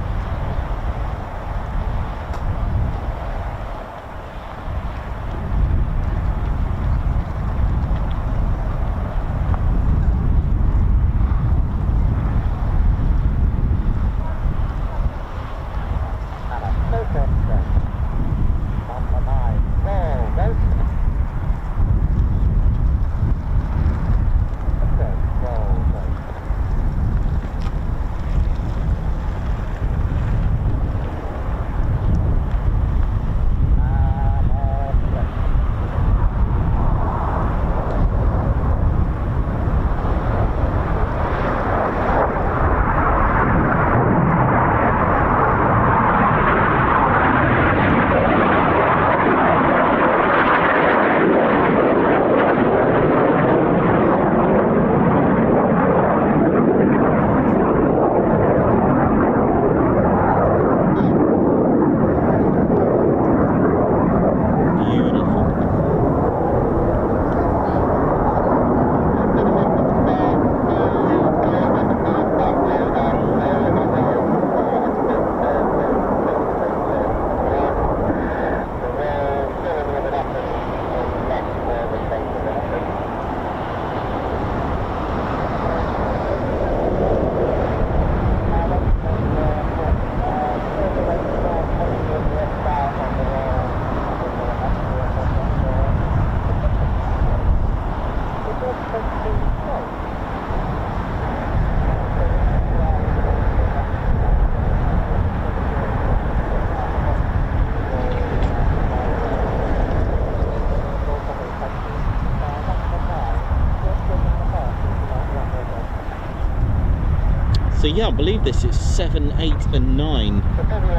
So yeah, I believe this is 7, 8 and 9.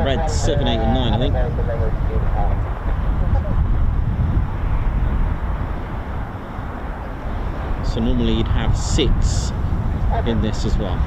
Red 7, 8 and 9, I think. So normally you'd have 6 in this as well.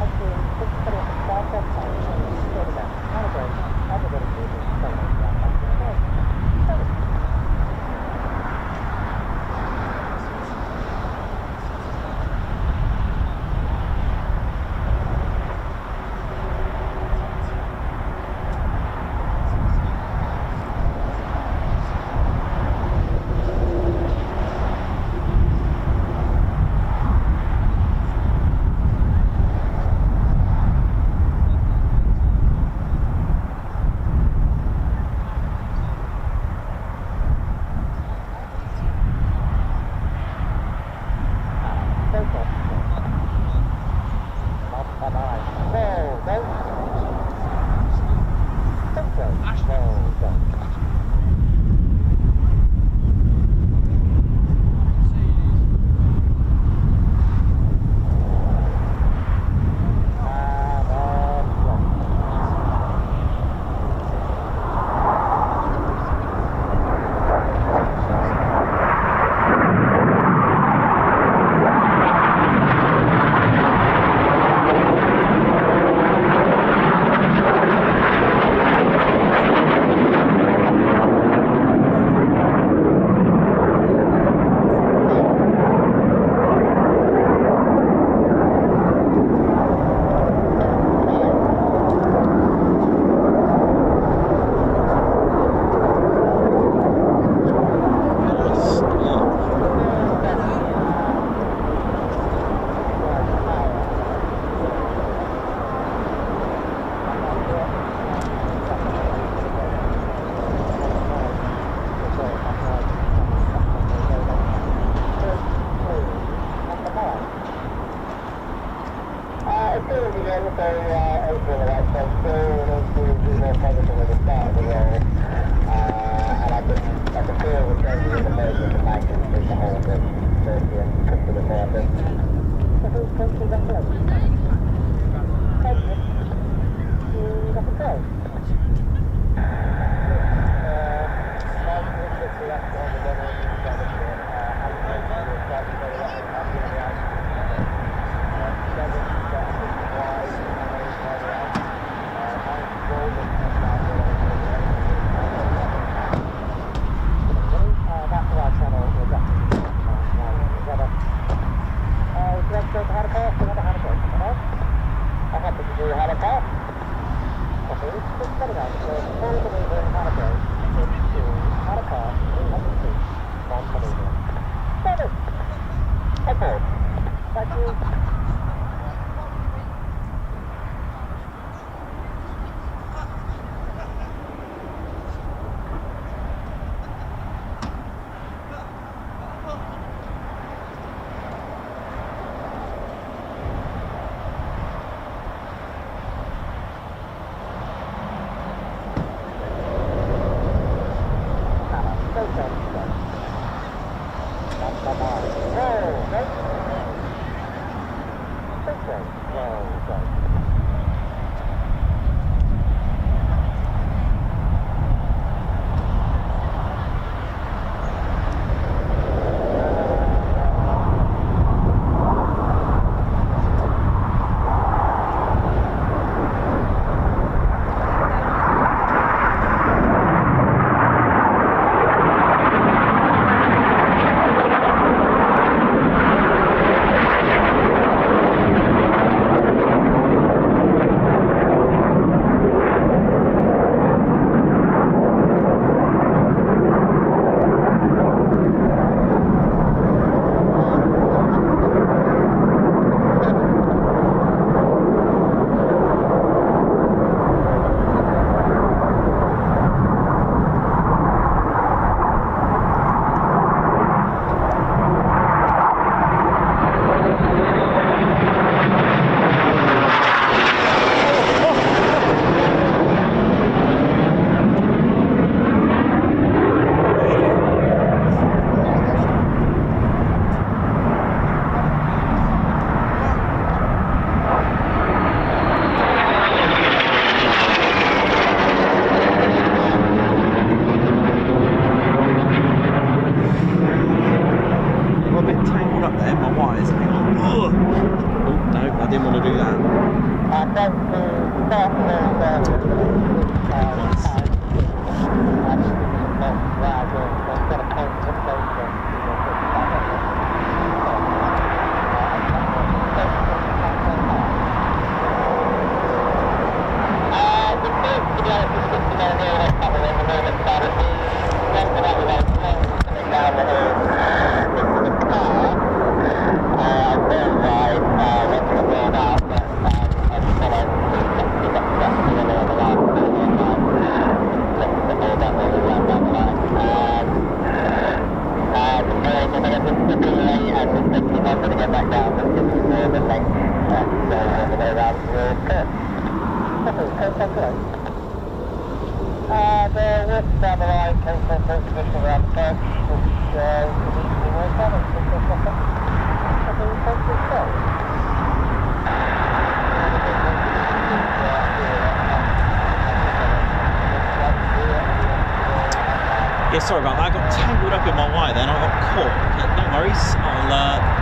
Yeah, sorry about that. I got tangled up in my wire then. I got caught. Okay, no worries.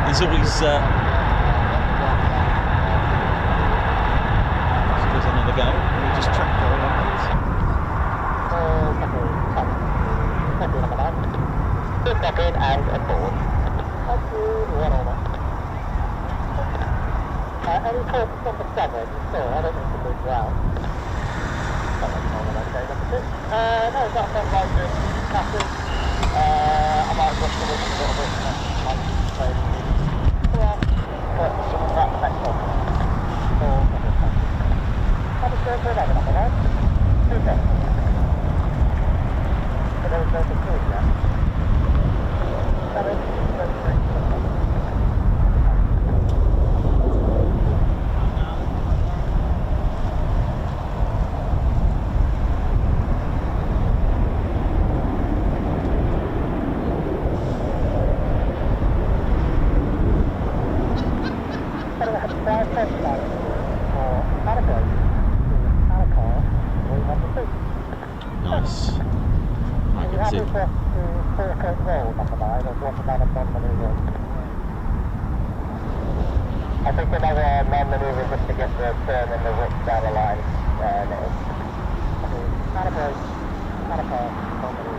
There's always... There's another go. Let me just track her along. Second and a forward. One over. Any course number 7, so I don't need to move around. No, it's not something like this. I might rush a little bit. Like, well, but that's the next one. Have a go for 11 on the line. 2 seconds. So there was no conclusion yet. 7, 33. Nice. I can see. I think another man-manoeuvre just to get the turn and the width down the line. Not a break, not a pass, man-manoeuvre.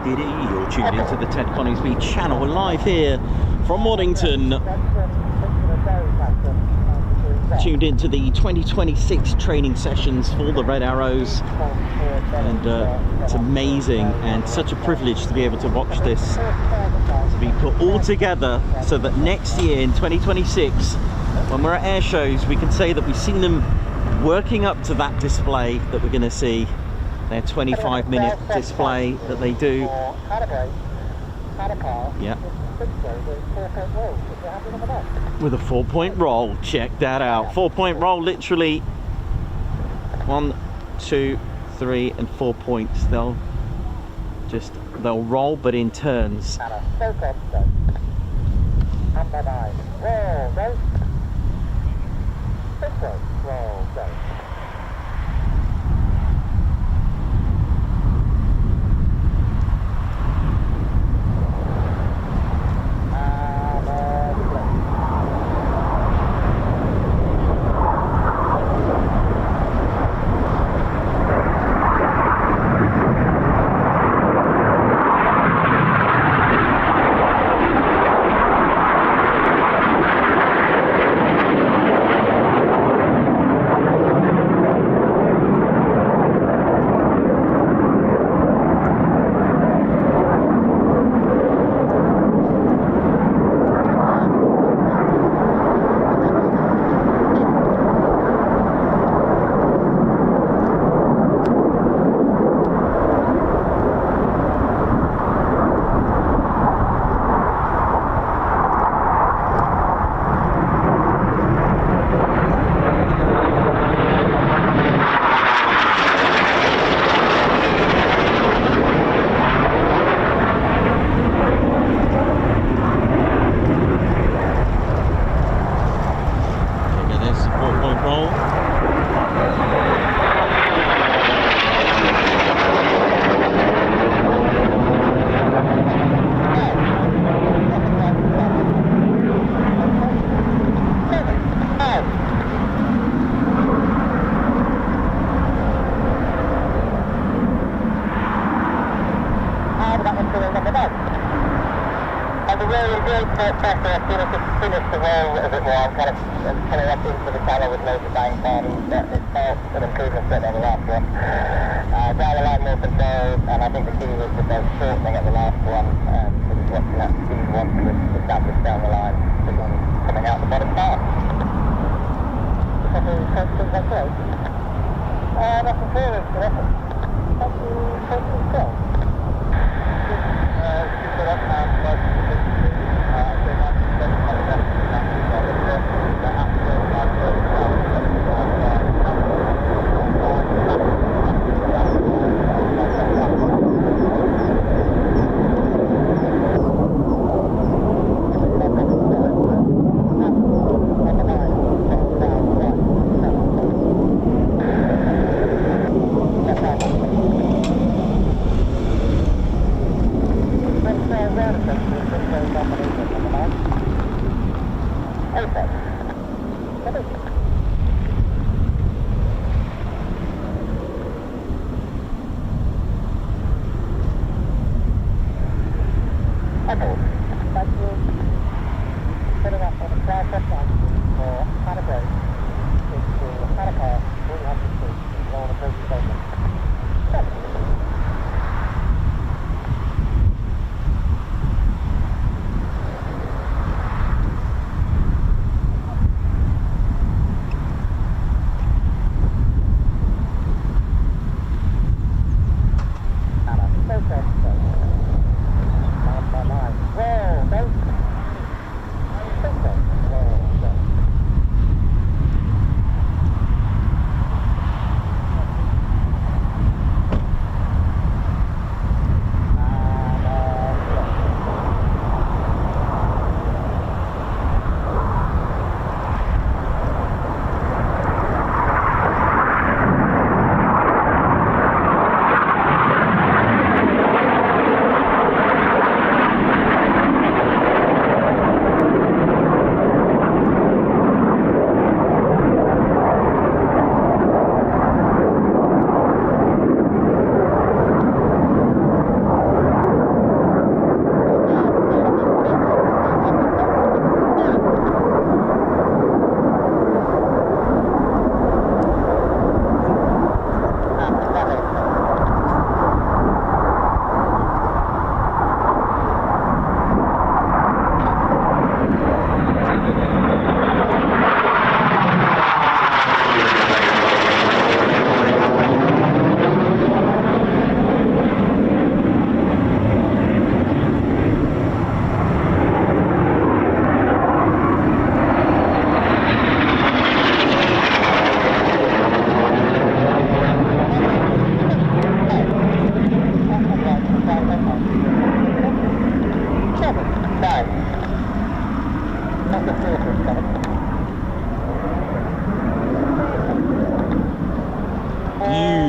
You're tuned into the Ted Coningsby channel. We're live here from Waddington, tuned into the 2026 training sessions for the Red Arrows, and it's amazing and such a privilege to be able to watch this, to be put all together so that next year in 2026, when we're at air shows, we can say that we've seen them working up to that display that we're going to see, their 25-minute display that they do. Yeah. With a 4-point roll. Check that out. 4-point roll, literally 1, 2, 3 and 4 points. They'll roll, but in turns. Especially as soon as it's finished the roll, as it were, kind of coming up into the colour with loads of bang bodies, but it felt an improvement on the last one. Down the line more controls, and I think the key was that they were shortening at the last one, and it was watching that speed once it was established down the line, coming out the bottom part. Nothing further, thank you, control.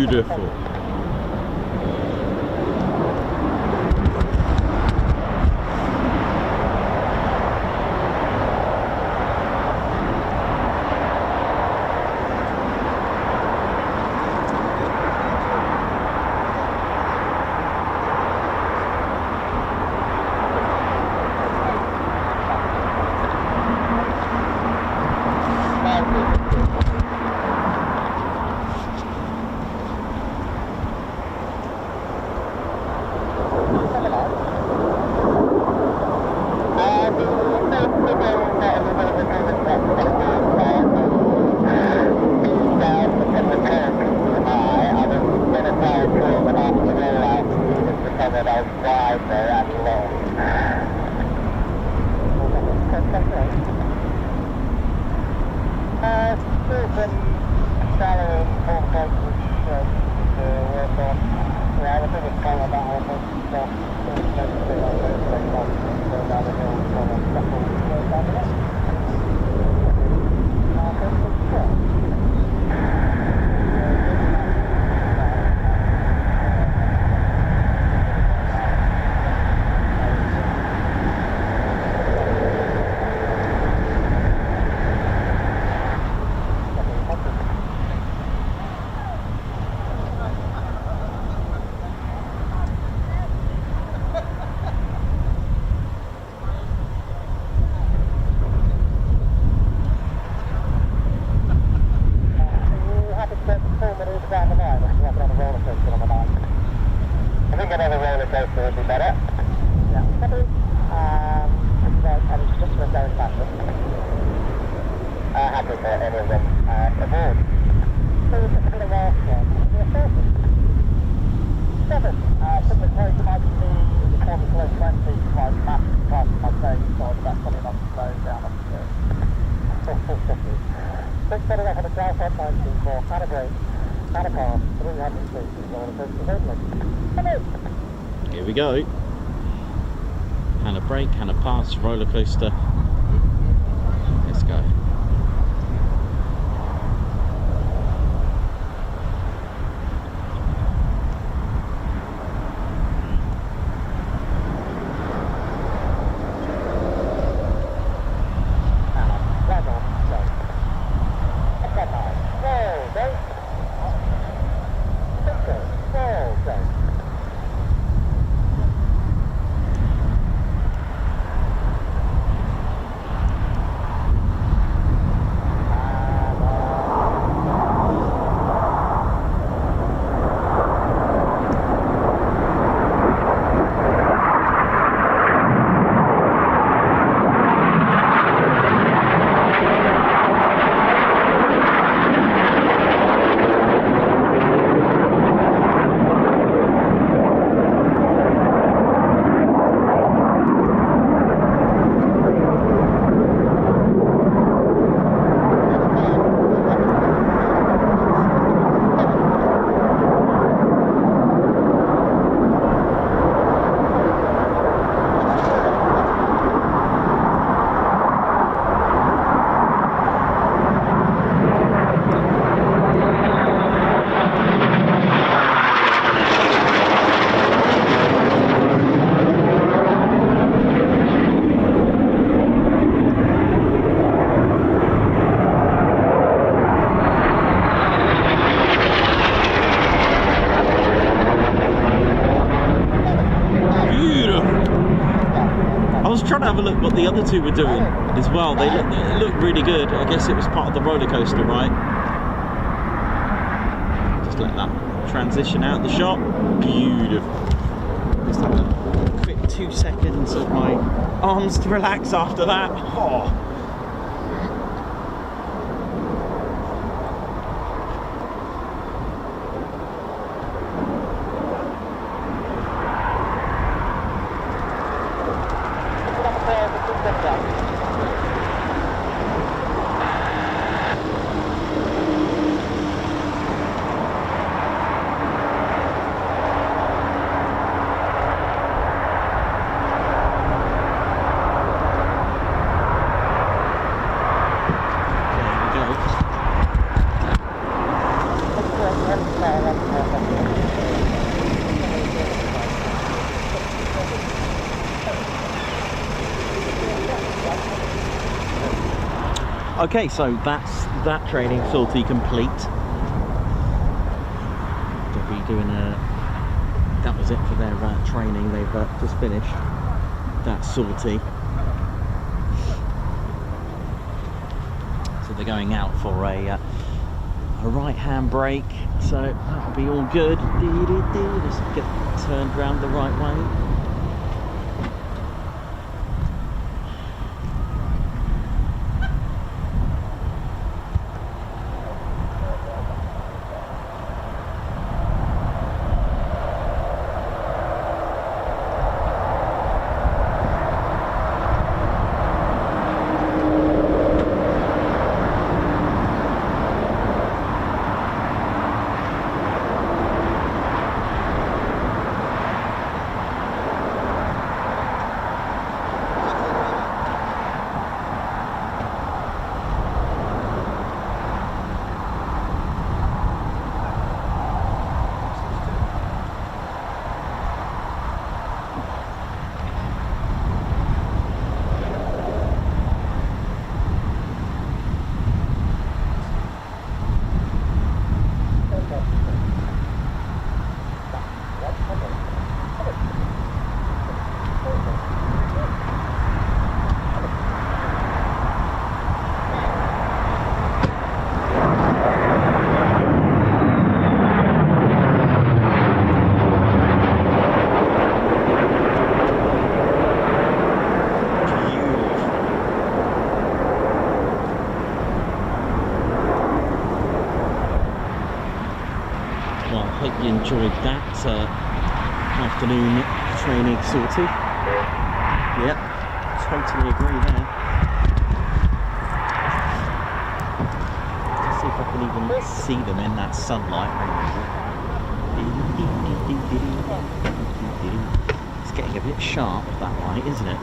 Beautiful. traffic or any of them aboard. So we're just a bit of a, seven. Public road might be the quarter below 20, like massive past my stage, so that's probably not slowed down up to 650. 630 off on the south side 19 for calibrate, calipass, 300 feet, all the first to Here we go. Hannah brake, Hannah pass, roller coaster. Let's go. Trying to have a look what the other two were doing as well. They look really good. I guess it was part of the roller coaster, right? Just let that transition out the shot. Beautiful. Just have a quick 2 seconds of my arms to relax after that. Oh. Okay, so that's that training sortie complete. They'll be doing that was it for their training. They've just finished that sortie. So they're going out for a right hand brake. So that'll be all good. Just get turned around the right way. you enjoyed that afternoon training sortie. Yep, totally agree there. Let's see if I can even see them in that sunlight. It's getting a bit sharp, that light, isn't it?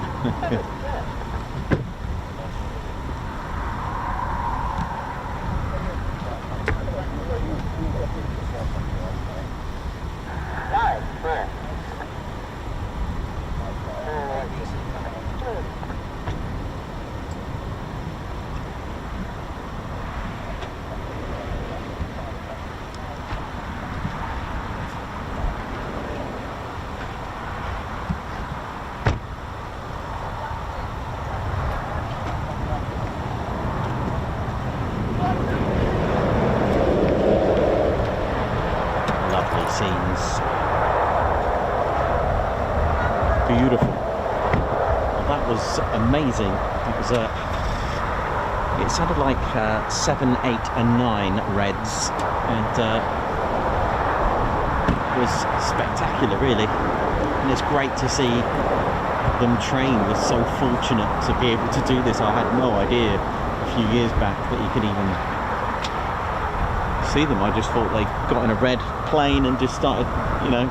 Scenes. Beautiful. Well, that was amazing. It was it sounded like 7, 8 and 9 Reds, and it was spectacular really, and it's great to see them train. We're so fortunate to be able to do this. I had no idea a few years back that you could even see them. I just thought they got in a red plane and just started, you know,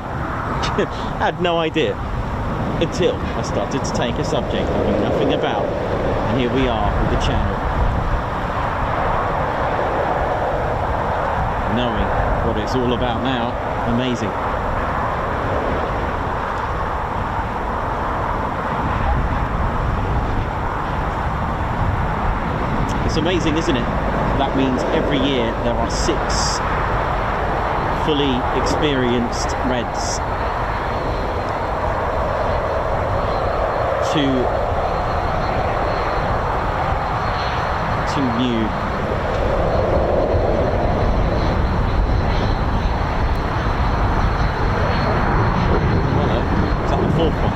had no idea until I started to take a subject I knew nothing about, and here we are with the channel, knowing what it's all about now. Amazing. It's amazing, isn't it? That means every year there are 6 fully experienced Reds, 2 new. Hello, is that the 4th one?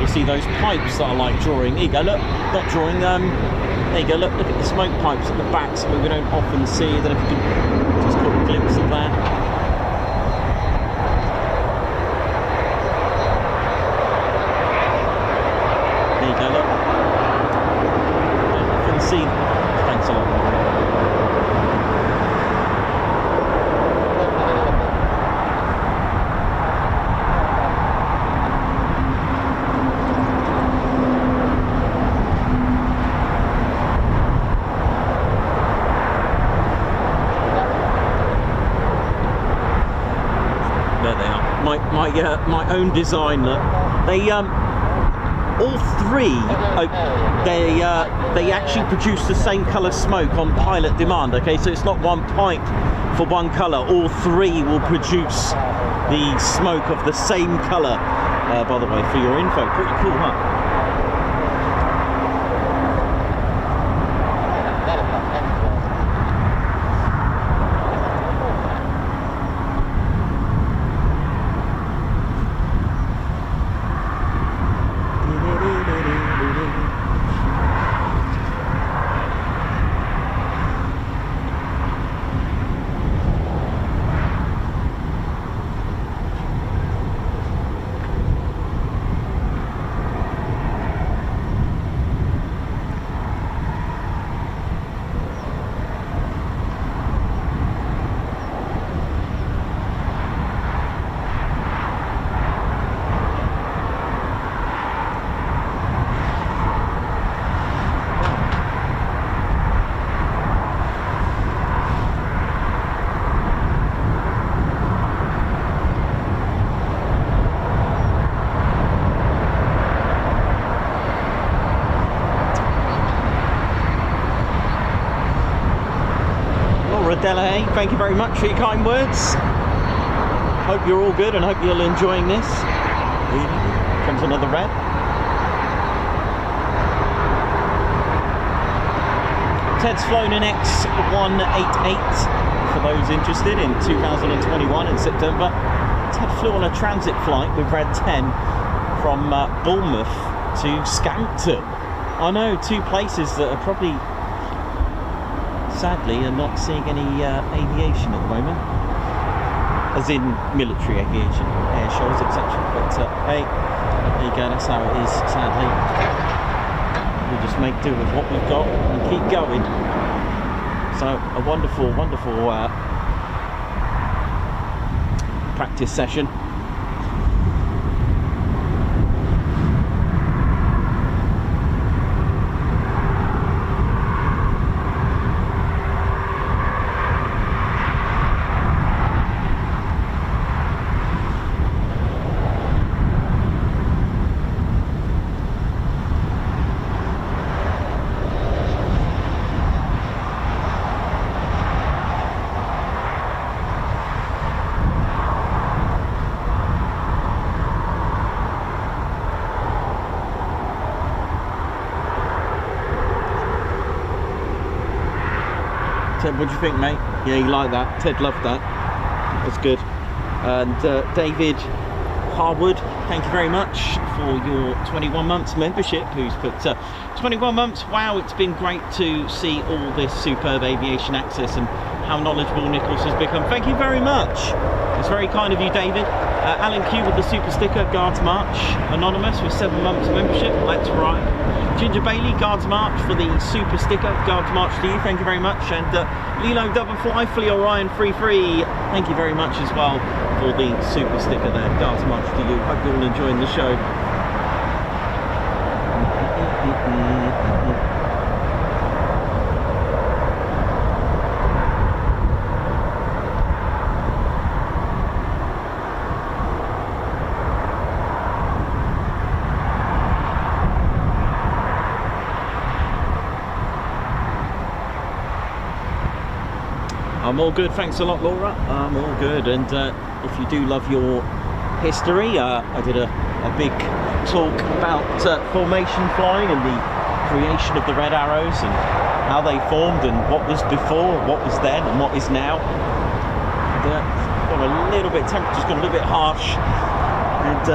See those pipes that I like drawing. Here you go, look, not drawing, there you go, look at the smoke pipes at the back, something we don't often see. I don't know if you can just caught a glimpse of that. There you go, look. Don't often see, thanks a lot. My own design. Look, they all 3 they actually produce the same colour smoke on pilot demand. Okay, so it's not one pipe for one colour. All 3 will produce the smoke of the same colour. By the way, for your info, pretty cool, huh? Delahaye, thank you very much for your kind words. Hope you're all good and hope you're enjoying this. Comes another red. Ted's flown an X188 for those interested, in 2021 in September, Ted flew on a transit flight with Red 10 from Bournemouth to Scampton. I know, 2 places that are probably, sadly, are not seeing any aviation at the moment, as in military aviation, air shows, etc. But hey, there you go, that's how it is, sadly. We just make do with what we've got and keep going. So a wonderful, wonderful practice session. Ted, what do you think, mate? Yeah, you like that? Ted loved that. That's good. And David Harwood, thank you very much for your 21 months membership. Who's put 21 months? Wow, it's been great to see all this superb aviation access and how knowledgeable Nicholas has become. Thank you very much. It's very kind of you, David. Alan Q with the super sticker, Guards March. Anonymous with 7 months membership. That's right. Ginger Bailey, Guards March for the super sticker. Guards March to you, thank you very much. And Lilo Double Fly, Flea Orion Free, thank you very much as well for the super sticker there. Guards March to you. Hope you're all enjoying the show. I'm all good, thanks a lot, Laura. I'm all good, and if you do love your history, I did a big talk about formation flying and the creation of the Red Arrows and how they formed and what was before, what was then and what is now. And, got a little bit, temperature's got a little bit harsh, and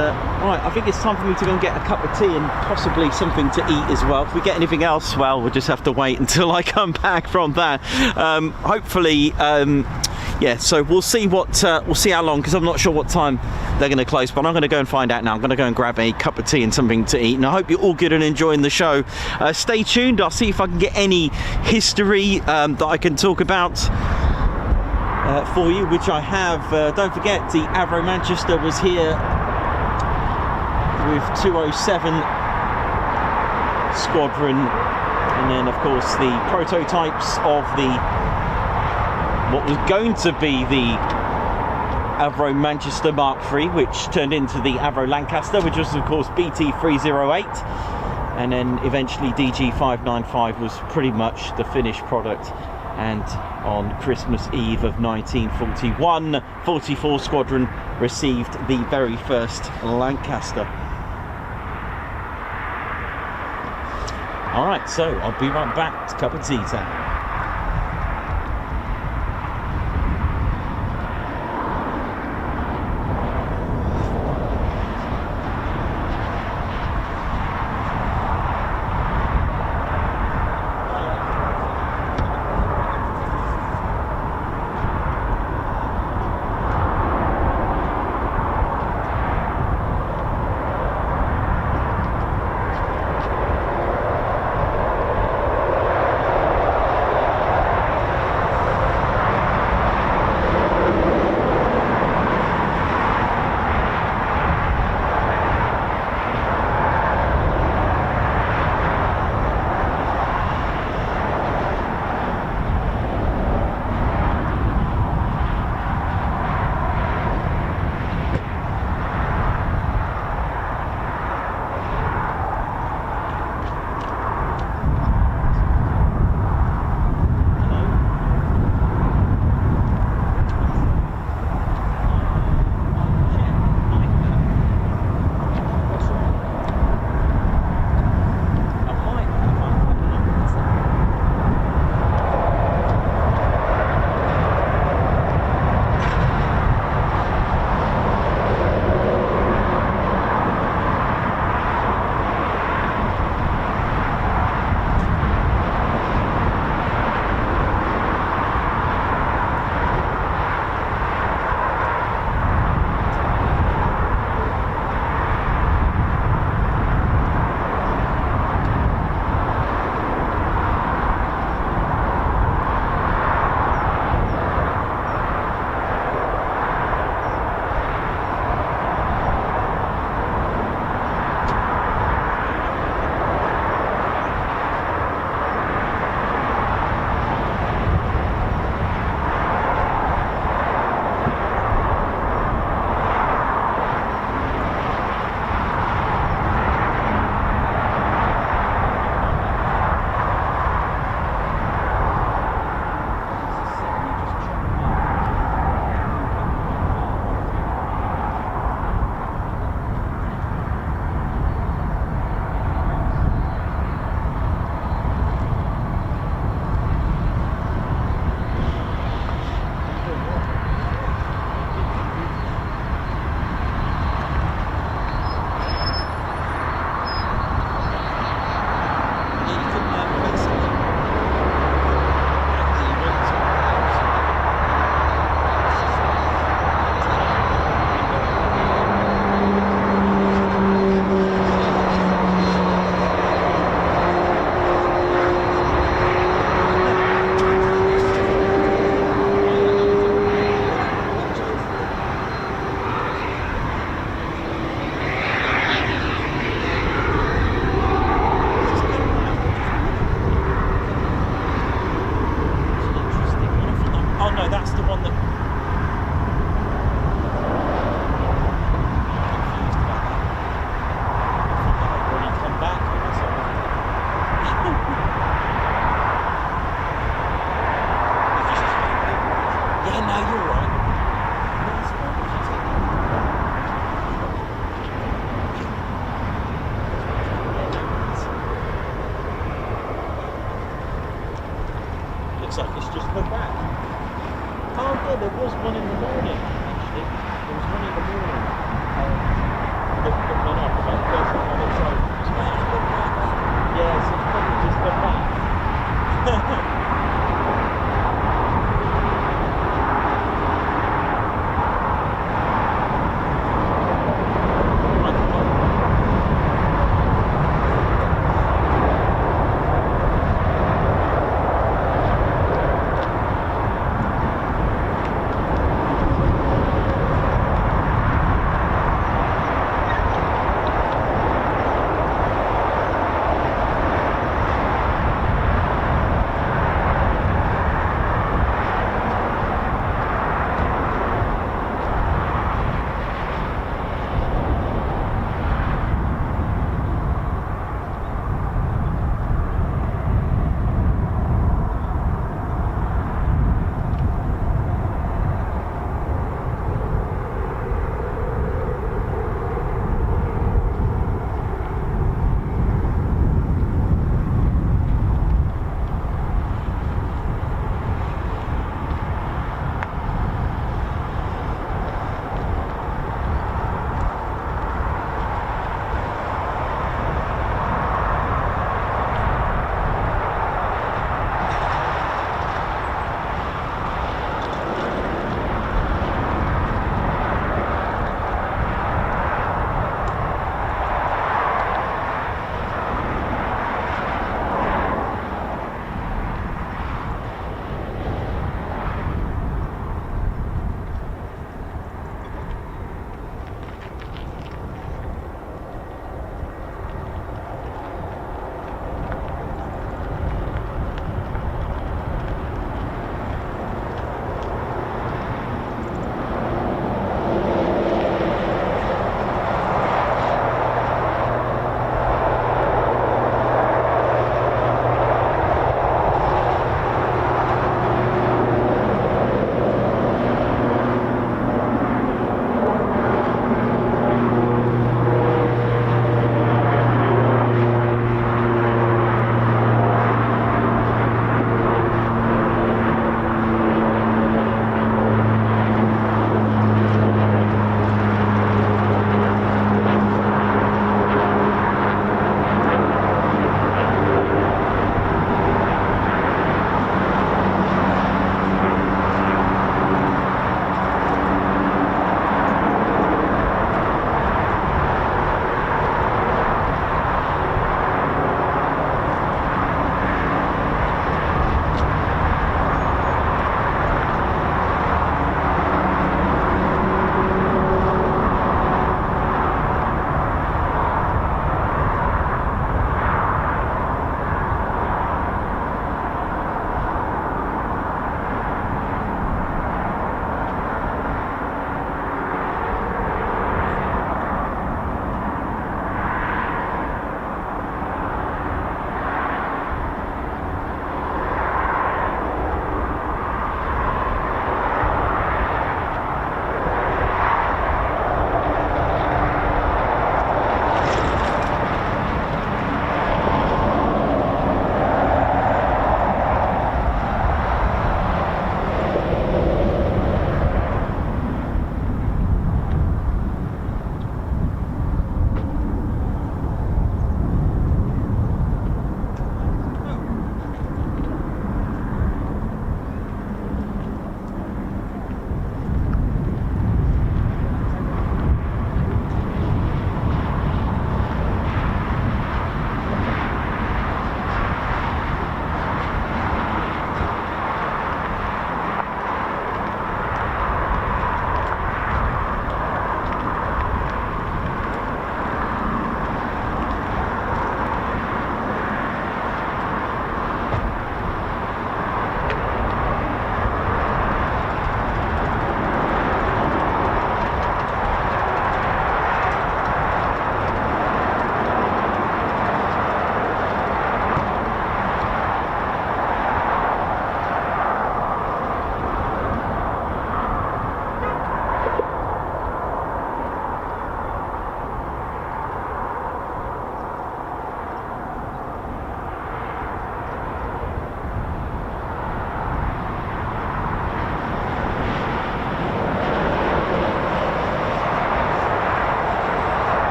right, I think it's time for me to go and get a cup of tea and possibly something to eat as well. If we get anything else, well, we'll just have to wait until I come back from that. Hopefully, yeah, so we'll see we'll see how long, because I'm not sure what time they're going to close, but I'm going to go and find out now. I'm going to go and grab a cup of tea and something to eat, and I hope you're all good and enjoying the show. Stay tuned. I'll see if I can get any history that I can talk about for you, which I have. Don't forget, the Avro Manchester was here with 207 Squadron, and then of course the prototypes of what was going to be the Avro Manchester Mark III, which turned into the Avro Lancaster, which was of course BT308, and then eventually DG595 was pretty much the finished product. And on Christmas Eve of 1941, 44 Squadron received the very first Lancaster. Alright, so I'll be right back to cup of tea time. looks like it's just come back. Oh yeah, there was one in the morning, actually. There was one in the morning. That went off about 30 minutes old. Yeah, so it's probably just come back.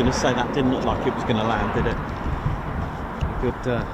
going to say that didn't look like it was going to land, did it? Good.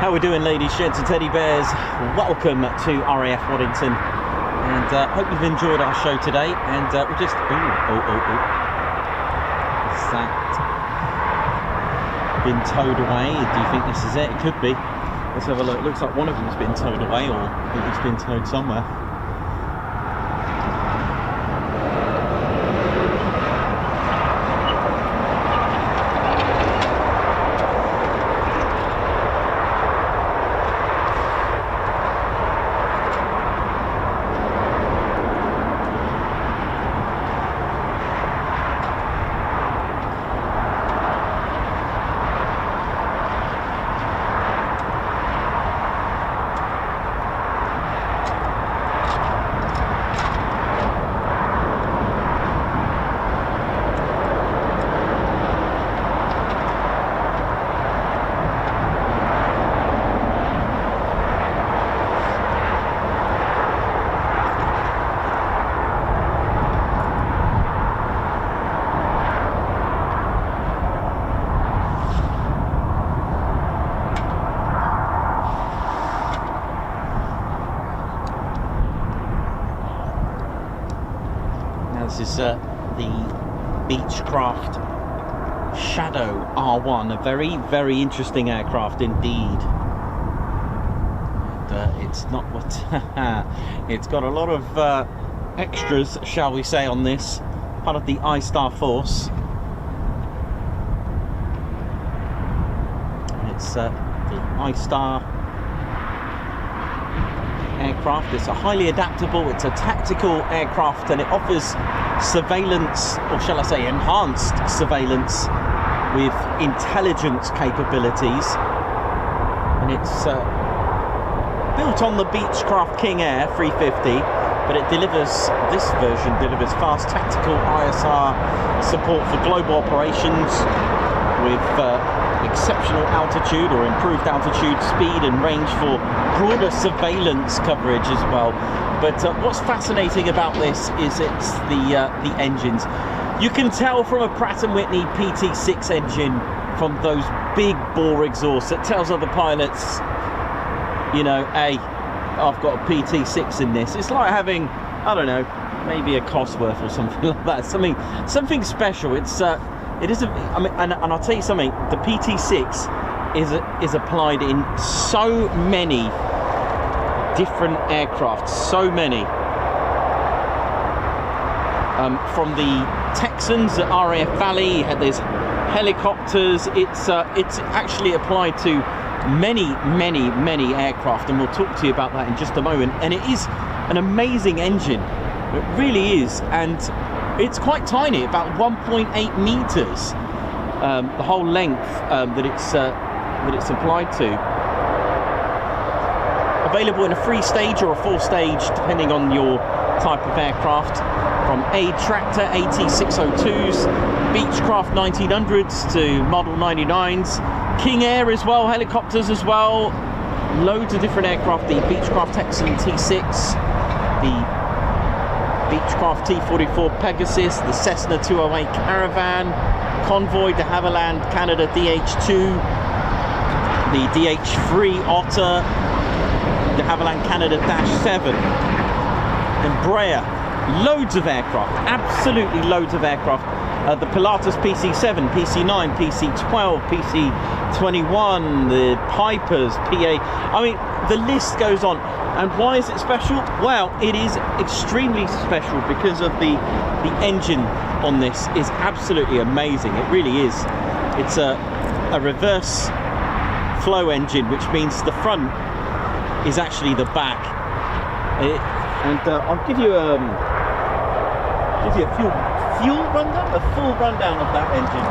How we doing, ladies, gents and teddy bears? Welcome to RAF Waddington, and hope you've enjoyed our show today. And we're just is that been towed away? Do you think this is it? It could be. Let's have a look. It looks like one of them's been towed away, or it's been towed somewhere. This is the Beechcraft Shadow R1, a very, very interesting aircraft indeed. And, it's not what it's got a lot of extras, shall we say, on this, part of the ISTAR force. And it's the ISTAR aircraft. It's a highly adaptable, it's a tactical aircraft, and it offers surveillance, or shall I say enhanced surveillance, with intelligence capabilities. And it's built on the Beechcraft King Air 350, but it delivers, this version delivers fast tactical ISR support for global operations with exceptional altitude or improved altitude, speed and range for broader surveillance coverage as well. But what's fascinating about this is it's the engines. You can tell from a Pratt & Whitney PT6 engine, from those big bore exhausts, that tells other pilots, you know, hey, I've got a PT6 in this. It's like having, I don't know, maybe a Cosworth or something like that. Something special. It's it is. I mean, and I'll tell you something. The PT6 is applied in so many different aircraft. So many. From the Texans at RAF Valley, there's helicopters. It's actually applied to many aircraft, and we'll talk to you about that in just a moment. And it is an amazing engine. It really is, and it's quite tiny, about 1.8 meters, the whole length that it's applied to. Available in a 3-stage or a 4-stage, depending on your type of aircraft. From A Tractor AT602s, Beechcraft 1900s to Model 99s, King Air as well, helicopters as well, loads of different aircraft. The Beechcraft Texan T6, the Beechcraft T44 Pegasus, the Cessna 208 Caravan, Convoy, de Havilland Canada DH2, the DH3 Otter, de Havilland Canada -7, Embraer. Loads of aircraft, absolutely loads of aircraft. The Pilatus PC7, PC9, PC12, PC21, the Pipers, PA. I mean, the list goes on. And why is it special? Well, it is extremely special because of the engine on this is absolutely amazing. It really is. It's a reverse flow engine, which means the front is actually the back. I'll give you a fuel rundown, a full rundown of that engine.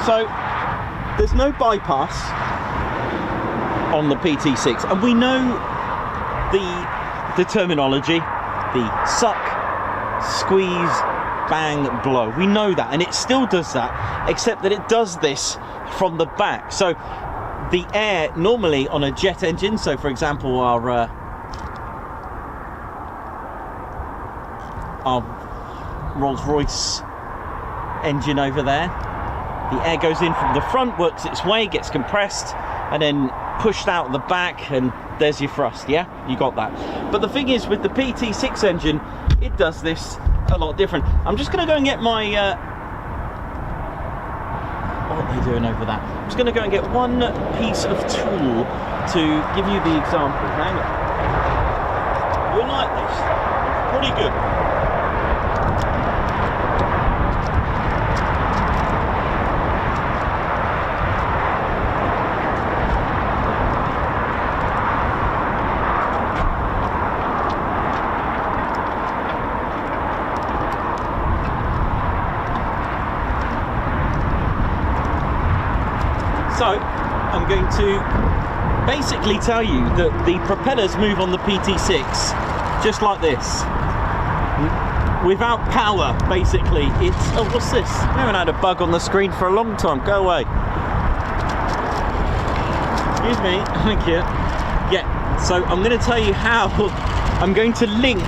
So there's no bypass on the PT6, and we know the terminology, the suck, squeeze, bang, blow. We know that, and it still does that, except that it does this from the back. So the air normally on a jet engine, so for example our Rolls-Royce engine over there. The air goes in from the front, works its way, gets compressed, and then pushed out the back, and there's your thrust. Yeah, you got that. But the thing is, with the PT6 engine, it does this a lot different. I'm just going to go and get my what are they doing over there? I'm just going to go and get one piece of tool to give you the example. Hang on. You'll like this. Pretty good. So, I'm going to basically tell you that the propellers move on the PT6 just like this. Without power, basically. It's... oh, what's this? We haven't had a bug on the screen for a long time. Go away. Excuse me. Thank you. Yeah, so I'm going to tell you how I'm going to link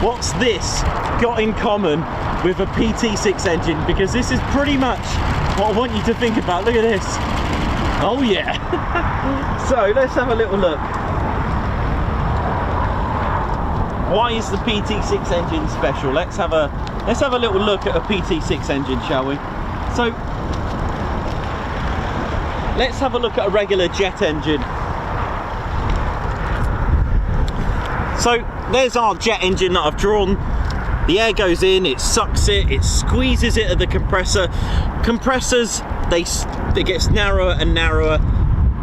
what's this got in common with a PT6 engine, because this is pretty much what I want you to think about. Look at this. Oh yeah. So let's have a little look. Why is the PT6 engine special? Let's have a little look at a PT6 engine, shall we? So let's have a look at a regular jet engine. So there's our jet engine that I've drawn. The air goes in, it sucks it squeezes it at the compressor. Compressors, it gets narrower and narrower.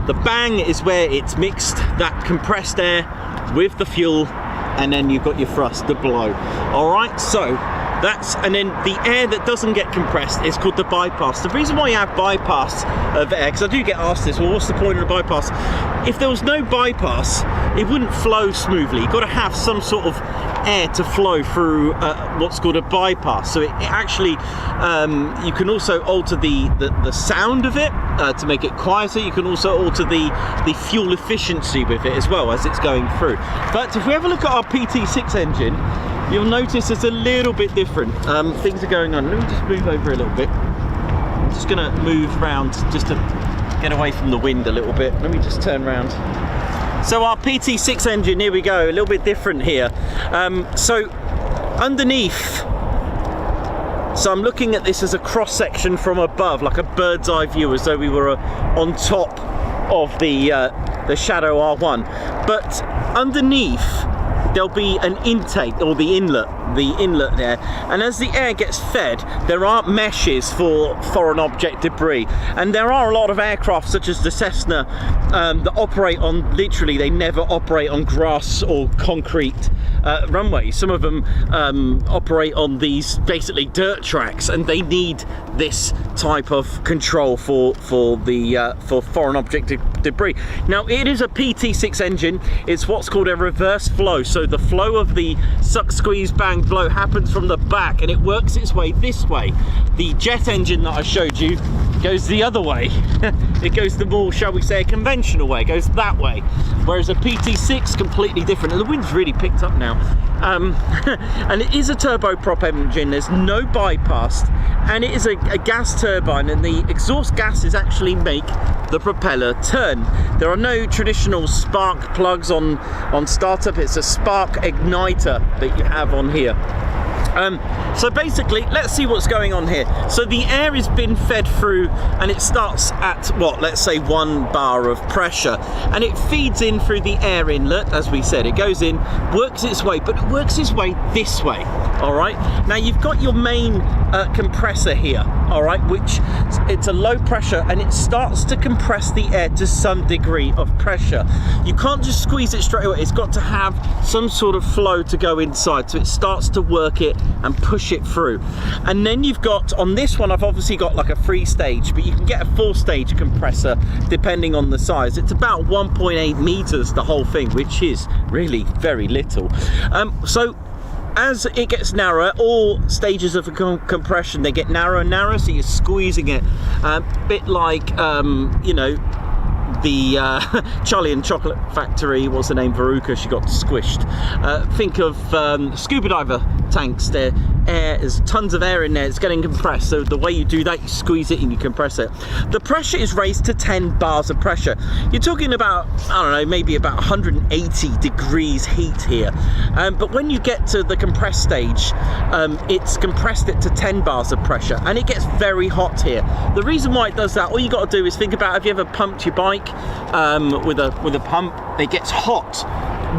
The bang is where it's mixed that compressed air with the fuel, and then you've got your thrust to blow. All right, so that's, and then the air that doesn't get compressed is called the bypass. The reason why you have bypass of air, because I do get asked this, well, what's the point of the bypass? If there was no bypass, it wouldn't flow smoothly. You've got to have some sort of air to flow through what's called a bypass. So it actually, you can also alter the sound of it to make it quieter. You can also alter the fuel efficiency with it as well as it's going through. But if we have a look at our PT6 engine, you'll notice it's a little bit different. Things are going on. Let me just move over a little bit. I'm just going to move around just to get away from the wind a little bit. Let me just turn around. So our PT6 engine, here we go, a little bit different here. So underneath, so I'm looking at this as a cross section from above, like a bird's eye view, as though we were on top of the Shadow R1. But underneath, there'll be an intake, or the inlet there, and as the air gets fed, there are meshes for foreign object debris, and there are a lot of aircraft such as the Cessna that operate on, literally they never operate on grass or concrete runways. Some of them operate on these basically dirt tracks, and they need this type of control for foreign object debris. Now it is a PT6 engine. It's what's called a reverse flow, so the flow of the suck, squeeze, bang, blow happens from the back, and it works its way this way. The jet engine that I showed you goes the other way. It goes the more, shall we say, a conventional way. It goes that way, whereas a PT6 completely different. And the wind's really picked up now. And it is a turboprop engine. There's no bypass, and it is a gas turbine, and the exhaust gases actually make the propeller turn. There are no traditional spark plugs on startup. It's a spark igniter that you have on here. So basically, let's see what's going on here. So the air has been fed through, and it starts at, what, let's say 1 bar of pressure, and it feeds in through the air inlet. As we said, it goes in, works its way, but it works its way this way. All right, now you've got your main compressor here, all right, which it's a low pressure, and it starts to compress the air to some degree of pressure. You can't just squeeze it straight away. It's got to have some sort of flow to go inside, so it starts to work it and push it through. And then you've got, on this one, I've obviously got like a 3-stage, but you can get a 4-stage compressor depending on the size. It's about 1.8 meters, the whole thing, which is really very little. So as it gets narrower, all stages of compression, they get narrower and narrower, so you're squeezing it a bit like you know, the Charlie and Chocolate Factory, what's the name, Veruca, she got squished. Think of scuba diver tanks. They're air, there's tons of air in there, it's getting compressed. So the way you do that, you squeeze it and you compress it. The pressure is raised to 10 bars of pressure. You're talking about, I don't know, maybe about 180 degrees heat here. But when you get to the compressed stage, it's compressed it to 10 bars of pressure, and it gets very hot here. The reason why it does that, all you got to do is think about, have you ever pumped your bike with a pump? It gets hot.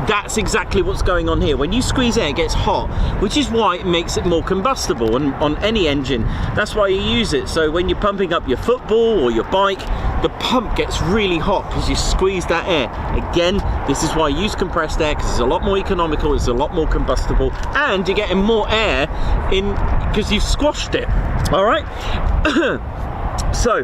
That's exactly what's going on here. When you squeeze air, it gets hot, which is why it makes it more combustible. And on any engine, that's why you use it. So when you're pumping up your football or your bike, the pump gets really hot because you squeeze that air. Again, this is why I use compressed air, because it's a lot more economical, it's a lot more combustible, and you're getting more air in because you've squashed it. All right. So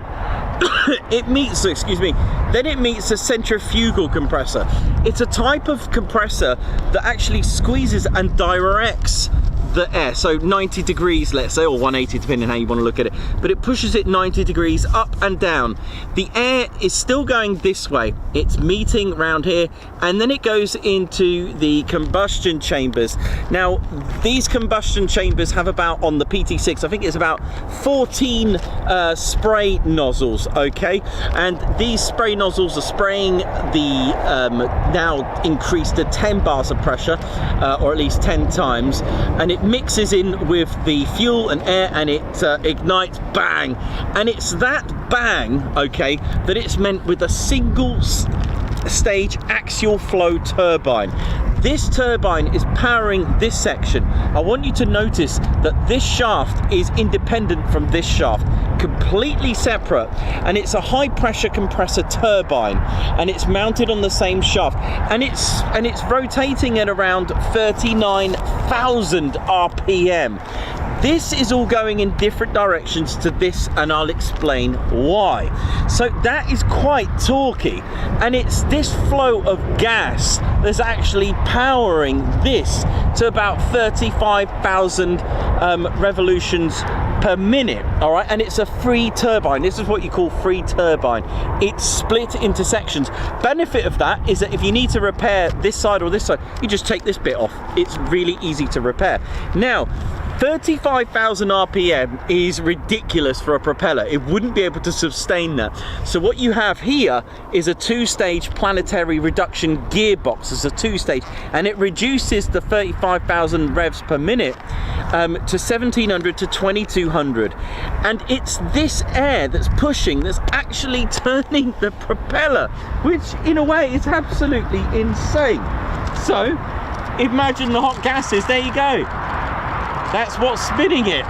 it meets, excuse me, then it meets a centrifugal compressor. It's a type of compressor that actually squeezes and directs the air, so 90 degrees, let's say, or 180 depending on how you want to look at it, but it pushes it 90 degrees up and down. The air is still going this way, it's meeting around here, and then it goes into the combustion chambers. Now these combustion chambers have about, on the PT6, I think it's about 14 spray nozzles, okay, and these spray nozzles are spraying the now increased to 10 bars of pressure, or at least 10 times, and it mixes in with the fuel and air, and it ignites, bang, and it's that bang, okay, that it's meant with a single stage axial flow turbine. This turbine is powering this section. I want you to notice that this shaft is independent from this shaft, completely separate, and it's a high pressure compressor turbine, and it's mounted on the same shaft, and it's rotating at around 39,000 RPM. This is all going in different directions to this, and I'll explain why. So that is quite torquey, and it's this flow of gas that's actually powering this to about 35,000 revolutions per minute. All right, and it's a free turbine. This is what you call free turbine. It's split into sections. Benefit of that is that if you need to repair this side or this side, you just take this bit off. It's really easy to repair. Now 35,000 RPM is ridiculous for a propeller. It wouldn't be able to sustain that. So what you have here is a two-stage planetary reduction gearbox. It's a two-stage, and it reduces the 35,000 revs per minute to 1,700 to 2,200. And it's this air that's pushing, that's actually turning the propeller, which in a way is absolutely insane. So imagine the hot gases, there you go. That's what's spinning it.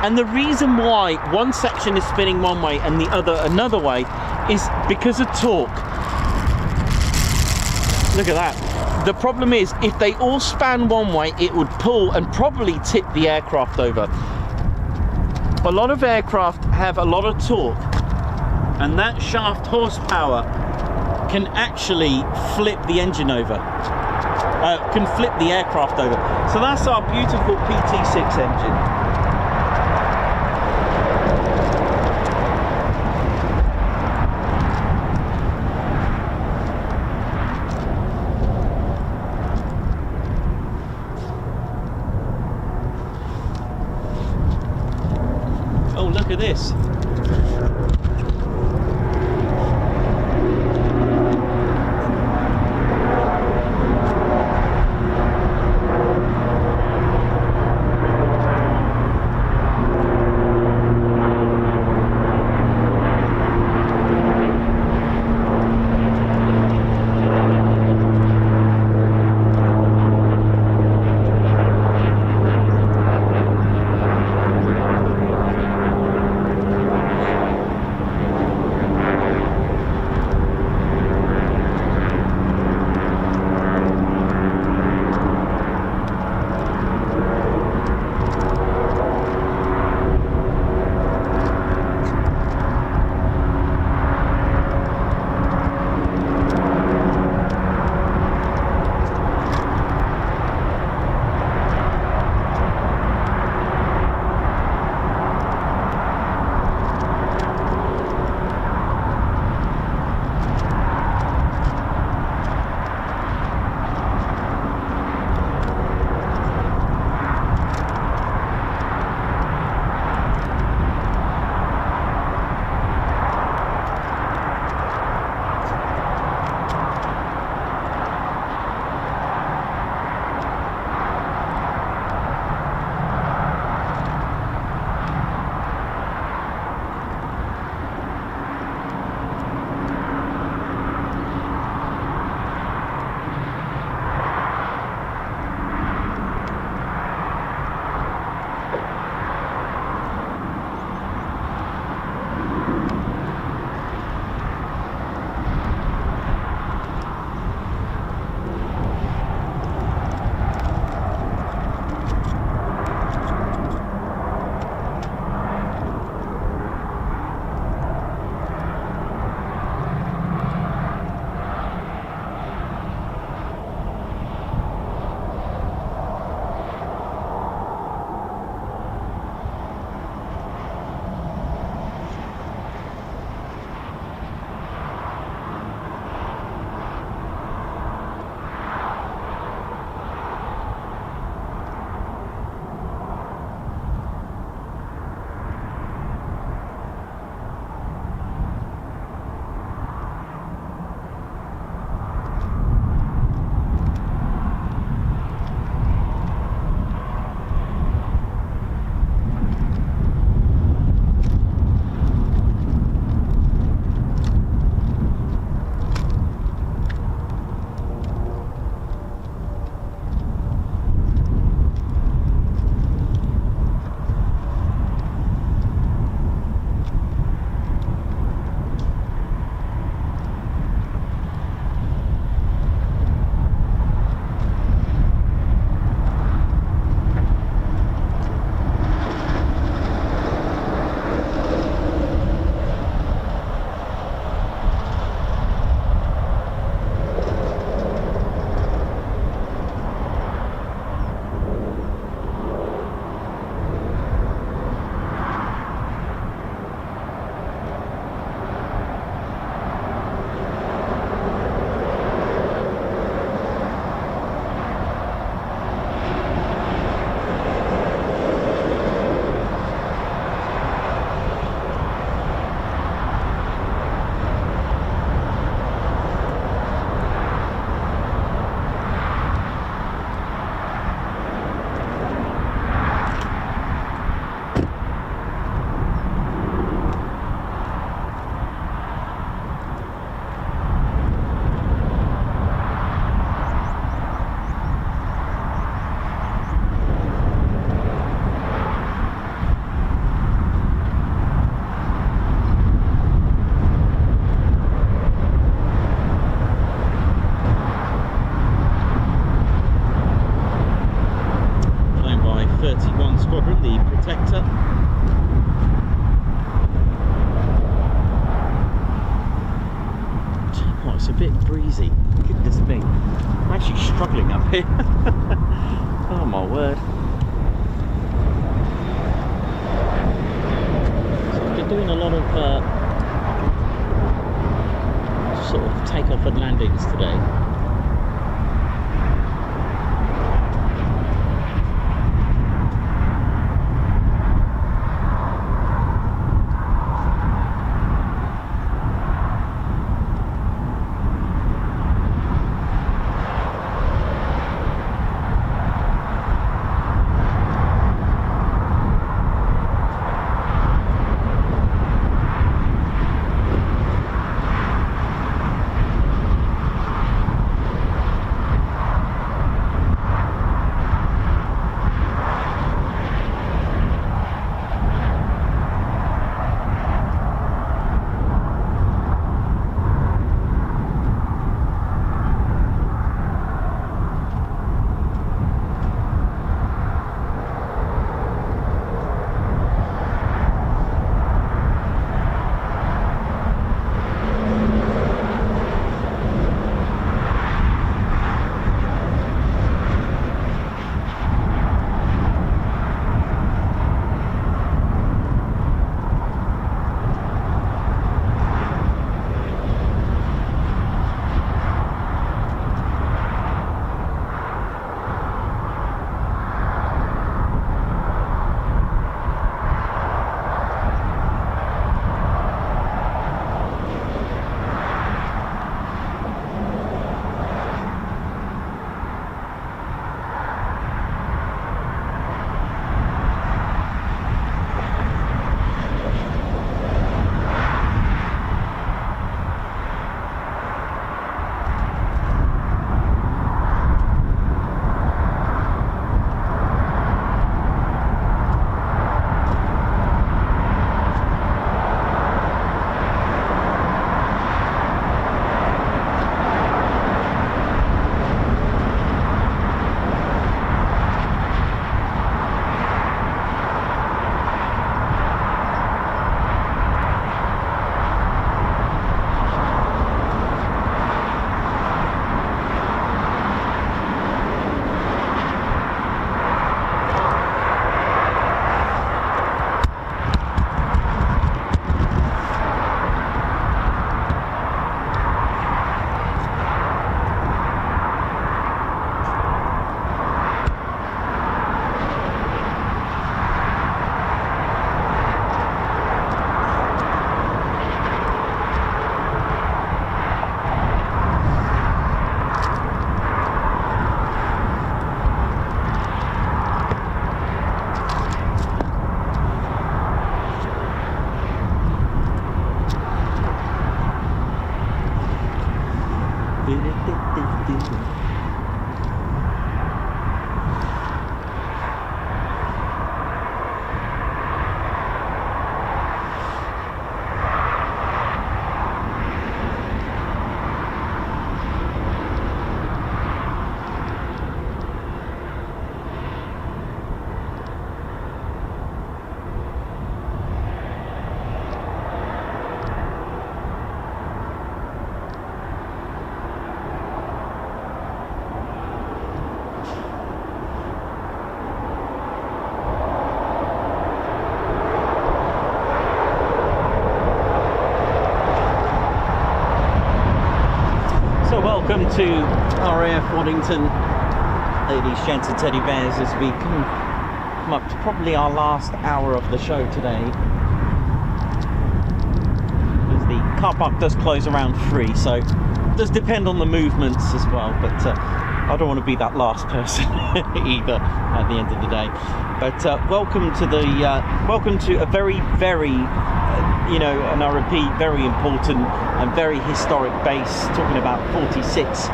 And the reason why one section is spinning one way and the other another way is because of torque. Look at that. The problem is, if they all span one way, it would pull and probably tip the aircraft over. A lot of aircraft have a lot of torque, and that shaft horsepower can actually flip the engine over. Can flip the aircraft over. So that's our beautiful PT6 engine. Oh, look at this. rolling up here. Oh my word. So they're doing a lot of sort of takeoff and landings today. Welcome to RAF Waddington, ladies, gents and teddy bears, as we come up to probably our last hour of the show today. Because the car park does close around 3, so it does depend on the movements as well, but I don't want to be that last person either at the end of the day. But welcome to a very, very and I repeat, very important and very historic base, talking about 46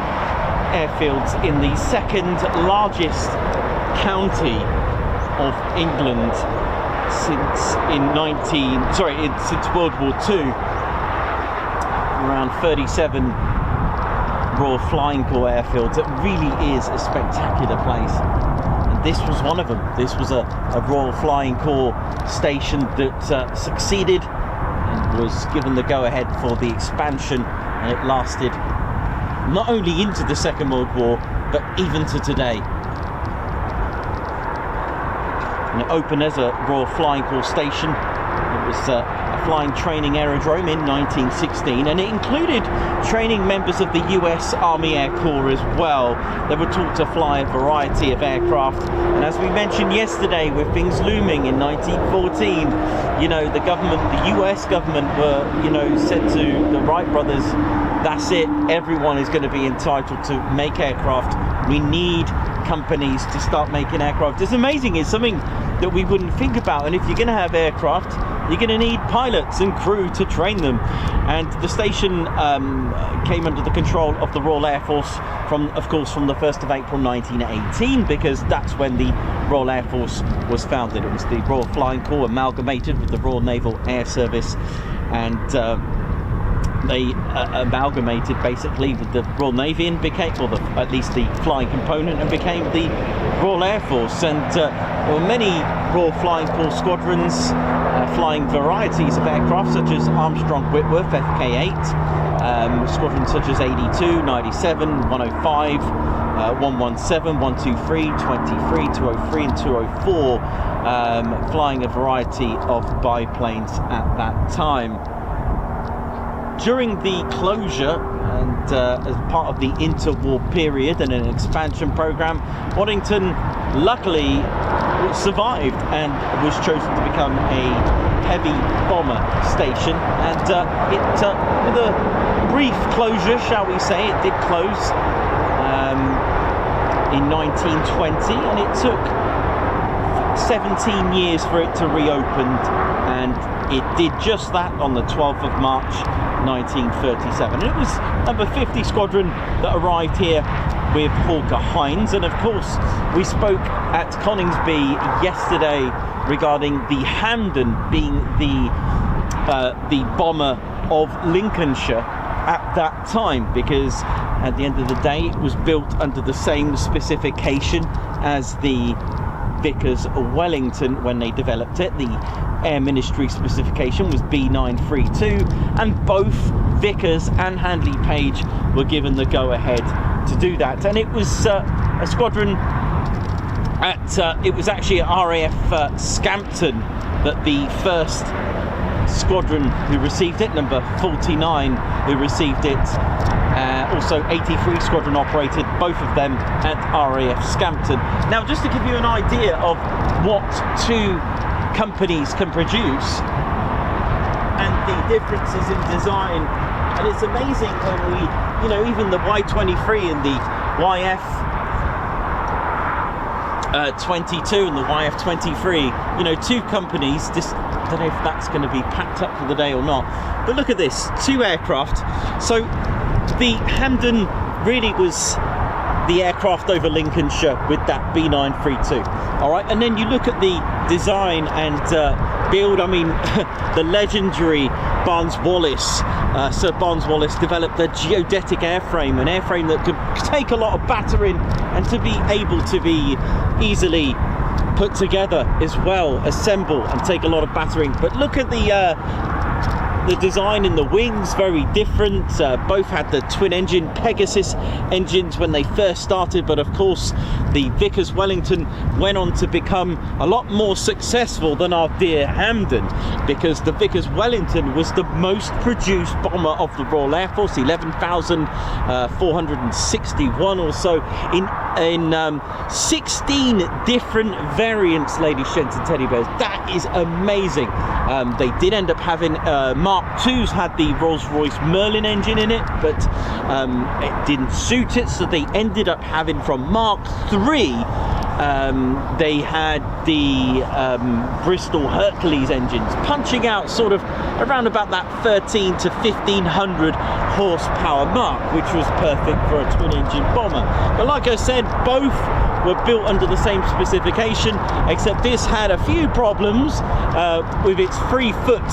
airfields in the second largest county of England since World War II. Around 37 Royal Flying Corps airfields. It really is a spectacular place. And this was one of them. This was a Royal Flying Corps station that succeeded and was given the go-ahead for the expansion, and it lasted not only into the Second World War but even to today. And it opened as a Royal Flying Corps station. It was a flying training aerodrome in 1916, and it included training members of the US Army Air Corps as well. They were taught to fly a variety of aircraft, and as we mentioned yesterday, with things looming in 1914, you know, the government, the US government were, you know, said to the Wright brothers, that's it, everyone is going to be entitled to make aircraft. We need companies to start making aircraft. It's amazing, it's something that we wouldn't think about, and if you're going to have aircraft, you're going to need pilots and crew to train them. And the station came under the control of the Royal Air Force from the 1st of April 1918, because that's when the Royal Air Force was founded. It was the Royal Flying Corps amalgamated with the Royal Naval Air Service, and they amalgamated basically with the Royal Navy and became, or at least the flying component, and became the Royal Air Force. And there were many Royal Flying Corps squadrons flying varieties of aircraft such as Armstrong Whitworth FK8, squadrons such as 82, 97, 105, 117, 123, 23, 203 and 204, flying a variety of biplanes at that time. During the closure and as part of the interwar period and an expansion program, Waddington luckily survived and was chosen to become a heavy bomber station. And with a brief closure, shall we say, it did close in 1920, and it took 17 years for it to reopen, and it did just that on the 12th of March 1937. And it was number 50 Squadron that arrived here with Hawker Hines, and of course we spoke at Coningsby yesterday regarding the Hampden being the bomber of Lincolnshire at that time, because at the end of the day it was built under the same specification as the Vickers Wellington when they developed it. The Air Ministry specification was B932, and both Vickers and Handley Page were given the go-ahead to do that. And it was a squadron at it was actually at RAF Scampton that the first squadron who received it, number 49 who received it, also 83 Squadron operated both of them at RAF Scampton. Now, just to give you an idea of what two companies can produce and the differences in design, and it's amazing when we, you know, even the Y23 and the YF22 and the YF23, you know, two companies, just I don't know if that's going to be packed up for the day or not, but look at this, two aircraft. So the Hampden really was the aircraft over Lincolnshire with that B932. All right, and then you look at the design and build. I mean, the legendary Barnes-Wallis, Sir Barnes-Wallis developed the geodetic airframe, an airframe that could take a lot of battering and to be able to be easily put together as well, assemble and take a lot of battering. But look at the design in the wings, very different. Both had the twin engine Pegasus engines when they first started, but of course the Vickers Wellington went on to become a lot more successful than our dear Hampden, because the Vickers Wellington was the most produced bomber of the Royal Air Force, 11,461 or so in 16 different variants, ladies, gents and teddy bears. That is amazing. They did end up having Mark II's had the Rolls-Royce Merlin engine in it, but it didn't suit it, so they ended up having from Mark III, they had the Bristol Hercules engines, punching out sort of around about that 13 to 1500 horsepower mark, which was perfect for a twin engine bomber. But like I said, both were built under the same specification, except this had a few problems with its 3-foot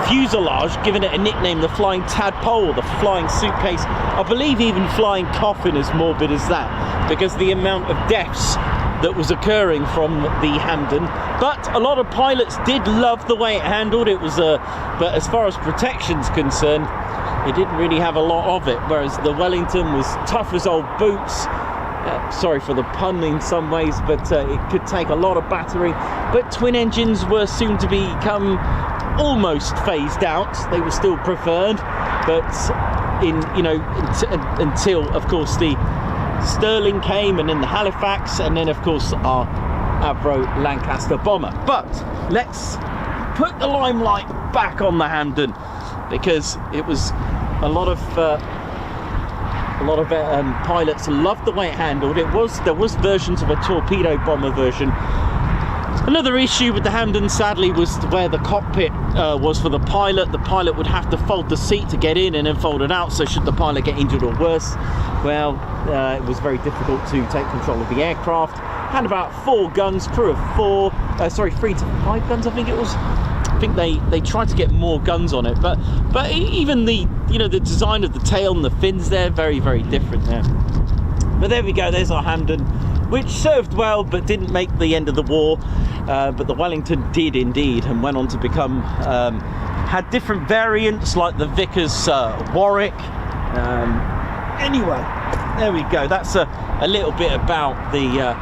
fuselage, giving it a nickname, the flying tadpole, the flying suitcase. I believe even flying coffin, as morbid as that, because the amount of deaths that was occurring from the Hampden. But a lot of pilots did love the way it handled. It was but as far as protection's concerned, it didn't really have a lot of it, whereas the Wellington was tough as old boots. Sorry for the pun in some ways, but it could take a lot of battery. But twin engines were soon to become almost phased out. They were still preferred, but until of course the Stirling came, and then the Halifax, and then of course our Avro Lancaster bomber. But let's put the limelight back on the Hampden, because it was a lot of pilots loved the way it handled. There was versions of a torpedo bomber version. Another issue with the Hampden, sadly, was where the cockpit was for the pilot. The pilot would have to fold the seat to get in and then fold it out, so should the pilot get injured or worse, well, it was very difficult to take control of the aircraft. Had about 4 guns, crew of 4, 3 to 5 guns I think it was. I think they tried to get more guns on it, but even the the design of the tail and the fins there, very, very different there. But there we go, there's our Hampden, which served well but didn't make the end of the war. But the Wellington did indeed, and went on to become, had different variants like the Vickers Warwick. Anyway, there we go, that's a little bit about the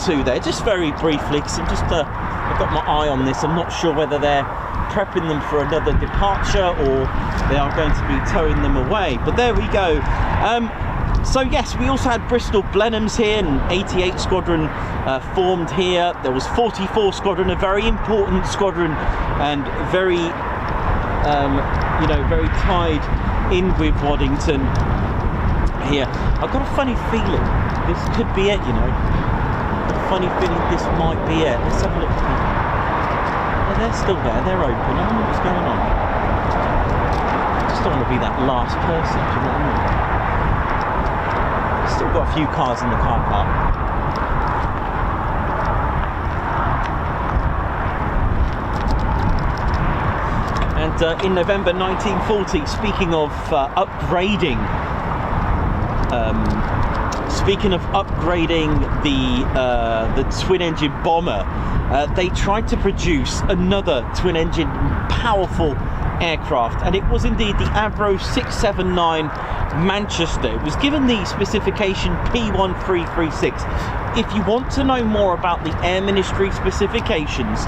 two there, just very briefly, because I've got my eye on this. I'm not sure whether they're prepping them for another departure or they are going to be towing them away, but there we go. So yes, we also had Bristol Blenheims here, and 88 Squadron formed here. There was 44 Squadron, a very important squadron, and very very tied in with Waddington here. I've got a funny feeling this could be it, a funny feeling this might be it. Let's have a look. Yeah, they're still there, they're open. I don't know what's going on. I just don't want to be that last person, do you know what I mean? Still got a few cars in the car park. And in November 1940, speaking of upgrading the twin-engine bomber, they tried to produce another twin-engine powerful aircraft, and it was indeed the Avro 679 Manchester. It was given the specification P1336. If you want to know more about the Air Ministry specifications,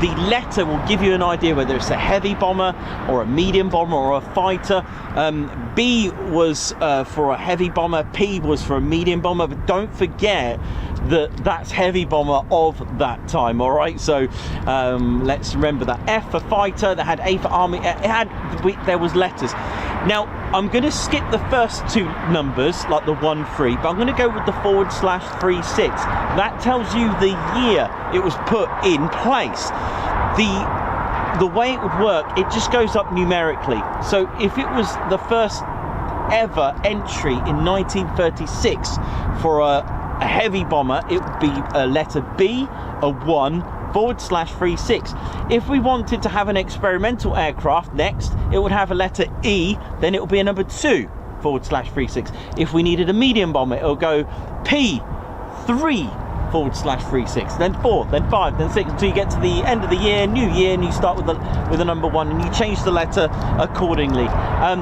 the letter will give you an idea whether it's a heavy bomber or a medium bomber or a fighter. B was for a heavy bomber, P was for a medium bomber, but don't forget that that's heavy bomber of that time, all right? So let's remember that. F for fighter, that had A for army, there was letters. Now, I'm going to skip the first 2 numbers, like the 13, but I'm going to go with the /36. That tells you the year it was put in place. The way it would work, it just goes up numerically. So if it was the first ever entry in 1936 for a heavy bomber, it would be a letter B, a 1/36. If we wanted to have an experimental aircraft next, it would have a letter E, then it would be a number 2/36. If we needed a medium bomber, it will go P3/36, then 4, then 5, then 6, until you get to the end of the year, new year, and you start with the number 1, and you change the letter accordingly.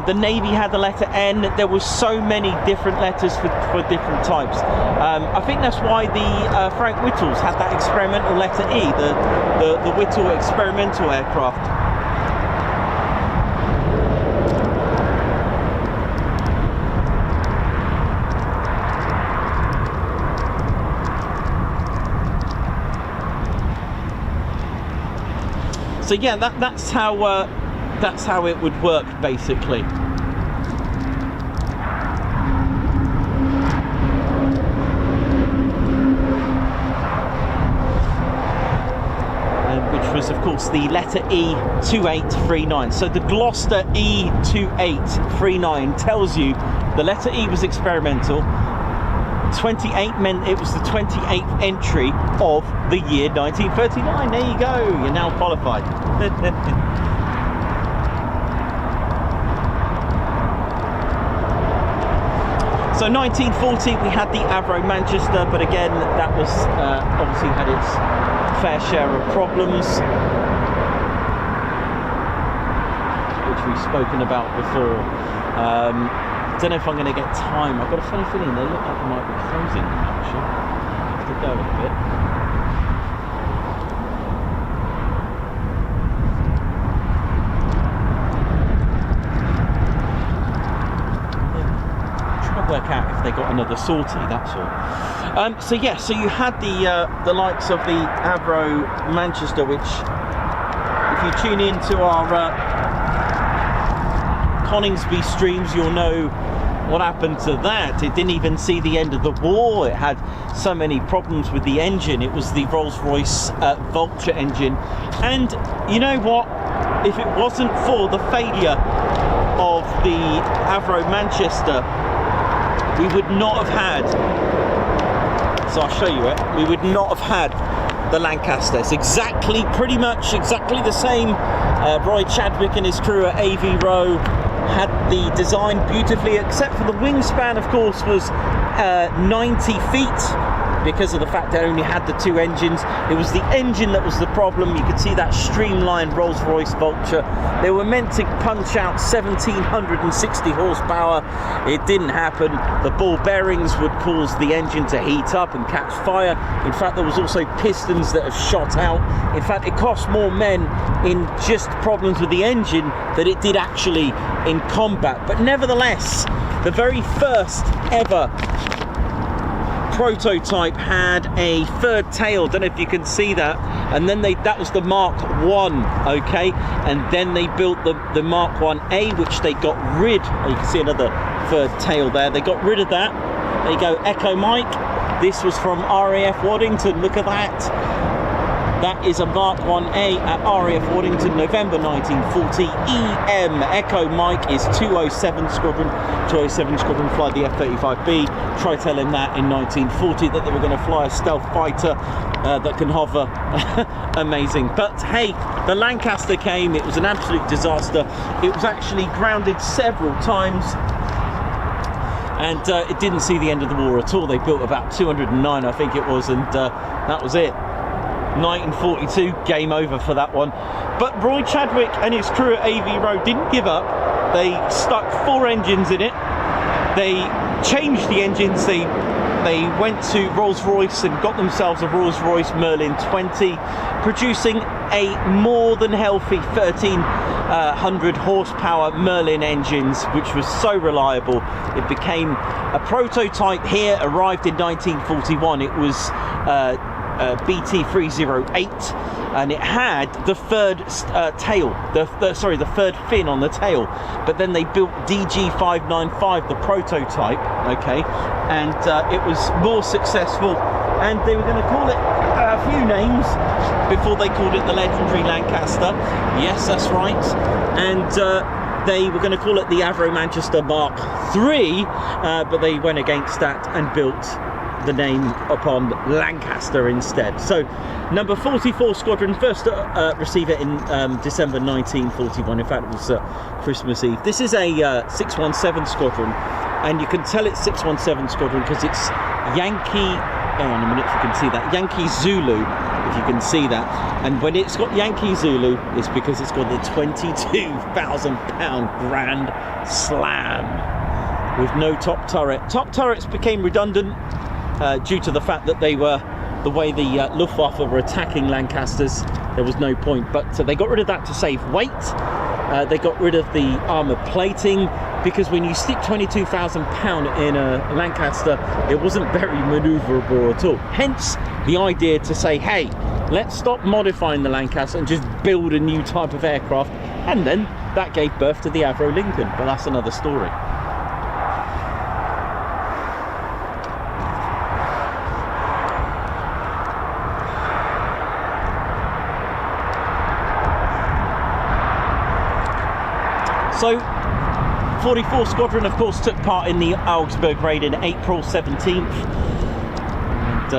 The Navy had the letter N. There was so many different letters for different types. I think that's why the Frank Whittles had that experimental letter E, the Whittle experimental aircraft. So yeah, that's how it would work basically. Which was of course the letter E 2839. So the Gloucester E 2839 tells you the letter E was experimental. 28 meant it was the 28th entry of the year 1939. There you go, you're now qualified. So 1940 we had the Avro Manchester, but again that was obviously had its fair share of problems. which we've spoken about before. Don't know if I'm going to get time. I've got a funny feeling they look like they might be closing them actually. I have to go a bit. Work out if they got another sortie, that's all. So yeah, so you had the likes of the Avro Manchester, which if you tune into our Coningsby streams, you'll know what happened to that. It didn't even see the end of the war. It had so many problems with the engine. It was the Rolls-Royce Vulture engine, and you know what, if it wasn't for the failure of the Avro Manchester, we would not have had, so I'll show you it, we would not have had the Lancaster. It's pretty much exactly the same. Roy Chadwick and his crew at AV Row had the design beautifully, except for the wingspan, of course, was 90 feet. Because of the fact they only had the two engines. It was the engine that was the problem. You could see that streamlined Rolls-Royce Vulture. They were meant to punch out 1,760 horsepower. It didn't happen. The ball bearings would cause the engine to heat up and catch fire. In fact, there was also pistons that have shot out. In fact, it cost more men in just problems with the engine than it did actually in combat. But nevertheless, the very first ever prototype had a third tail. Don't know if you can see that. And then that was the Mark 1, okay, and then they built the Mark 1A, which they got rid. You can see another third tail there. They got rid of that. There you go, Echo Mike. This was from RAF Waddington. Look at that. That is a Mark 1A at RAF Waddington, November 1940. EM Echo Mike is 207 Squadron. 207 Squadron fly the F-35B. Try telling that in 1940 that they were going to fly a stealth fighter that can hover. Amazing. But hey, the Lancaster came. It was an absolute disaster. It was actually grounded several times. And it didn't see the end of the war at all. They built about 209, I think it was, and that was it. 1942, game over for that one. But Roy Chadwick and his crew at AV Row didn't give up. They stuck 4 engines in it. They changed the engines. They went to Rolls-Royce and got themselves a Rolls-Royce Merlin 20, producing a more than healthy 1,300 horsepower Merlin engines, which was so reliable. It became a prototype here, arrived in 1941. It was BT308, and it had the third tail, the third fin on the tail. But then they built DG595, the prototype, okay, and it was more successful, and they were going to call it a few names before they called it the legendary Lancaster. Yes, that's right. And they were going to call it the Avro Manchester Mark III, but they went against that and built the name upon Lancaster instead. So number 44 Squadron first receive it in December 1941. In fact, it was Christmas Eve. This is a 617 Squadron, and you can tell it's 617 Squadron because it's Yankee, hang on a minute if you can see that, Yankee Zulu, if you can see that. And when it's got Yankee Zulu, it's because it's got the 22,000 pound Grand Slam with no top turret. Top turrets became redundant due to the fact that they were, the way the Luftwaffe were attacking Lancasters, there was no point. But they got rid of that to save weight. They got rid of the armour plating, because when you stick 22,000 pound in a Lancaster, it wasn't very manoeuvrable at all. Hence the idea to say, hey, let's stop modifying the Lancaster and just build a new type of aircraft. And then that gave birth to the Avro Lincoln, but that's another story. So 44 Squadron, of course, took part in the Augsburg raid in April 17th, and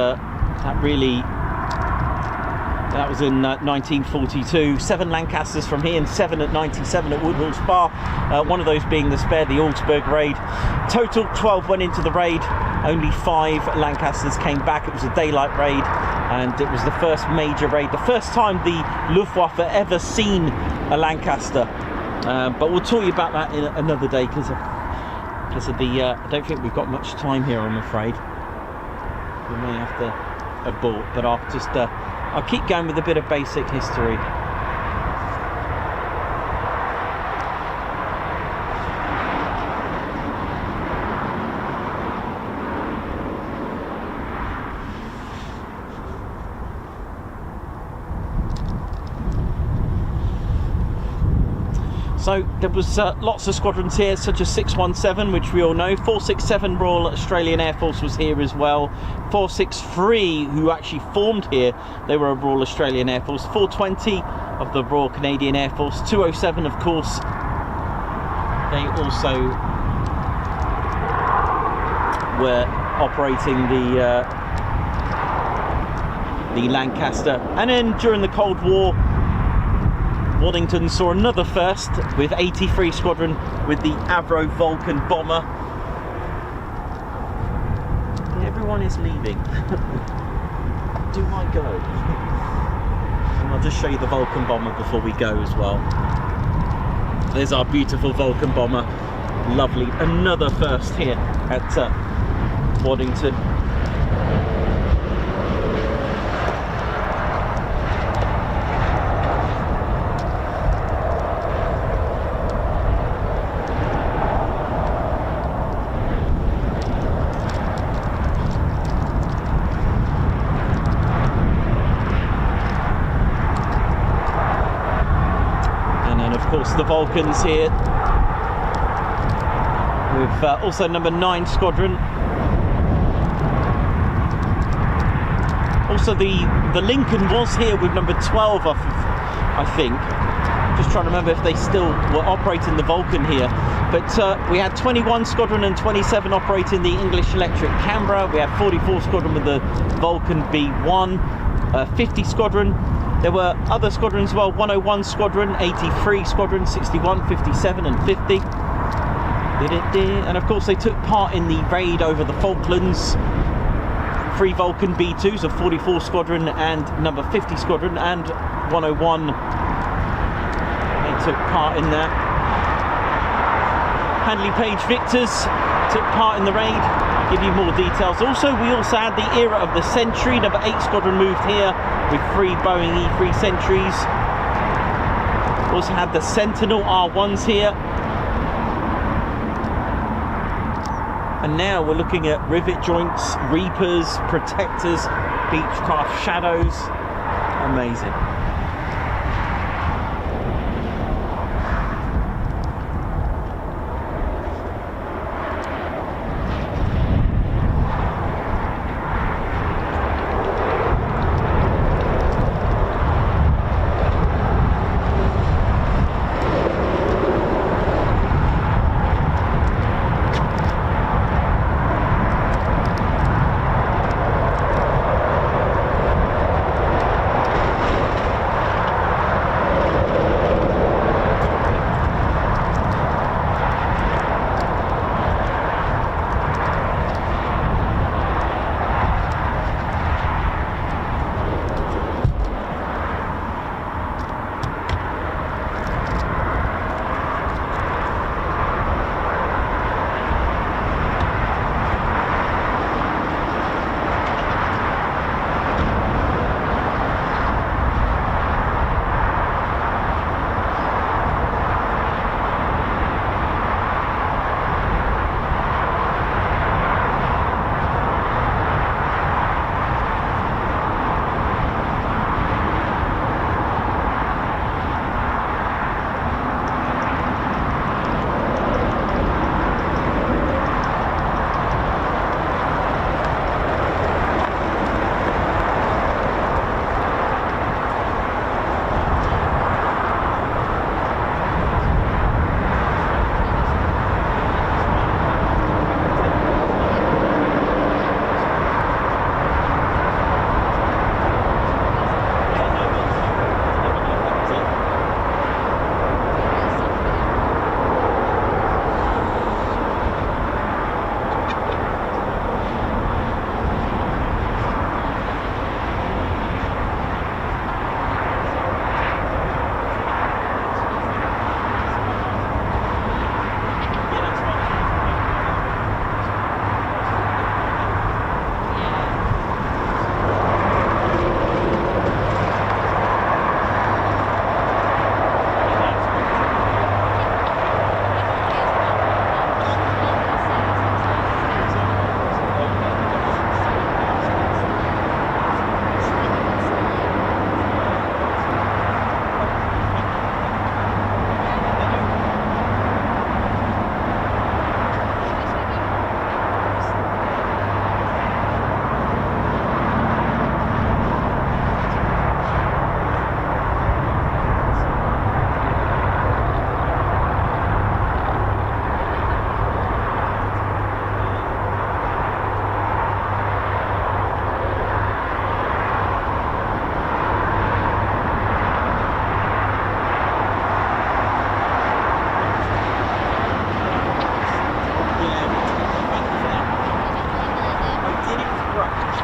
that was in 1942. 7 Lancasters from here and 7 at 97 at Woodhall Spa, one of those being the spare, the Augsburg raid. Total 12 went into the raid, only 5 Lancasters came back. It was a daylight raid, and it was the first major raid, the first time the Luftwaffe ever seen a Lancaster But we'll talk you about that in another day because of the I don't think we've got much time here, I'm afraid. We may have to abort, but I'll keep going with a bit of basic history. So there was lots of squadrons here, such as 617, which we all know. 467 Royal Australian Air Force was here as well. 463, who actually formed here, they were a Royal Australian Air Force. 420 of the Royal Canadian Air Force. 207, of course, they also were operating the Lancaster. And then during the Cold War, Waddington saw another first with 83 Squadron with the Avro Vulcan bomber. Everyone is leaving. Do I go? And I'll just show you the Vulcan bomber before we go as well. There's our beautiful Vulcan bomber. Lovely. Another first here at Waddington. The Vulcans here with also number 9 Squadron. Also the Lincoln was here with number 12 off of, I think. Just trying to remember if they still were operating the Vulcan here. But we had 21 Squadron and 27 operating the English Electric Canberra. We had 44 Squadron with the Vulcan B1, 50 Squadron. There were other squadrons as well, 101 Squadron, 83 Squadron, 61, 57 and 50. And of course they took part in the raid over the Falklands. 3 Vulcan B2s of 44 Squadron and number 50 Squadron, and 101, they took part in that. Handley Page Victors took part in the raid. I'll give you more details. We also had the era of the Sentry. Number 8 Squadron moved here with 3 Boeing E-3 Sentries. Also had the Sentinel R1s here. And now we're looking at rivet joints, Reapers, Protectors, Beechcraft Shadows. Amazing.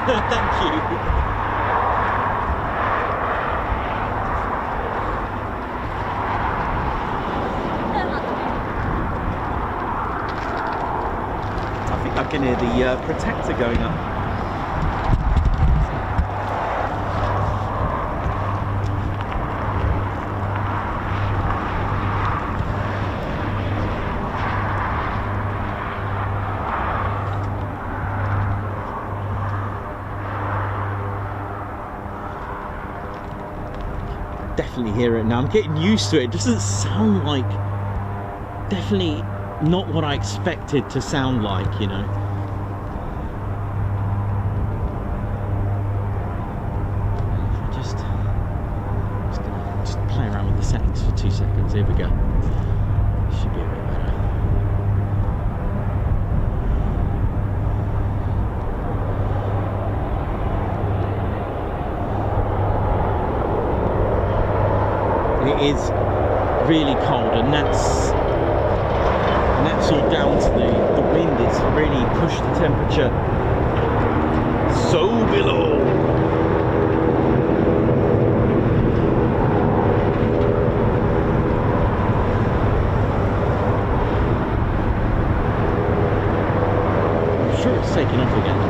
Thank you. I think I can hear the protector going up. Definitely hear it now. I'm getting used to it. It doesn't sound like, definitely not what I expected to sound like, you know. If I just play around with the settings for 2 seconds. Here we go. Should be a bit better. It is really cold, and that's all down to the wind. It's really pushed the temperature so below. I'm sure it's taking off again.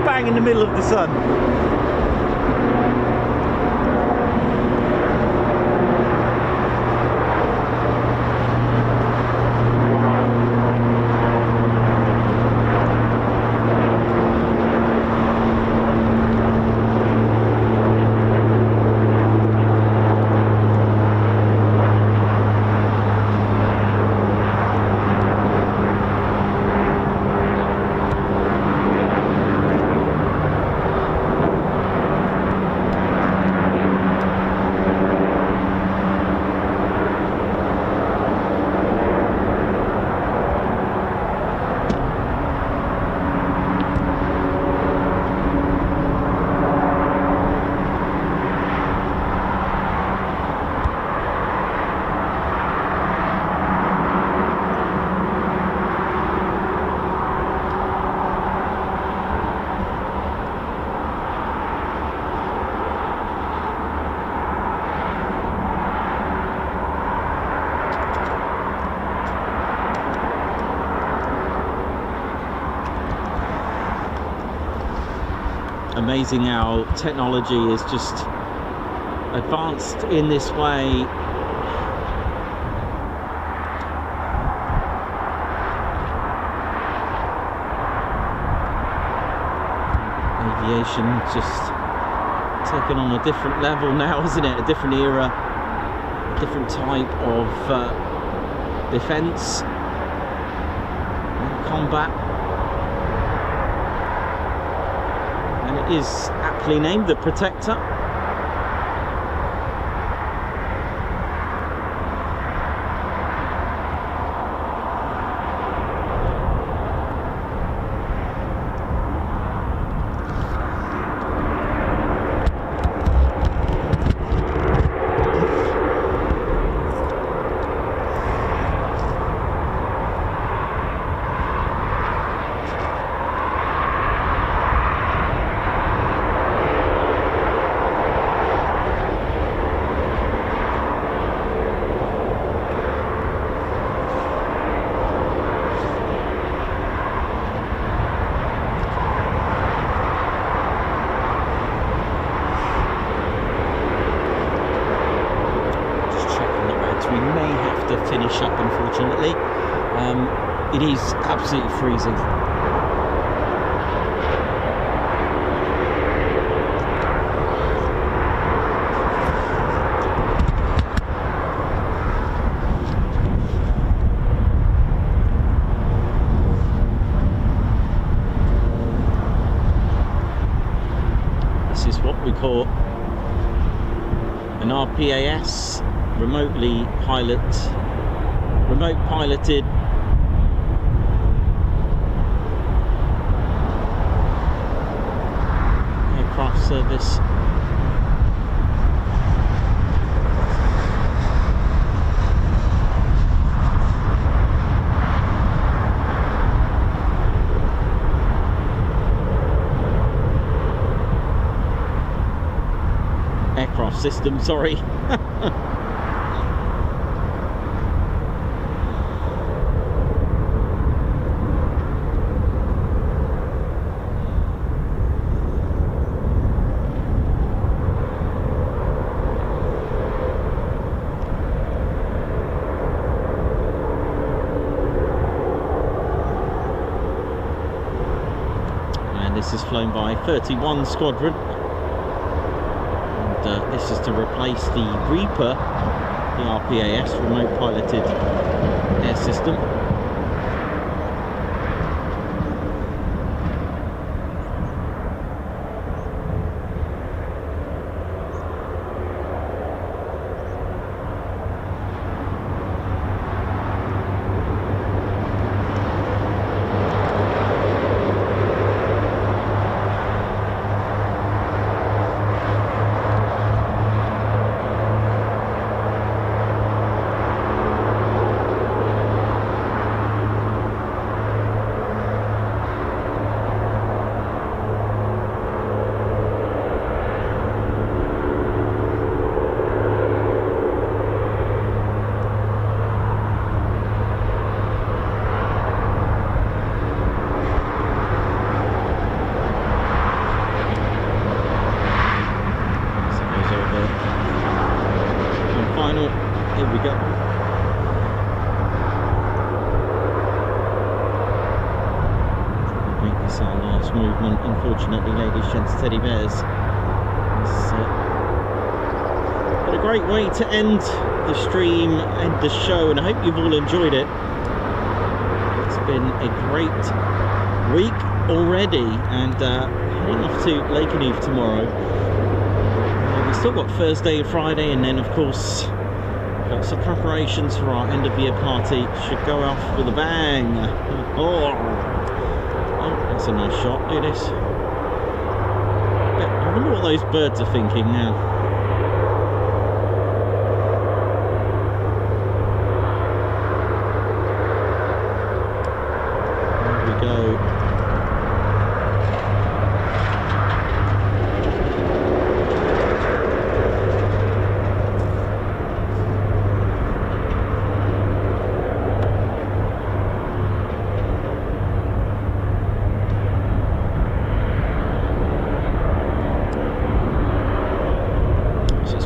Bang in the middle of the sun. Amazing how technology is just advanced in this way. Aviation just taken on a different level now, isn't it? A different era, a different type of defence and combat. And it is aptly named the Protector. Finish up, unfortunately. It is absolutely freezing. This is what we call an RPAS, remote piloted aircraft service. Aircraft system, sorry. This is flown by 31 Squadron, and this is to replace the Reaper, the RPAS, remote piloted air system. Here we go. I think this is our last movement, unfortunately, ladies, gents, teddy bears. But a great way to end the stream, end the show, and I hope you've all enjoyed it. It's been a great week already, and heading off to Lincolnshire tomorrow. We've still got Thursday and Friday, and then of course got some preparations for our end of year party. Should go off with a bang. Oh, that's a nice shot. Look at this. I wonder what those birds are thinking now. There we go.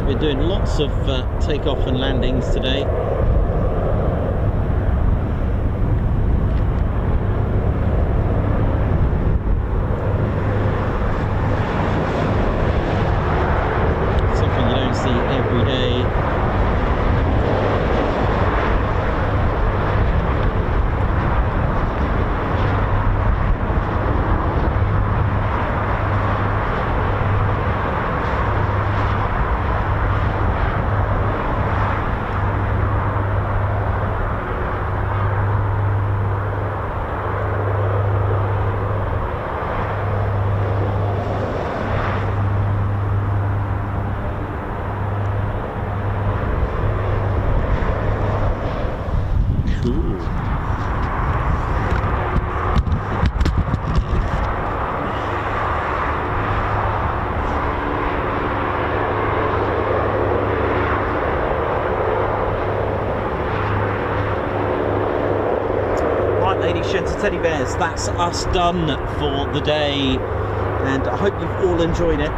We're doing lots of takeoff and landings today. Something you don't see every day. ladies, gents and teddy bears, that's us done for the day, and I hope you've all enjoyed it.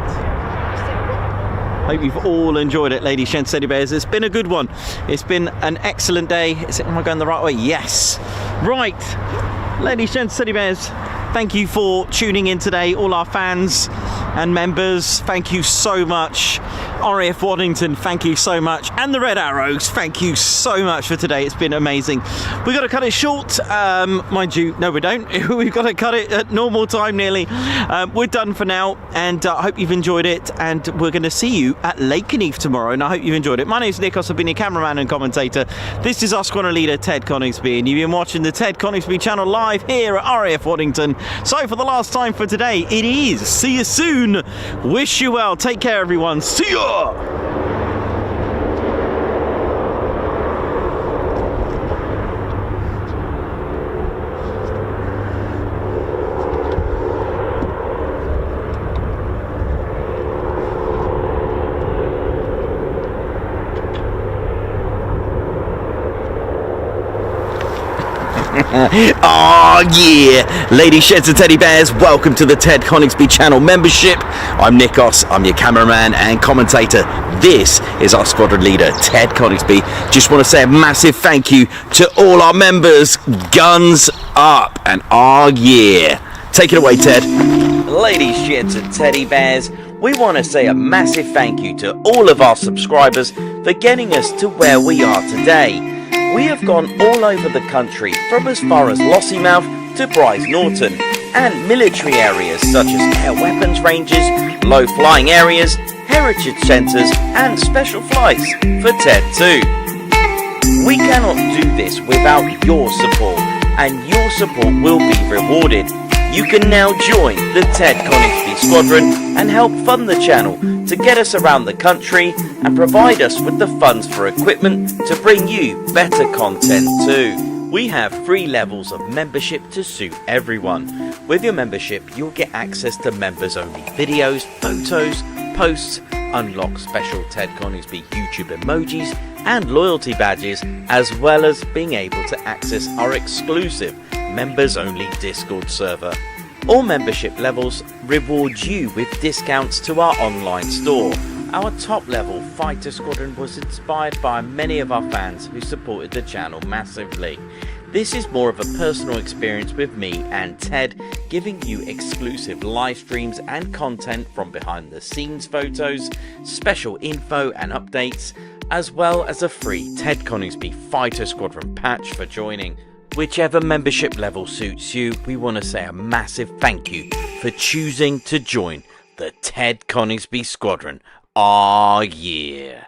Hope you've all enjoyed it, ladies, gents, teddy bears. It's been a good one. It's been an excellent day. Am I going the right way? Yes. Right, ladies, gents, teddy bears, thank you for tuning in today. All our fans and members, thank you so much. RAF Waddington, thank you so much. And the Red Arrows, thank you so much for today. It's been amazing. We've got to cut it short. Mind you, no we don't. We've got to cut it at normal time nearly. We're done for now, and I hope you've enjoyed it. And we're going to see you at Lincolnshire tomorrow, and I hope you've enjoyed it. My name's Nikos, I've been your cameraman and commentator. This is our squadron leader, Ted Coningsby, and you've been watching the Ted Coningsby channel live here at RAF Waddington. So for the last time for today, it is see you soon. Wish you well. Take care, everyone. See ya. Oh yeah, ladies, sheds and teddy bears, welcome to the Ted Coningsby channel membership. I'm Nikos, I'm your cameraman and commentator. This is our squadron leader, Ted Coningsby. Just want to say a massive thank you to all our members. Guns up, and oh yeah. Take it away, Ted. Ladies, sheds and teddy bears, we want to say a massive thank you to all of our subscribers for getting us to where we are today. We have gone all over the country, from as far as Lossiemouth to Bryce Norton, and military areas such as air weapons ranges, low flying areas, heritage centres and special flights for TED 2. We cannot do this without your support, and your support will be rewarded. You can now join the Ted Coningsby Squadron and help fund the channel to get us around the country and provide us with the funds for equipment to bring you better content too. We have 3 levels of membership to suit everyone. With your membership, you'll get access to members only videos, photos, posts, unlock special Ted Coningsby YouTube emojis and loyalty badges, as well as being able to access our exclusive members only Discord server. All membership levels reward you with discounts to our online store. Our top level fighter squadron was inspired by many of our fans who supported the channel massively. This is more of a personal experience with me and Ted, giving you exclusive live streams and content from behind the scenes photos, special info and updates, as well as a free Ted Coningsby Fighter Squadron patch for joining. Whichever membership level suits you, we want to say a massive thank you for choosing to join the Ted Coningsby Squadron. Ah, yeah.